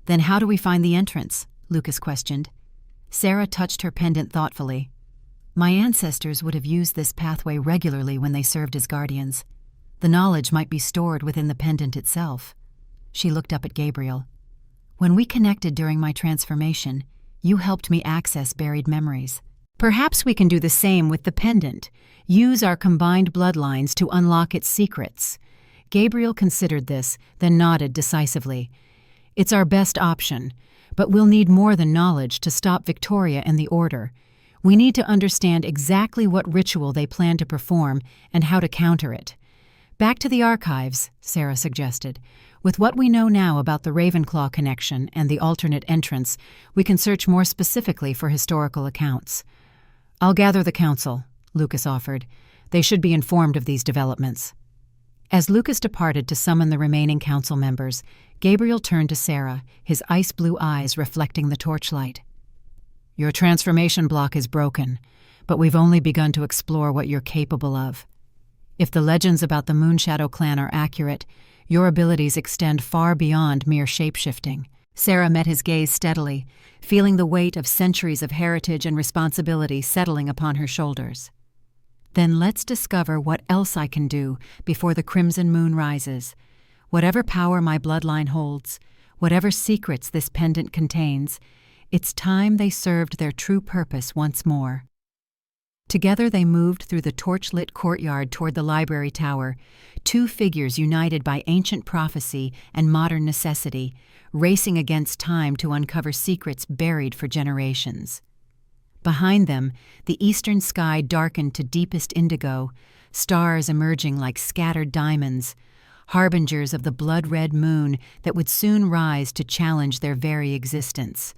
Then how do we find the entrance? Lucas questioned. Sarah touched her pendant thoughtfully. My ancestors would have used this pathway regularly when they served as guardians. The knowledge might be stored within the pendant itself. She looked up at Gabriel. When we connected during my transformation, you helped me access buried memories. Perhaps we can do the same with the pendant, use our combined bloodlines to unlock its secrets. Gabriel considered this, then nodded decisively. It's our best option, but we'll need more than knowledge to stop Victoria and the Order. We need to understand exactly what ritual they plan to perform and how to counter it. Back to the archives, Sarah suggested. With what we know now about the Ravenclaw connection and the alternate entrance, we can search more specifically for historical accounts. I'll gather the council, Lucas offered. They should be informed of these developments. As Lucas departed to summon the remaining council members, Gabriel turned to Sarah, his ice-blue eyes reflecting the torchlight. Your transformation block is broken, but we've only begun to explore what you're capable of. If the legends about the Moonshadow clan are accurate, your abilities extend far beyond mere shape-shifting. Sarah met his gaze steadily, feeling the weight of centuries of heritage and responsibility settling upon her shoulders. Then let's discover what else I can do before the Crimson Moon rises. Whatever power my bloodline holds, whatever secrets this pendant contains, it's time they served their true purpose once more. Together they moved through the torch-lit courtyard toward the library tower, two figures united by ancient prophecy and modern necessity, racing against time to uncover secrets buried for generations. Behind them, the eastern sky darkened to deepest indigo, stars emerging like scattered diamonds, harbingers of the blood-red moon that would soon rise to challenge their very existence.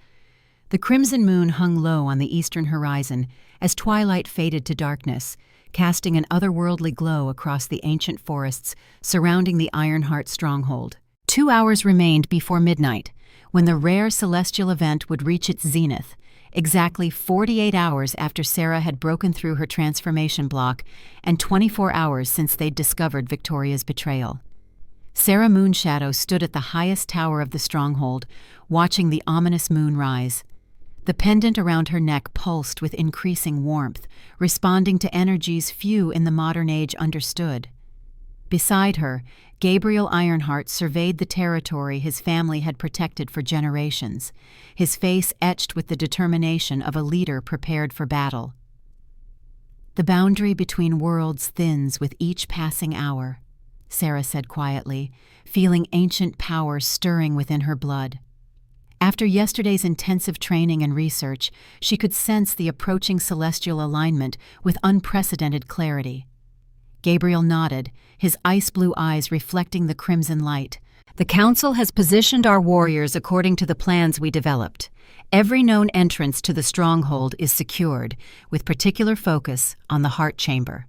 The crimson moon hung low on the eastern horizon as twilight faded to darkness, casting an otherworldly glow across the ancient forests surrounding the Ironheart stronghold. 2 hours remained before midnight, when the rare celestial event would reach its zenith, exactly 48 hours after Sarah had broken through her transformation block and 24 hours since they'd discovered Victoria's betrayal. Sarah Moonshadow stood at the highest tower of the stronghold, watching the ominous moon rise. The pendant around her neck pulsed with increasing warmth, responding to energies few in the modern age understood. Beside her, Gabriel Ironheart surveyed the territory his family had protected for generations, his face etched with the determination of a leader prepared for battle. The boundary between worlds thins with each passing hour, Sarah said quietly, feeling ancient power stirring within her blood. After yesterday's intensive training and research, she could sense the approaching celestial alignment with unprecedented clarity. Gabriel nodded, his ice-blue eyes reflecting the crimson light. The Council has positioned our warriors according to the plans we developed. Every known entrance to the stronghold is secured, with particular focus on the heart chamber.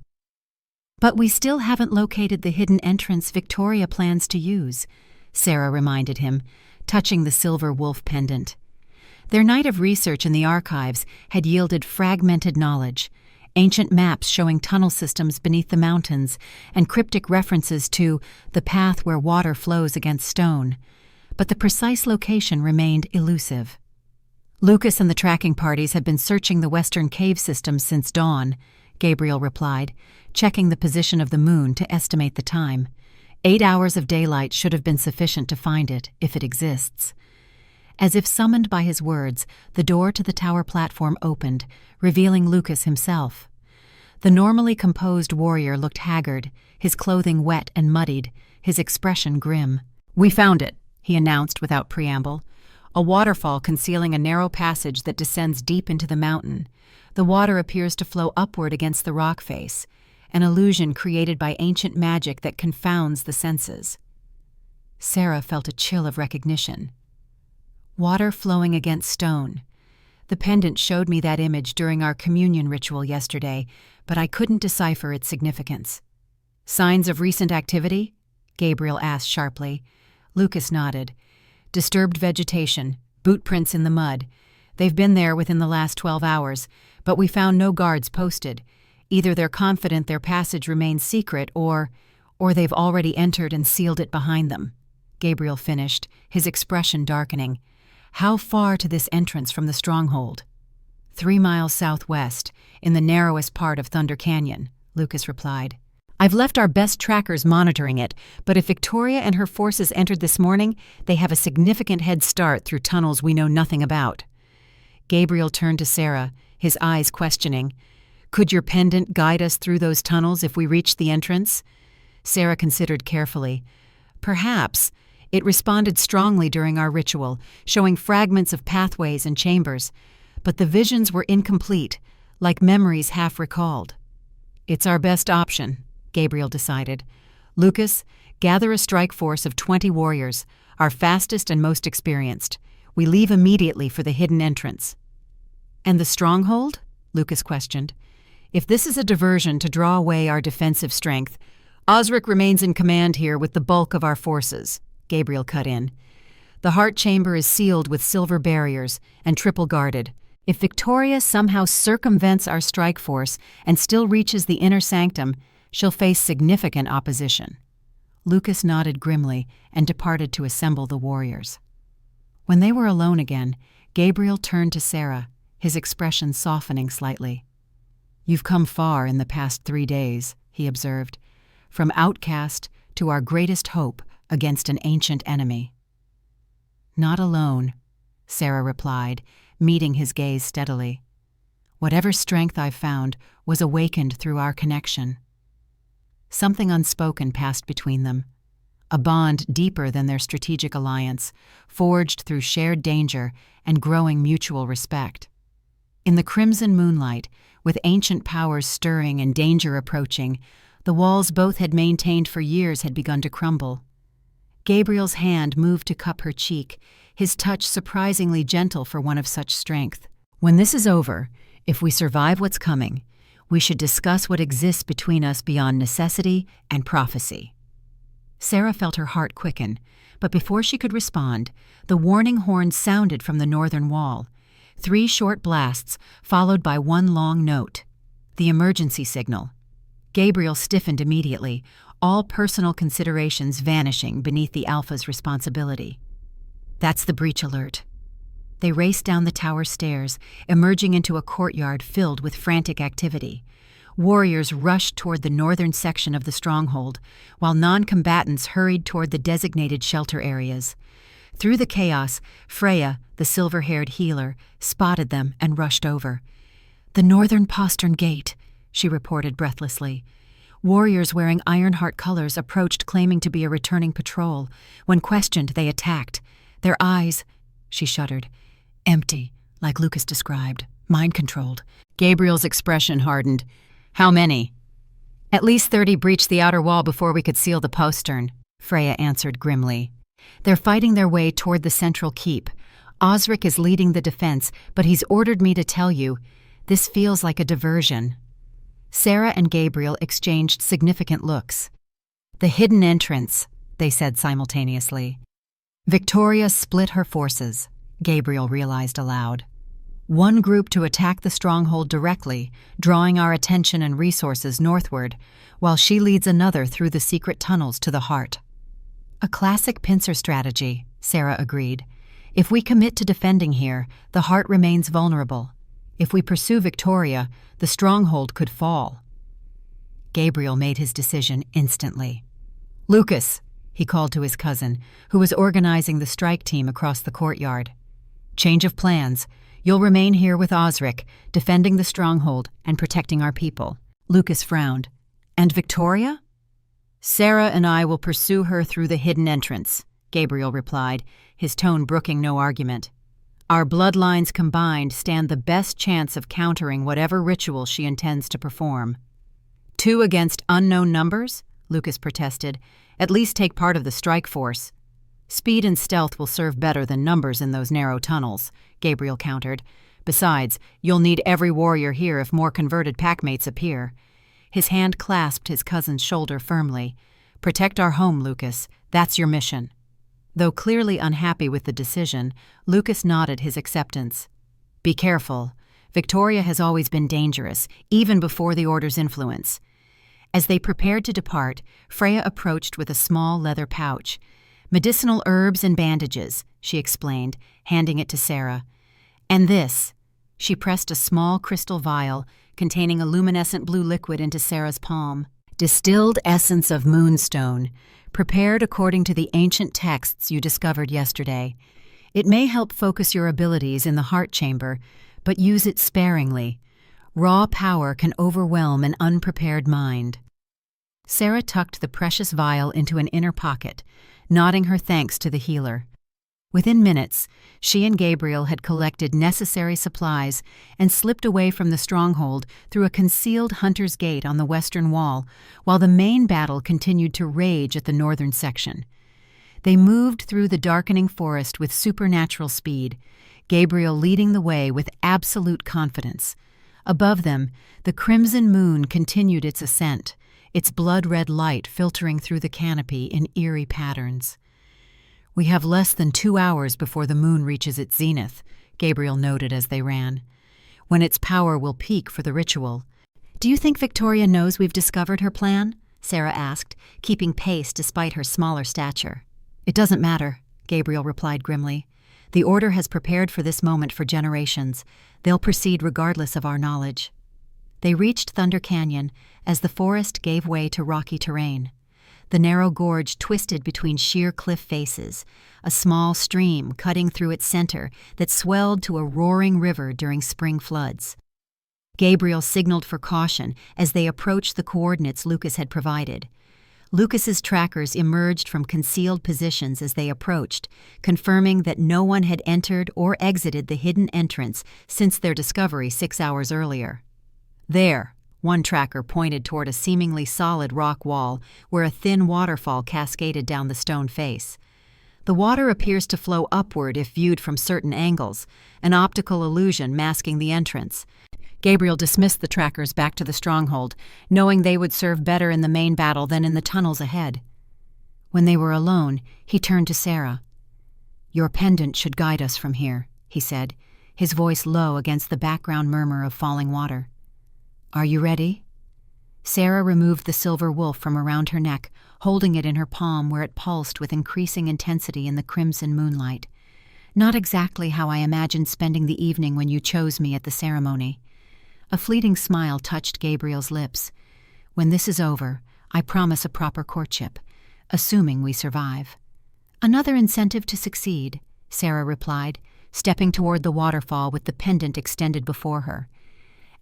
But we still haven't located the hidden entrance Victoria plans to use, Sarah reminded him, touching the silver wolf pendant. Their night of research in the archives had yielded fragmented knowledge, ancient maps showing tunnel systems beneath the mountains, and cryptic references to the path where water flows against stone. but the precise location remained elusive. Lucas and the tracking parties had been searching the western cave system since dawn, Gabriel replied, checking the position of the moon to estimate the time. 8 hours of daylight should have been sufficient to find it, if it exists. As if summoned by his words, the door to the tower platform opened, revealing Lucas himself. The normally composed warrior looked haggard, his clothing wet and muddied, his expression grim. "We found it," he announced without preamble. "A waterfall concealing a narrow passage that descends deep into the mountain. The water appears to flow upward against the rock face, an illusion created by ancient magic that confounds the senses." Sarah felt a chill of recognition. Water flowing against stone. The pendant showed me that image during our communion ritual yesterday, but I couldn't decipher its significance. "Signs of recent activity?" Gabriel asked sharply. Lucas nodded. "Disturbed vegetation, boot prints in the mud. They've been there within the last 12 hours, but we found no guards posted. Either they're confident their passage remains secret or they've already entered and sealed it behind them," Gabriel finished, his expression darkening. "How far to this entrance from the stronghold?" 3 miles southwest, in the narrowest part of Thunder Canyon, Lucas replied. "I've left our best trackers monitoring it, but if Victoria and her forces entered this morning, they have a significant head start through tunnels we know nothing about." Gabriel turned to Sarah, his eyes questioning. "Could your pendant guide us through those tunnels if we reached the entrance?" Sarah considered carefully. "Perhaps. It responded strongly during our ritual, showing fragments of pathways and chambers, but the visions were incomplete, like memories half recalled." "It's our best option," Gabriel decided. "Lucas, gather a strike force of 20 warriors, our fastest and most experienced. We leave immediately for the hidden entrance." "And the stronghold?" Lucas questioned. "If this is a diversion to draw away our defensive strength, Osric remains in command here with the bulk of our forces," Gabriel cut in. "The heart chamber is sealed with silver barriers and triple guarded. If Victoria somehow circumvents our strike force and still reaches the inner sanctum, she'll face significant opposition." Lucas nodded grimly and departed to assemble the warriors. When they were alone again, Gabriel turned to Sarah, his expression softening slightly. "You've come far in the past 3 days," he observed, "from outcast to our greatest hope against an ancient enemy." "Not alone," Sarah replied, meeting his gaze steadily. "Whatever strength I've found was awakened through our connection." Something unspoken passed between them, a bond deeper than their strategic alliance, forged through shared danger and growing mutual respect. In the crimson moonlight, with ancient powers stirring and danger approaching, the walls both had maintained for years had begun to crumble. Gabriel's hand moved to cup her cheek, his touch surprisingly gentle for one of such strength. "When this is over, if we survive what's coming, we should discuss what exists between us beyond necessity and prophecy." Sarah felt her heart quicken, but before she could respond, the warning horn sounded from the northern wall. 3 short blasts, followed by 1 long note. The emergency signal. Gabriel stiffened immediately, all personal considerations vanishing beneath the Alpha's responsibility. "That's the breach alert." They raced down the tower stairs, emerging into a courtyard filled with frantic activity. Warriors rushed toward the northern section of the stronghold, while non-combatants hurried toward the designated shelter areas. Through the chaos, Freya, the silver-haired healer, spotted them and rushed over. "The northern postern gate," she reported breathlessly. Warriors wearing Ironheart colors approached claiming to be a returning patrol. When questioned, they attacked. Their eyes, she shuddered, empty, like Lucas described, mind-controlled. Gabriel's expression hardened. "How many?" "At least 30 breached the outer wall before we could seal the postern," Freya answered grimly. "They're fighting their way toward the central keep. Osric is leading the defense, but he's ordered me to tell you, this feels like a diversion." Sarah and Gabriel exchanged significant looks. "The hidden entrance," they said simultaneously. Victoria split her forces, Gabriel realized aloud. One group to attack the stronghold directly, drawing our attention and resources northward, while she leads another through the secret tunnels to the heart. "A classic pincer strategy," Sarah agreed. If we commit to defending here, the heart remains vulnerable. If we pursue Victoria, the stronghold could fall. Gabriel made his decision instantly. "Lucas," he called to his cousin, who was organizing the strike team across the courtyard. "Change of plans. You'll remain here with Osric, defending the stronghold and protecting our people." Lucas frowned. "And Victoria?" "Sarah and I will pursue her through the hidden entrance," Gabriel replied, his tone brooking no argument. "Our bloodlines combined stand the best chance of countering whatever ritual she intends to perform." "Two against unknown numbers?" Lucas protested. "At least take part of the strike force." "Speed and stealth will serve better than numbers in those narrow tunnels," Gabriel countered. "Besides, you'll need every warrior here if more converted packmates appear." His hand clasped his cousin's shoulder firmly. "Protect our home, Lucas. That's your mission." Though clearly unhappy with the decision, Lucas nodded his acceptance. "Be careful. Victoria has always been dangerous, even before the Order's influence." As they prepared to depart, Freya approached with a small leather pouch. "Medicinal herbs and bandages," she explained, handing it to Sarah. "And this." She pressed a small crystal vial containing a luminescent blue liquid into Sarah's palm. "Distilled essence of moonstone, prepared according to the ancient texts you discovered yesterday. It may help focus your abilities in the heart chamber, but use it sparingly. Raw power can overwhelm an unprepared mind." Sarah tucked the precious vial into an inner pocket, nodding her thanks to the healer. Within minutes, she and Gabriel had collected necessary supplies and slipped away from the stronghold through a concealed hunter's gate on the western wall, while the main battle continued to rage at the northern section. They moved through the darkening forest with supernatural speed, Gabriel leading the way with absolute confidence. Above them, the crimson moon continued its ascent, its blood-red light filtering through the canopy in eerie patterns. "We have less than 2 hours before the moon reaches its zenith," Gabriel noted as they ran, "when its power will peak for the ritual." "Do you think Victoria knows we've discovered her plan?" Sarah asked, keeping pace despite her smaller stature. "It doesn't matter," Gabriel replied grimly. "The Order has prepared for this moment for generations. They'll proceed regardless of our knowledge." They reached Thunder Canyon as the forest gave way to rocky terrain. The narrow gorge twisted between sheer cliff faces, a small stream cutting through its center that swelled to a roaring river during spring floods. Gabriel signaled for caution as they approached the coordinates Lucas had provided. Lucas's trackers emerged from concealed positions as they approached, confirming that no one had entered or exited the hidden entrance since their discovery 6 hours earlier. "There," one tracker pointed toward a seemingly solid rock wall where a thin waterfall cascaded down the stone face. "The water appears to flow upward if viewed from certain angles, an optical illusion masking the entrance." Gabriel dismissed the trackers back to the stronghold, knowing they would serve better in the main battle than in the tunnels ahead. When they were alone, he turned to Sarah. "Your pendant should guide us from here," he said, his voice low against the background murmur of falling water. "Are you ready?" Sarah removed the silver wolf from around her neck, holding it in her palm where it pulsed with increasing intensity in the crimson moonlight. "Not exactly how I imagined spending the evening when you chose me at the ceremony." A fleeting smile touched Gabriel's lips. "When this is over, I promise a proper courtship, assuming we survive." "Another incentive to succeed," Sarah replied, stepping toward the waterfall with the pendant extended before her.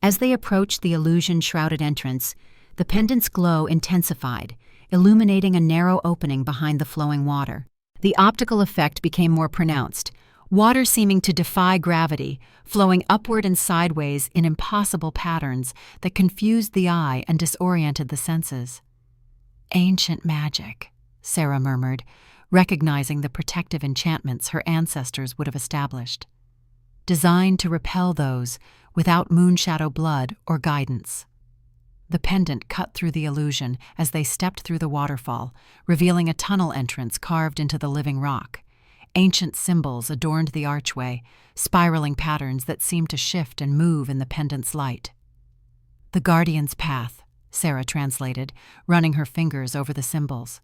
As they approached the illusion-shrouded entrance, the pendant's glow intensified, illuminating a narrow opening behind the flowing water. The optical effect became more pronounced, water seeming to defy gravity, flowing upward and sideways in impossible patterns that confused the eye and disoriented the senses. "Ancient magic," Sarah murmured, recognizing the protective enchantments her ancestors would have established. "Designed to repel those without moonshadow blood or guidance." The pendant cut through the illusion as they stepped through the waterfall, revealing a tunnel entrance carved into the living rock. Ancient symbols adorned the archway, spiraling patterns that seemed to shift and move in the pendant's light. "The Guardian's Path," Sarah translated, running her fingers over the symbols.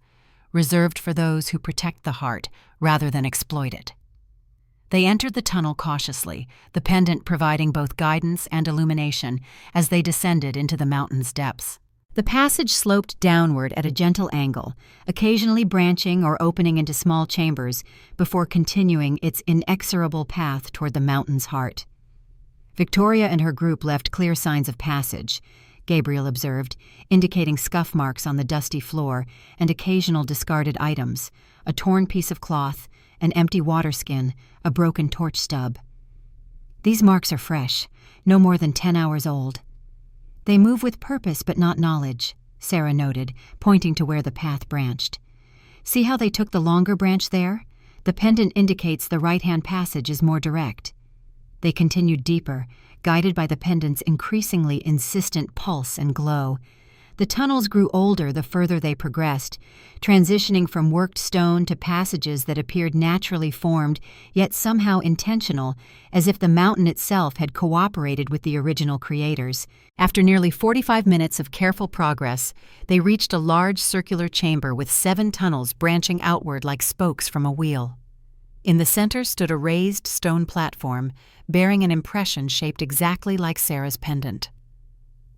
reserved for those who protect the heart rather than exploit it. They entered the tunnel cautiously, the pendant providing both guidance and illumination as they descended into the mountain's depths. The passage sloped downward at a gentle angle, occasionally branching or opening into small chambers before continuing its inexorable path toward the mountain's heart. Victoria and her group left clear signs of passage, Gabriel observed, indicating scuff marks on the dusty floor and occasional discarded items, a torn piece of cloth, an empty water skin, a broken torch stub. These marks are fresh, no more than 10 hours old. They move with purpose but not knowledge, Sarah noted, pointing to where the path branched. See how they took the longer branch there? The pendant indicates the right-hand passage is more direct. They continued deeper, guided by the pendant's increasingly insistent pulse and glow. The tunnels grew older the further they progressed, transitioning from worked stone to passages that appeared naturally formed, yet somehow intentional, as if the mountain itself had cooperated with the original creators. After nearly 45 minutes of careful progress, they reached a large circular chamber with 7 tunnels branching outward like spokes from a wheel. In the center stood a raised stone platform, bearing an impression shaped exactly like Sarah's pendant.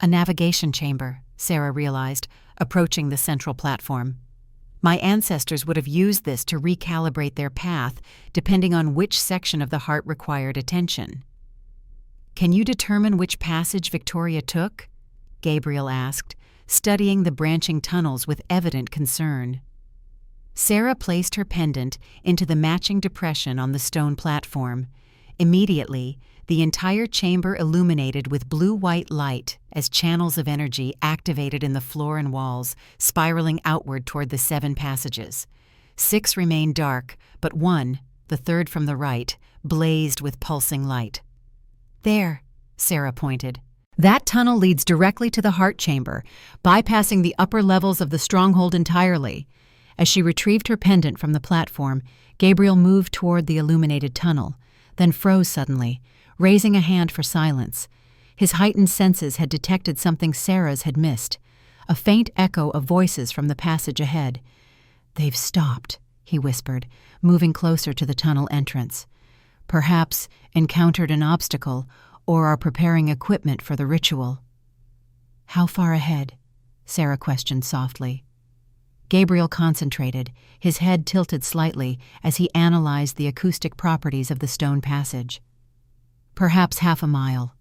A navigation chamber, Sarah realized, approaching the central platform. My ancestors would have used this to recalibrate their path, depending on which section of the heart required attention. Can you determine which passage Victoria took? Gabriel asked, studying the branching tunnels with evident concern. Sarah placed her pendant into the matching depression on the stone platform. Immediately, the entire chamber illuminated with blue-white light as channels of energy activated in the floor and walls, spiraling outward toward the 7 passages. 6 remained dark, but 1, the third from the right, blazed with pulsing light. There, Sarah pointed. That tunnel leads directly to the heart chamber, bypassing the upper levels of the stronghold entirely. As she retrieved her pendant from the platform, Gabriel moved toward the illuminated tunnel, then froze suddenly, raising a hand for silence. His heightened senses had detected something Sarah's had missed, a faint echo of voices from the passage ahead. "They've stopped," he whispered, moving closer to the tunnel entrance. "Perhaps encountered an obstacle or are preparing equipment for the ritual." "How far ahead?" Sarah questioned softly. Gabriel concentrated, his head tilted slightly as he analyzed the acoustic properties of the stone passage. "Perhaps half a mile.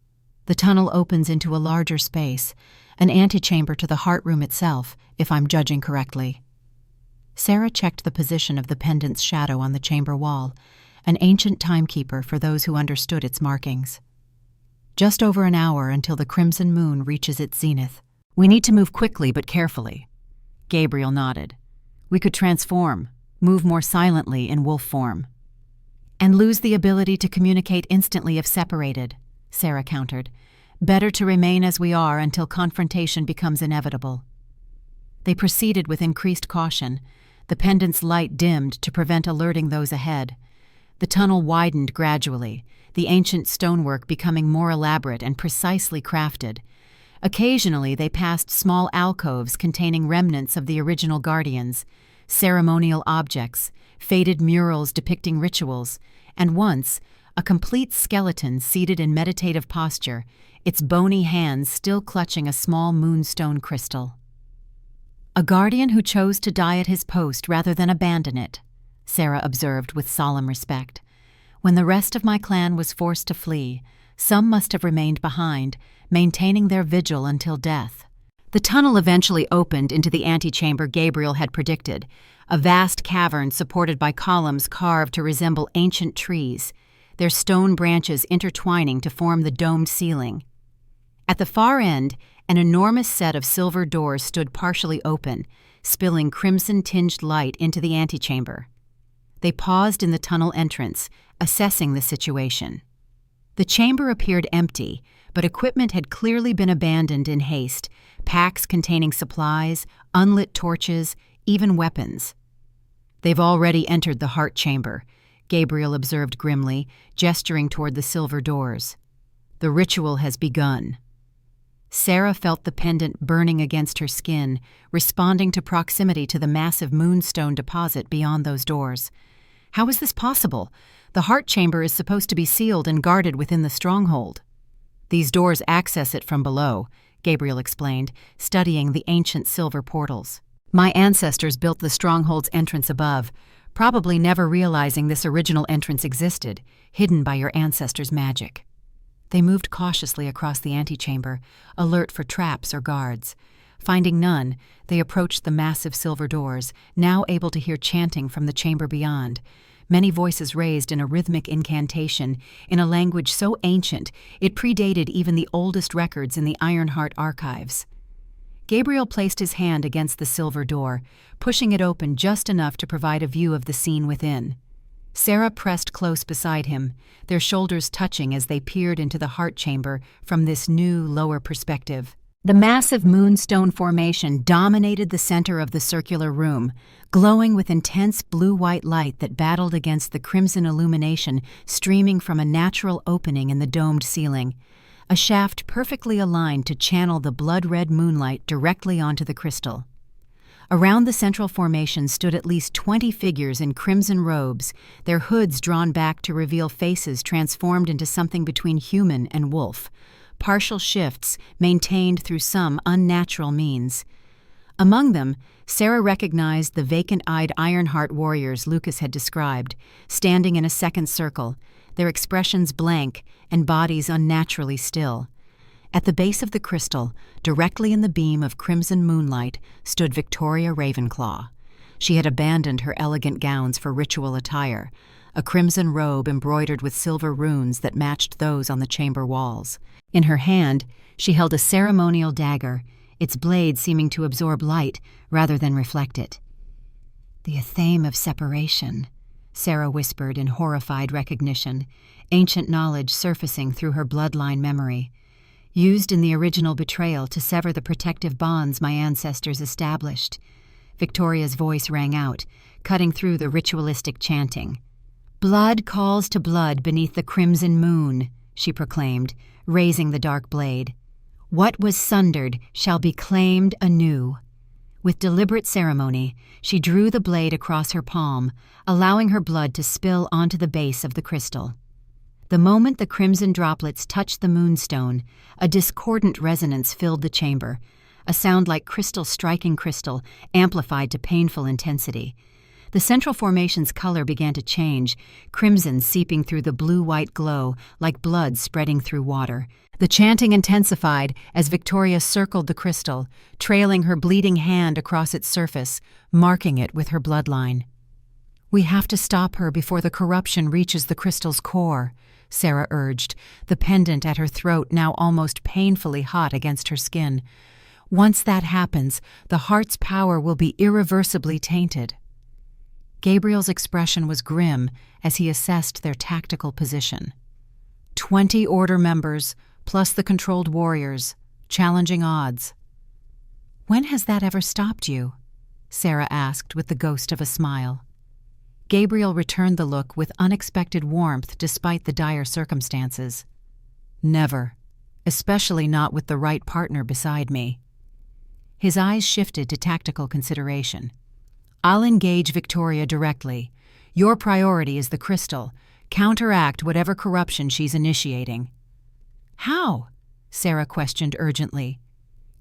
The tunnel opens into a larger space, an antechamber to the heart room itself, if I'm judging correctly." Sarah checked the position of the pendant's shadow on the chamber wall, an ancient timekeeper for those who understood its markings. "Just over an hour until the crimson moon reaches its zenith. We need to move quickly but carefully." Gabriel nodded. "We could transform, move more silently in wolf form." "And lose the ability to communicate instantly if separated," Sarah countered. "Better to remain as we are until confrontation becomes inevitable." They proceeded with increased caution, the pendant's light dimmed to prevent alerting those ahead. The tunnel widened gradually, the ancient stonework becoming more elaborate and precisely crafted. Occasionally they passed small alcoves containing remnants of the original guardians, ceremonial objects, faded murals depicting rituals, and once, a complete skeleton seated in meditative posture, its bony hands still clutching a small moonstone crystal. "A guardian who chose to die at his post rather than abandon it," Sarah observed with solemn respect. "When the rest of my clan was forced to flee, some must have remained behind, maintaining their vigil until death." The tunnel eventually opened into the antechamber Gabriel had predicted, a vast cavern supported by columns carved to resemble ancient trees, their stone branches intertwining to form the domed ceiling. At the far end, an enormous set of silver doors stood partially open, spilling crimson-tinged light into the antechamber. They paused in the tunnel entrance, assessing the situation. The chamber appeared empty, but equipment had clearly been abandoned in haste, packs containing supplies, unlit torches, even weapons. "They've already entered the heart chamber," Gabriel observed grimly, gesturing toward the silver doors. "The ritual has begun." Sarah felt the pendant burning against her skin, responding to proximity to the massive moonstone deposit beyond those doors. How is this possible? The heart chamber is supposed to be sealed and guarded within the stronghold. These doors access it from below, Gabriel explained, studying the ancient silver portals. My ancestors built the stronghold's entrance above, probably never realizing this original entrance existed, hidden by your ancestors' magic. They moved cautiously across the antechamber, alert for traps or guards. Finding none, they approached the massive silver doors, now able to hear chanting from the chamber beyond. Many voices raised in a rhythmic incantation, in a language so ancient it predated even the oldest records in the Ironheart archives. Gabriel placed his hand against the silver door, pushing it open just enough to provide a view of the scene within. Sarah pressed close beside him, their shoulders touching as they peered into the heart chamber from this new, lower perspective. The massive moonstone formation dominated the center of the circular room, glowing with intense blue-white light that battled against the crimson illumination streaming from a natural opening in the domed ceiling, a shaft perfectly aligned to channel the blood-red moonlight directly onto the crystal. Around the central formation stood at least 20 figures in crimson robes, their hoods drawn back to reveal faces transformed into something between human and wolf, partial shifts maintained through some unnatural means. Among them, Sarah recognized the vacant-eyed Ironheart warriors Lucas had described, standing in a second circle, their expressions blank and bodies unnaturally still. At the base of the crystal, directly in the beam of crimson moonlight, stood Victoria Ravenclaw. She had abandoned her elegant gowns for ritual attire, a crimson robe embroidered with silver runes that matched those on the chamber walls. In her hand, she held a ceremonial dagger, its blade seeming to absorb light rather than reflect it. "The athame of separation," Sarah whispered in horrified recognition, ancient knowledge surfacing through her bloodline memory. "Used in the original betrayal to sever the protective bonds my ancestors established." Victoria's voice rang out, cutting through the ritualistic chanting. "Blood calls to blood beneath the crimson moon," she proclaimed, raising the dark blade. "What was sundered shall be claimed anew." With deliberate ceremony, she drew the blade across her palm, allowing her blood to spill onto the base of the crystal. The moment the crimson droplets touched the moonstone, a discordant resonance filled the chamber, a sound like crystal striking crystal, amplified to painful intensity. The central formation's color began to change, crimson seeping through the blue-white glow like blood spreading through water. The chanting intensified as Victoria circled the crystal, trailing her bleeding hand across its surface, marking it with her bloodline. "We have to stop her before the corruption reaches the crystal's core," Sarah urged, the pendant at her throat now almost painfully hot against her skin. "Once that happens, the heart's power will be irreversibly tainted." Gabriel's expression was grim as he assessed their tactical position. 20 Order members, plus the controlled warriors, challenging odds. "When has that ever stopped you?" Sarah asked with the ghost of a smile. Gabriel returned the look with unexpected warmth despite the dire circumstances. "Never, especially not with the right partner beside me." His eyes shifted to tactical consideration. "I'll engage Victoria directly. Your priority is the crystal. Counteract whatever corruption she's initiating." "How?" Sarah questioned urgently.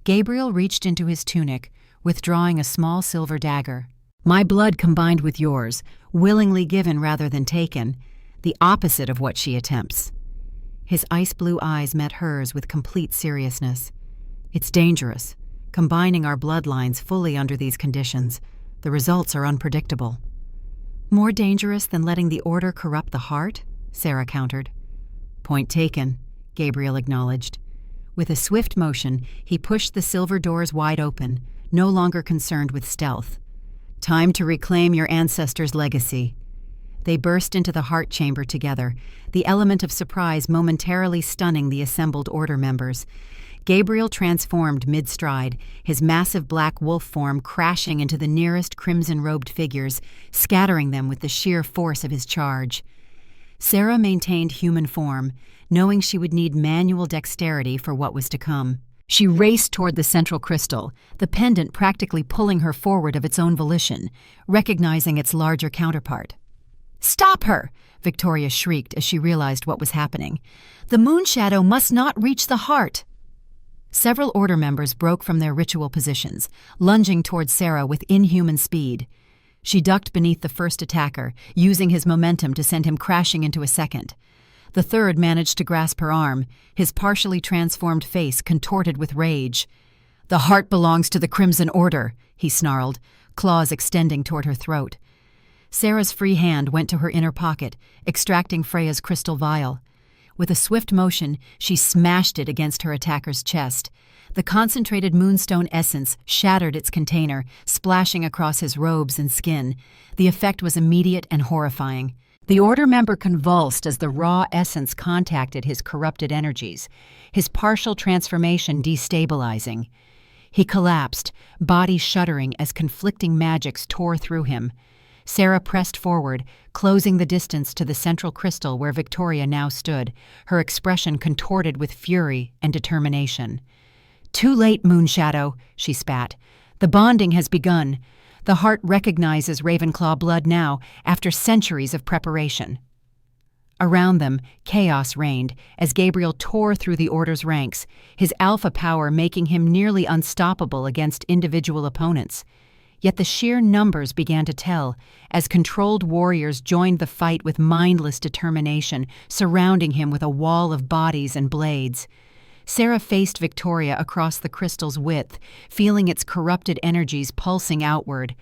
Gabriel reached into his tunic, withdrawing a small silver dagger. "My blood combined with yours, willingly given rather than taken, the opposite of what she attempts." His ice-blue eyes met hers with complete seriousness. "It's dangerous, combining our bloodlines fully under these conditions. The results are unpredictable." "More dangerous than letting the Order corrupt the heart?" Sarah countered. "Point taken," Gabriel acknowledged. With a swift motion, he pushed the silver doors wide open, no longer concerned with stealth. "Time to reclaim your ancestors' legacy." They burst into the heart chamber together, the element of surprise momentarily stunning the assembled Order members. Gabriel transformed mid-stride, his massive black wolf form crashing into the nearest crimson-robed figures, scattering them with the sheer force of his charge. Sarah maintained human form, knowing she would need manual dexterity for what was to come. She raced toward the central crystal, the pendant practically pulling her forward of its own volition, recognizing its larger counterpart. "Stop her!" Victoria shrieked as she realized what was happening. "The moon shadow must not reach the heart!" Several Order members broke from their ritual positions, lunging toward Sarah with inhuman speed. She ducked beneath the first attacker, using his momentum to send him crashing into a second. The third managed to grasp her arm, his partially transformed face contorted with rage. "The heart belongs to the Crimson Order," he snarled, claws extending toward her throat. Sarah's free hand went to her inner pocket, extracting Freya's crystal vial. With a swift motion, she smashed it against her attacker's chest. The concentrated moonstone essence shattered its container, splashing across his robes and skin. The effect was immediate and horrifying. The Order member convulsed as the raw essence contacted his corrupted energies, his partial transformation destabilizing. He collapsed, body shuddering as conflicting magics tore through him. Sarah pressed forward, closing the distance to the central crystal where Victoria now stood, her expression contorted with fury and determination. "Too late, Moonshadow," she spat. "The bonding has begun. The heart recognizes Ravenclaw blood now, after centuries of preparation." Around them, chaos reigned as Gabriel tore through the Order's ranks, his alpha power making him nearly unstoppable against individual opponents. Yet the sheer numbers began to tell, as controlled warriors joined the fight with mindless determination, surrounding him with a wall of bodies and blades. Sarah faced Victoria across the crystal's width, feeling its corrupted energies pulsing outward.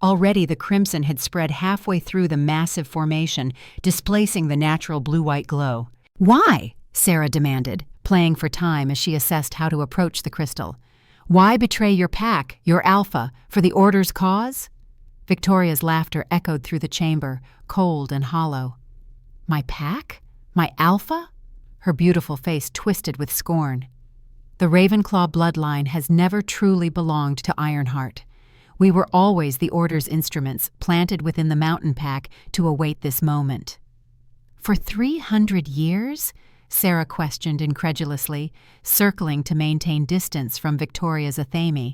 Already the crimson had spread halfway through the massive formation, displacing the natural blue-white glow. "Why?" Sarah demanded, playing for time as she assessed how to approach the crystal. "Why betray your pack, your alpha, for the Order's cause?" Victoria's laughter echoed through the chamber, cold and hollow. "My pack? My alpha?" Her beautiful face twisted with scorn. "The Ravenclaw bloodline has never truly belonged to Ironheart. We were always the Order's instruments, planted within the mountain pack to await this moment." "For 300 years?" Sarah questioned incredulously, circling to maintain distance from Victoria's athame.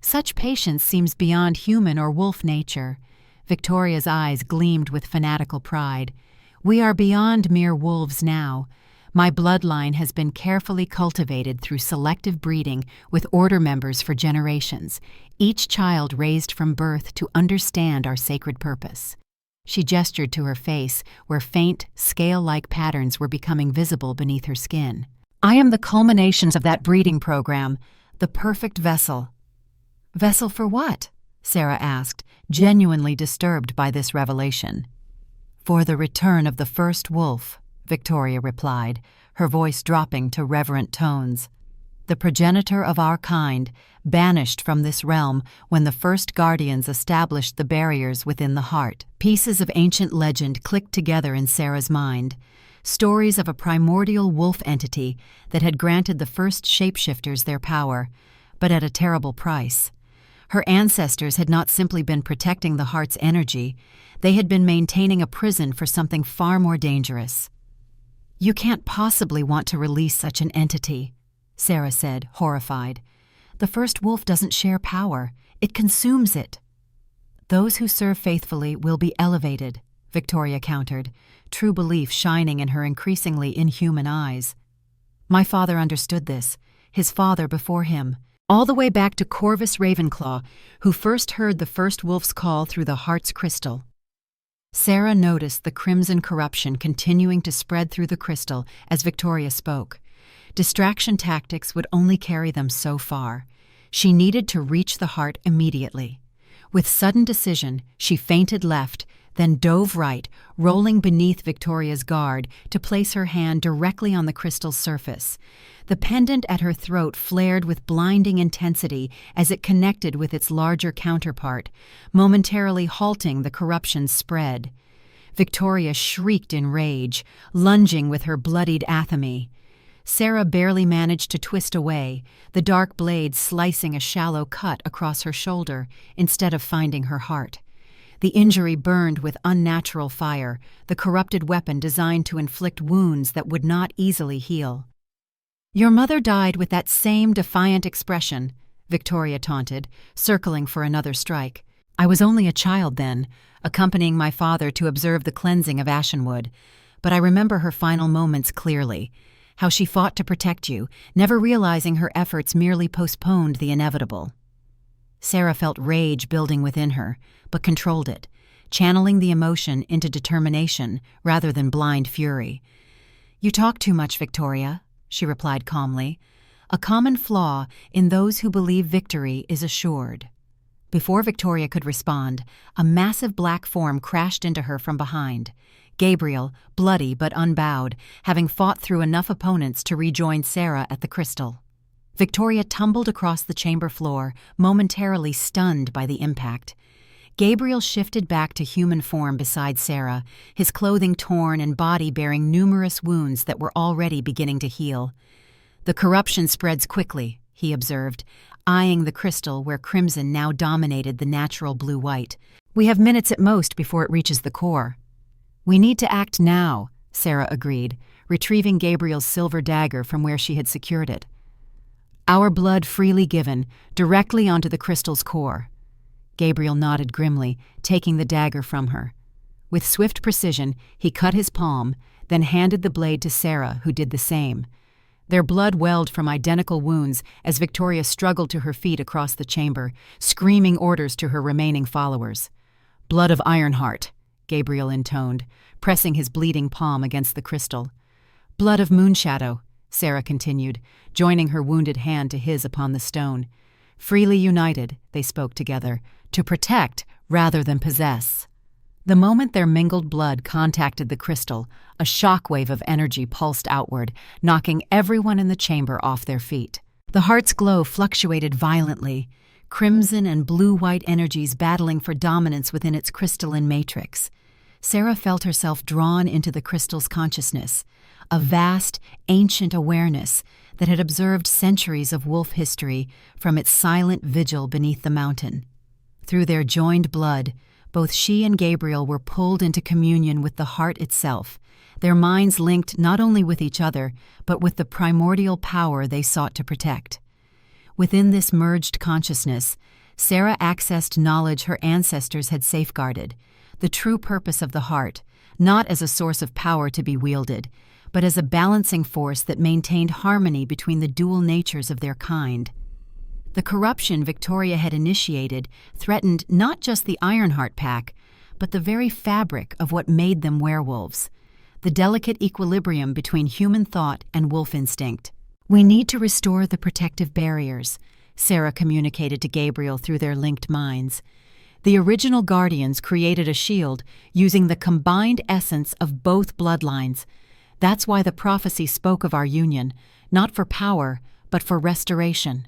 "Such patience seems beyond human or wolf nature." Victoria's eyes gleamed with fanatical pride. "We are beyond mere wolves now. My bloodline has been carefully cultivated through selective breeding with Order members for generations, each child raised from birth to understand our sacred purpose." She gestured to her face, where faint, scale-like patterns were becoming visible beneath her skin. "I am the culminations of that breeding program, the perfect vessel." "Vessel for what?" Sarah asked, genuinely disturbed by this revelation. "For the return of the first wolf," Victoria replied, her voice dropping to reverent tones. "The progenitor of our kind, banished from this realm when the first guardians established the barriers within the heart." Pieces of ancient legend clicked together in Sarah's mind, stories of a primordial wolf entity that had granted the first shapeshifters their power, but at a terrible price. Her ancestors had not simply been protecting the heart's energy, they had been maintaining a prison for something far more dangerous. "You can't possibly want to release such an entity," Sarah said, horrified. "The first wolf doesn't share power. It consumes it." "Those who serve faithfully will be elevated," Victoria countered, true belief shining in her increasingly inhuman eyes. "My father understood this, his father before him, all the way back to Corvus Ravenclaw, who first heard the first wolf's call through the heart's crystal." Sarah noticed the crimson corruption continuing to spread through the crystal as Victoria spoke. Distraction tactics would only carry them so far. She needed to reach the heart immediately. With sudden decision, she feinted left, then dove right, rolling beneath Victoria's guard to place her hand directly on the crystal's surface. The pendant at her throat flared with blinding intensity as it connected with its larger counterpart, momentarily halting the corruption's spread. Victoria shrieked in rage, lunging with her bloodied athame. Sarah barely managed to twist away, the dark blade slicing a shallow cut across her shoulder instead of finding her heart. The injury burned with unnatural fire, the corrupted weapon designed to inflict wounds that would not easily heal. "Your mother died with that same defiant expression," Victoria taunted, circling for another strike. "I was only a child then, accompanying my father to observe the cleansing of Ashenwood, but I remember her final moments clearly, how she fought to protect you, never realizing her efforts merely postponed the inevitable." Sarah felt rage building within her, but controlled it, channeling the emotion into determination rather than blind fury. "You talk too much, Victoria," she replied calmly, "a common flaw in those who believe victory is assured." Before Victoria could respond, a massive black form crashed into her from behind. Gabriel, bloody but unbowed, having fought through enough opponents to rejoin Sarah at the crystal. Victoria tumbled across the chamber floor, momentarily stunned by the impact. Gabriel shifted back to human form beside Sarah, his clothing torn and body bearing numerous wounds that were already beginning to heal. "The corruption spreads quickly," he observed, eyeing the crystal where crimson now dominated the natural blue-white. "We have minutes at most before it reaches the core." "We need to act now," Sarah agreed, retrieving Gabriel's silver dagger from where she had secured it. "Our blood freely given, directly onto the crystal's core." Gabriel nodded grimly, taking the dagger from her. With swift precision, he cut his palm, then handed the blade to Sarah, who did the same. Their blood welled from identical wounds as Victoria struggled to her feet across the chamber, screaming orders to her remaining followers. "Blood of Ironheart," Gabriel intoned, pressing his bleeding palm against the crystal. "Blood of Moonshadow," Sarah continued, joining her wounded hand to his upon the stone. Freely united, they spoke together, to protect rather than possess. The moment their mingled blood contacted the crystal, a shockwave of energy pulsed outward, knocking everyone in the chamber off their feet. The heart's glow fluctuated violently, crimson and blue-white energies battling for dominance within its crystalline matrix. Sarah felt herself drawn into the crystal's consciousness, a vast, ancient awareness that had observed centuries of wolf history from its silent vigil beneath the mountain. Through their joined blood, both she and Gabriel were pulled into communion with the heart itself, their minds linked not only with each other, but with the primordial power they sought to protect. Within this merged consciousness, Sarah accessed knowledge her ancestors had safeguarded, the true purpose of the heart, not as a source of power to be wielded, but as a balancing force that maintained harmony between the dual natures of their kind. The corruption Victoria had initiated threatened not just the Ironheart pack, but the very fabric of what made them werewolves, the delicate equilibrium between human thought and wolf instinct. "We need to restore the protective barriers," Sarah communicated to Gabriel through their linked minds. "The original Guardians created a shield using the combined essence of both bloodlines. That's why the prophecy spoke of our union, not for power, but for restoration."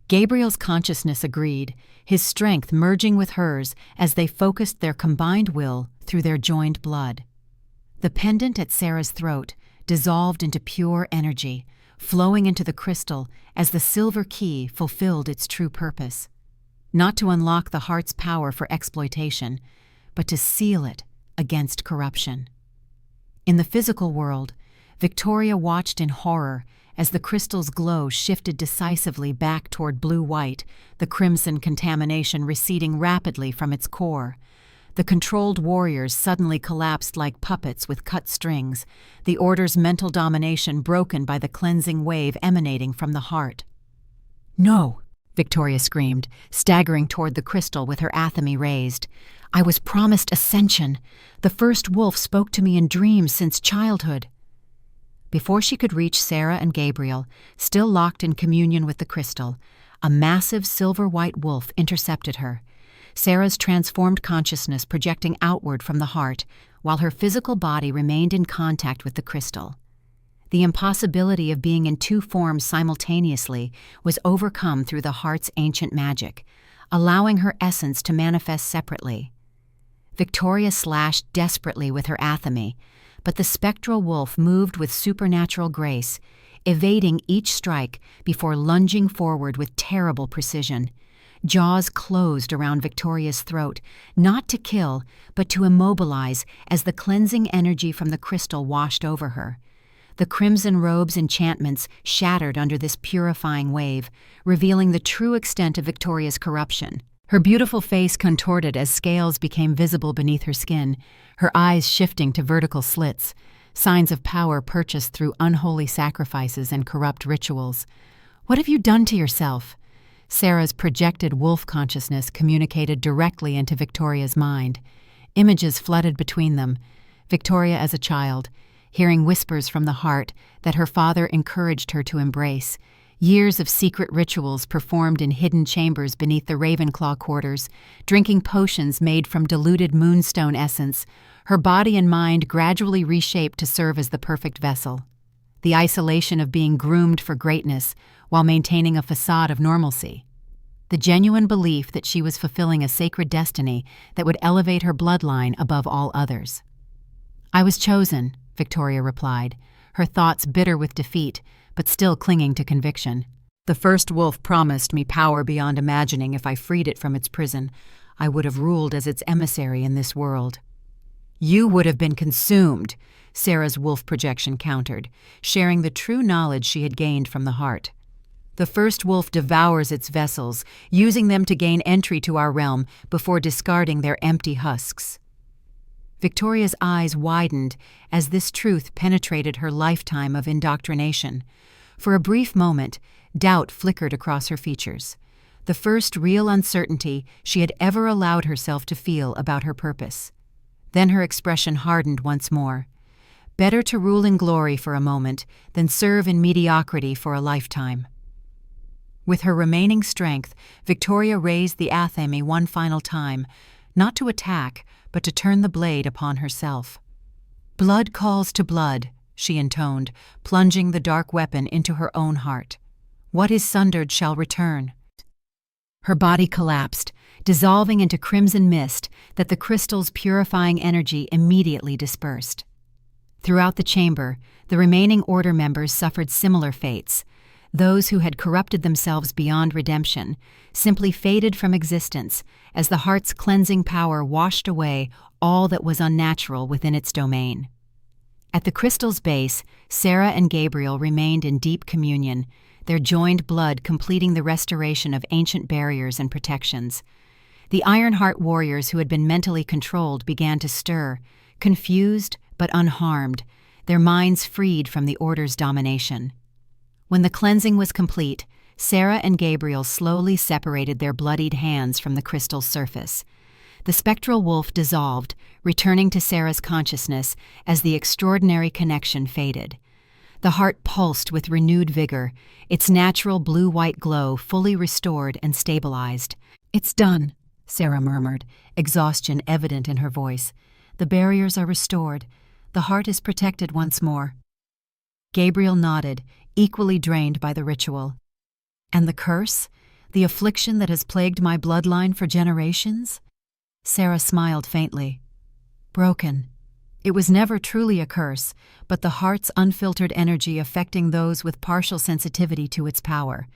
Gabriel's consciousness agreed, his strength merging with hers as they focused their combined will through their joined blood. The pendant at Sarah's throat dissolved into pure energy, flowing into the crystal as the silver key fulfilled its true purpose. Not to unlock the heart's power for exploitation, but to seal it against corruption. In the physical world, Victoria watched in horror as the crystal's glow shifted decisively back toward blue-white, the crimson contamination receding rapidly from its core. The controlled warriors suddenly collapsed like puppets with cut strings, the Order's mental domination broken by the cleansing wave emanating from the heart. "No!" Victoria screamed, staggering toward the crystal with her athame raised. "I was promised ascension. The first wolf spoke to me in dreams since childhood." Before she could reach Sarah and Gabriel, still locked in communion with the crystal, a massive silver-white wolf intercepted her, Sarah's transformed consciousness projecting outward from the heart, while her physical body remained in contact with the crystal. The impossibility of being in two forms simultaneously was overcome through the heart's ancient magic, allowing her essence to manifest separately. Victoria slashed desperately with her athame, but the spectral wolf moved with supernatural grace, evading each strike before lunging forward with terrible precision. Jaws closed around Victoria's throat, not to kill, but to immobilize as the cleansing energy from the crystal washed over her. The crimson robe's enchantments shattered under this purifying wave, revealing the true extent of Victoria's corruption. Her beautiful face contorted as scales became visible beneath her skin, her eyes shifting to vertical slits, signs of power purchased through unholy sacrifices and corrupt rituals. "What have you done to yourself?" Sarah's projected wolf consciousness communicated directly into Victoria's mind. Images flooded between them. Victoria as a child, hearing whispers from the heart that her father encouraged her to embrace. Years of secret rituals performed in hidden chambers beneath the Ravenclaw quarters, drinking potions made from diluted moonstone essence, her body and mind gradually reshaped to serve as the perfect vessel. The isolation of being groomed for greatness while maintaining a facade of normalcy. The genuine belief that she was fulfilling a sacred destiny that would elevate her bloodline above all others. "I was chosen," Victoria replied, her thoughts bitter with defeat, but still clinging to conviction. "The first wolf promised me power beyond imagining if I freed it from its prison. I would have ruled as its emissary in this world." "You would have been consumed," Sarah's wolf projection countered, sharing the true knowledge she had gained from the heart. "The first wolf devours its vessels, using them to gain entry to our realm before discarding their empty husks." Victoria's eyes widened as this truth penetrated her lifetime of indoctrination. For a brief moment, doubt flickered across her features, the first real uncertainty she had ever allowed herself to feel about her purpose. Then her expression hardened once more. Better to rule in glory for a moment than serve in mediocrity for a lifetime. With her remaining strength, Victoria raised the athame one final time, not to attack, but to turn the blade upon herself. "Blood calls to blood," she intoned, plunging the dark weapon into her own heart. "What is sundered shall return." Her body collapsed, dissolving into crimson mist that the crystal's purifying energy immediately dispersed. Throughout the chamber, the remaining Order members suffered similar fates. Those who had corrupted themselves beyond redemption simply faded from existence as the heart's cleansing power washed away all that was unnatural within its domain. At the crystal's base, Sarah and Gabriel remained in deep communion, their joined blood completing the restoration of ancient barriers and protections. The Ironheart warriors who had been mentally controlled began to stir, confused but unharmed, their minds freed from the Order's domination. When the cleansing was complete, Sarah and Gabriel slowly separated their bloodied hands from the crystal's surface. The spectral wolf dissolved, returning to Sarah's consciousness as the extraordinary connection faded. The heart pulsed with renewed vigor, its natural blue-white glow fully restored and stabilized. "It's done," Sarah murmured, exhaustion evident in her voice. "The barriers are restored. The heart is protected once more." Gabriel nodded, equally drained by the ritual. "And the curse? The affliction that has plagued my bloodline for generations?" Sarah smiled faintly. "Broken. It was never truly a curse, but the heart's unfiltered energy affecting those with partial sensitivity to its power.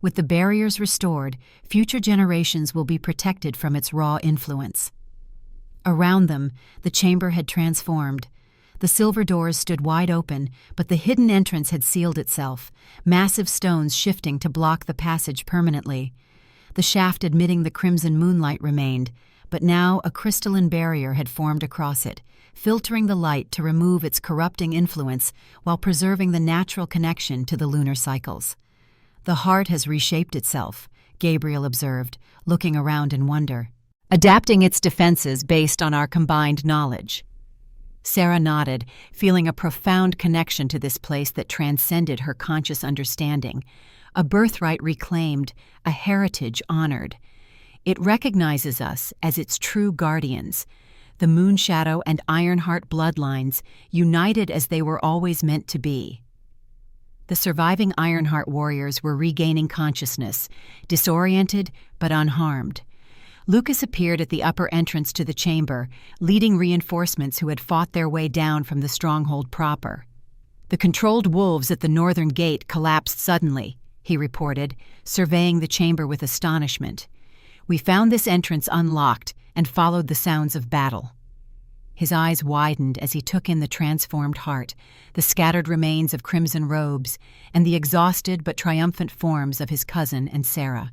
With the barriers restored, future generations will be protected from its raw influence." Around them, the chamber had transformed. The silver doors stood wide open, but the hidden entrance had sealed itself, massive stones shifting to block the passage permanently. The shaft admitting the crimson moonlight remained, but now a crystalline barrier had formed across it, filtering the light to remove its corrupting influence while preserving the natural connection to the lunar cycles. "The heart has reshaped itself," Gabriel observed, looking around in wonder. "Adapting its defenses based on our combined knowledge." Sarah nodded, feeling a profound connection to this place that transcended her conscious understanding. A birthright reclaimed, a heritage honored. It recognizes us as its true guardians, the Moonshadow and Ironheart bloodlines, united as they were always meant to be. The surviving Ironheart warriors were regaining consciousness, disoriented but unharmed. Lucas appeared at the upper entrance to the chamber, leading reinforcements who had fought their way down from the stronghold proper. "The controlled wolves at the northern gate collapsed suddenly," he reported, surveying the chamber with astonishment. "We found this entrance unlocked and followed the sounds of battle." His eyes widened as he took in the transformed heart, the scattered remains of crimson robes, and the exhausted but triumphant forms of his cousin and Sarah.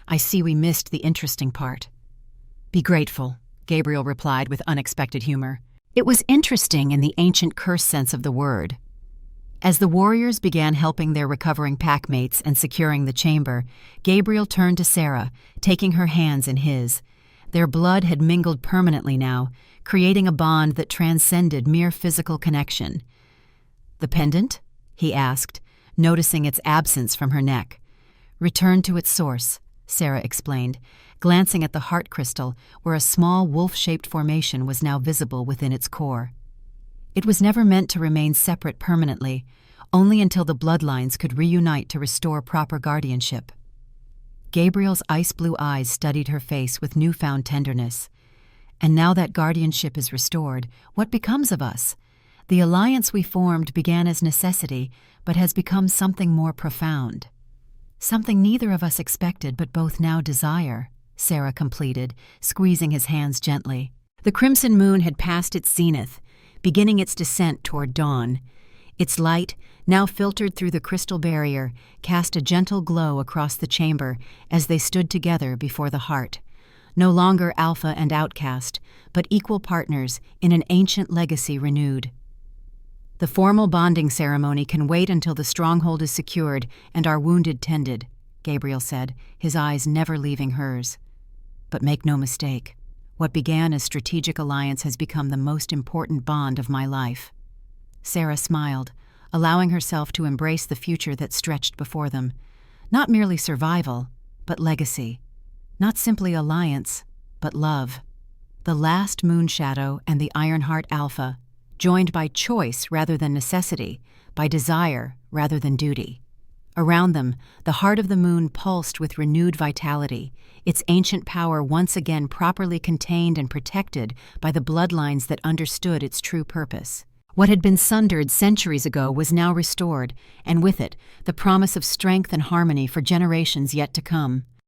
"I see we missed the interesting part." "Be grateful," Gabriel replied with unexpected humor. It was interesting in the ancient curse sense of the word. As the warriors began helping their recovering packmates and securing the chamber, Gabriel turned to Sarah, taking her hands in his. Their blood had mingled permanently now, creating a bond that transcended mere physical connection. "The pendant?" he asked, noticing its absence from her neck. "Returned to its source," Sarah explained, glancing at the heart crystal where a small wolf-shaped formation was now visible within its core. It was never meant to remain separate permanently, only until the bloodlines could reunite to restore proper guardianship. Gabriel's ice-blue eyes studied her face with newfound tenderness. "And now that guardianship is restored, what becomes of us? The alliance we formed began as necessity, but has become something more profound. Something neither of us expected but both now desire," Sarah completed, squeezing his hands gently. The crimson moon had passed its zenith, beginning its descent toward dawn. Its light, now filtered through the crystal barrier, cast a gentle glow across the chamber as they stood together before the heart. No longer alpha and outcast, but equal partners in an ancient legacy renewed. "The formal bonding ceremony can wait until the stronghold is secured and our wounded tended," Gabriel said, his eyes never leaving hers. "But make no mistake, what began as strategic alliance has become the most important bond of my life." Sarah smiled, allowing herself to embrace the future that stretched before them. Not merely survival, but legacy. Not simply alliance, but love. The last moon shadow and the Ironheart Alpha, joined by choice rather than necessity, by desire rather than duty. Around them, the heart of the moon pulsed with renewed vitality, its ancient power once again properly contained and protected by the bloodlines that understood its true purpose. What had been sundered centuries ago was now restored, and with it, the promise of strength and harmony for generations yet to come.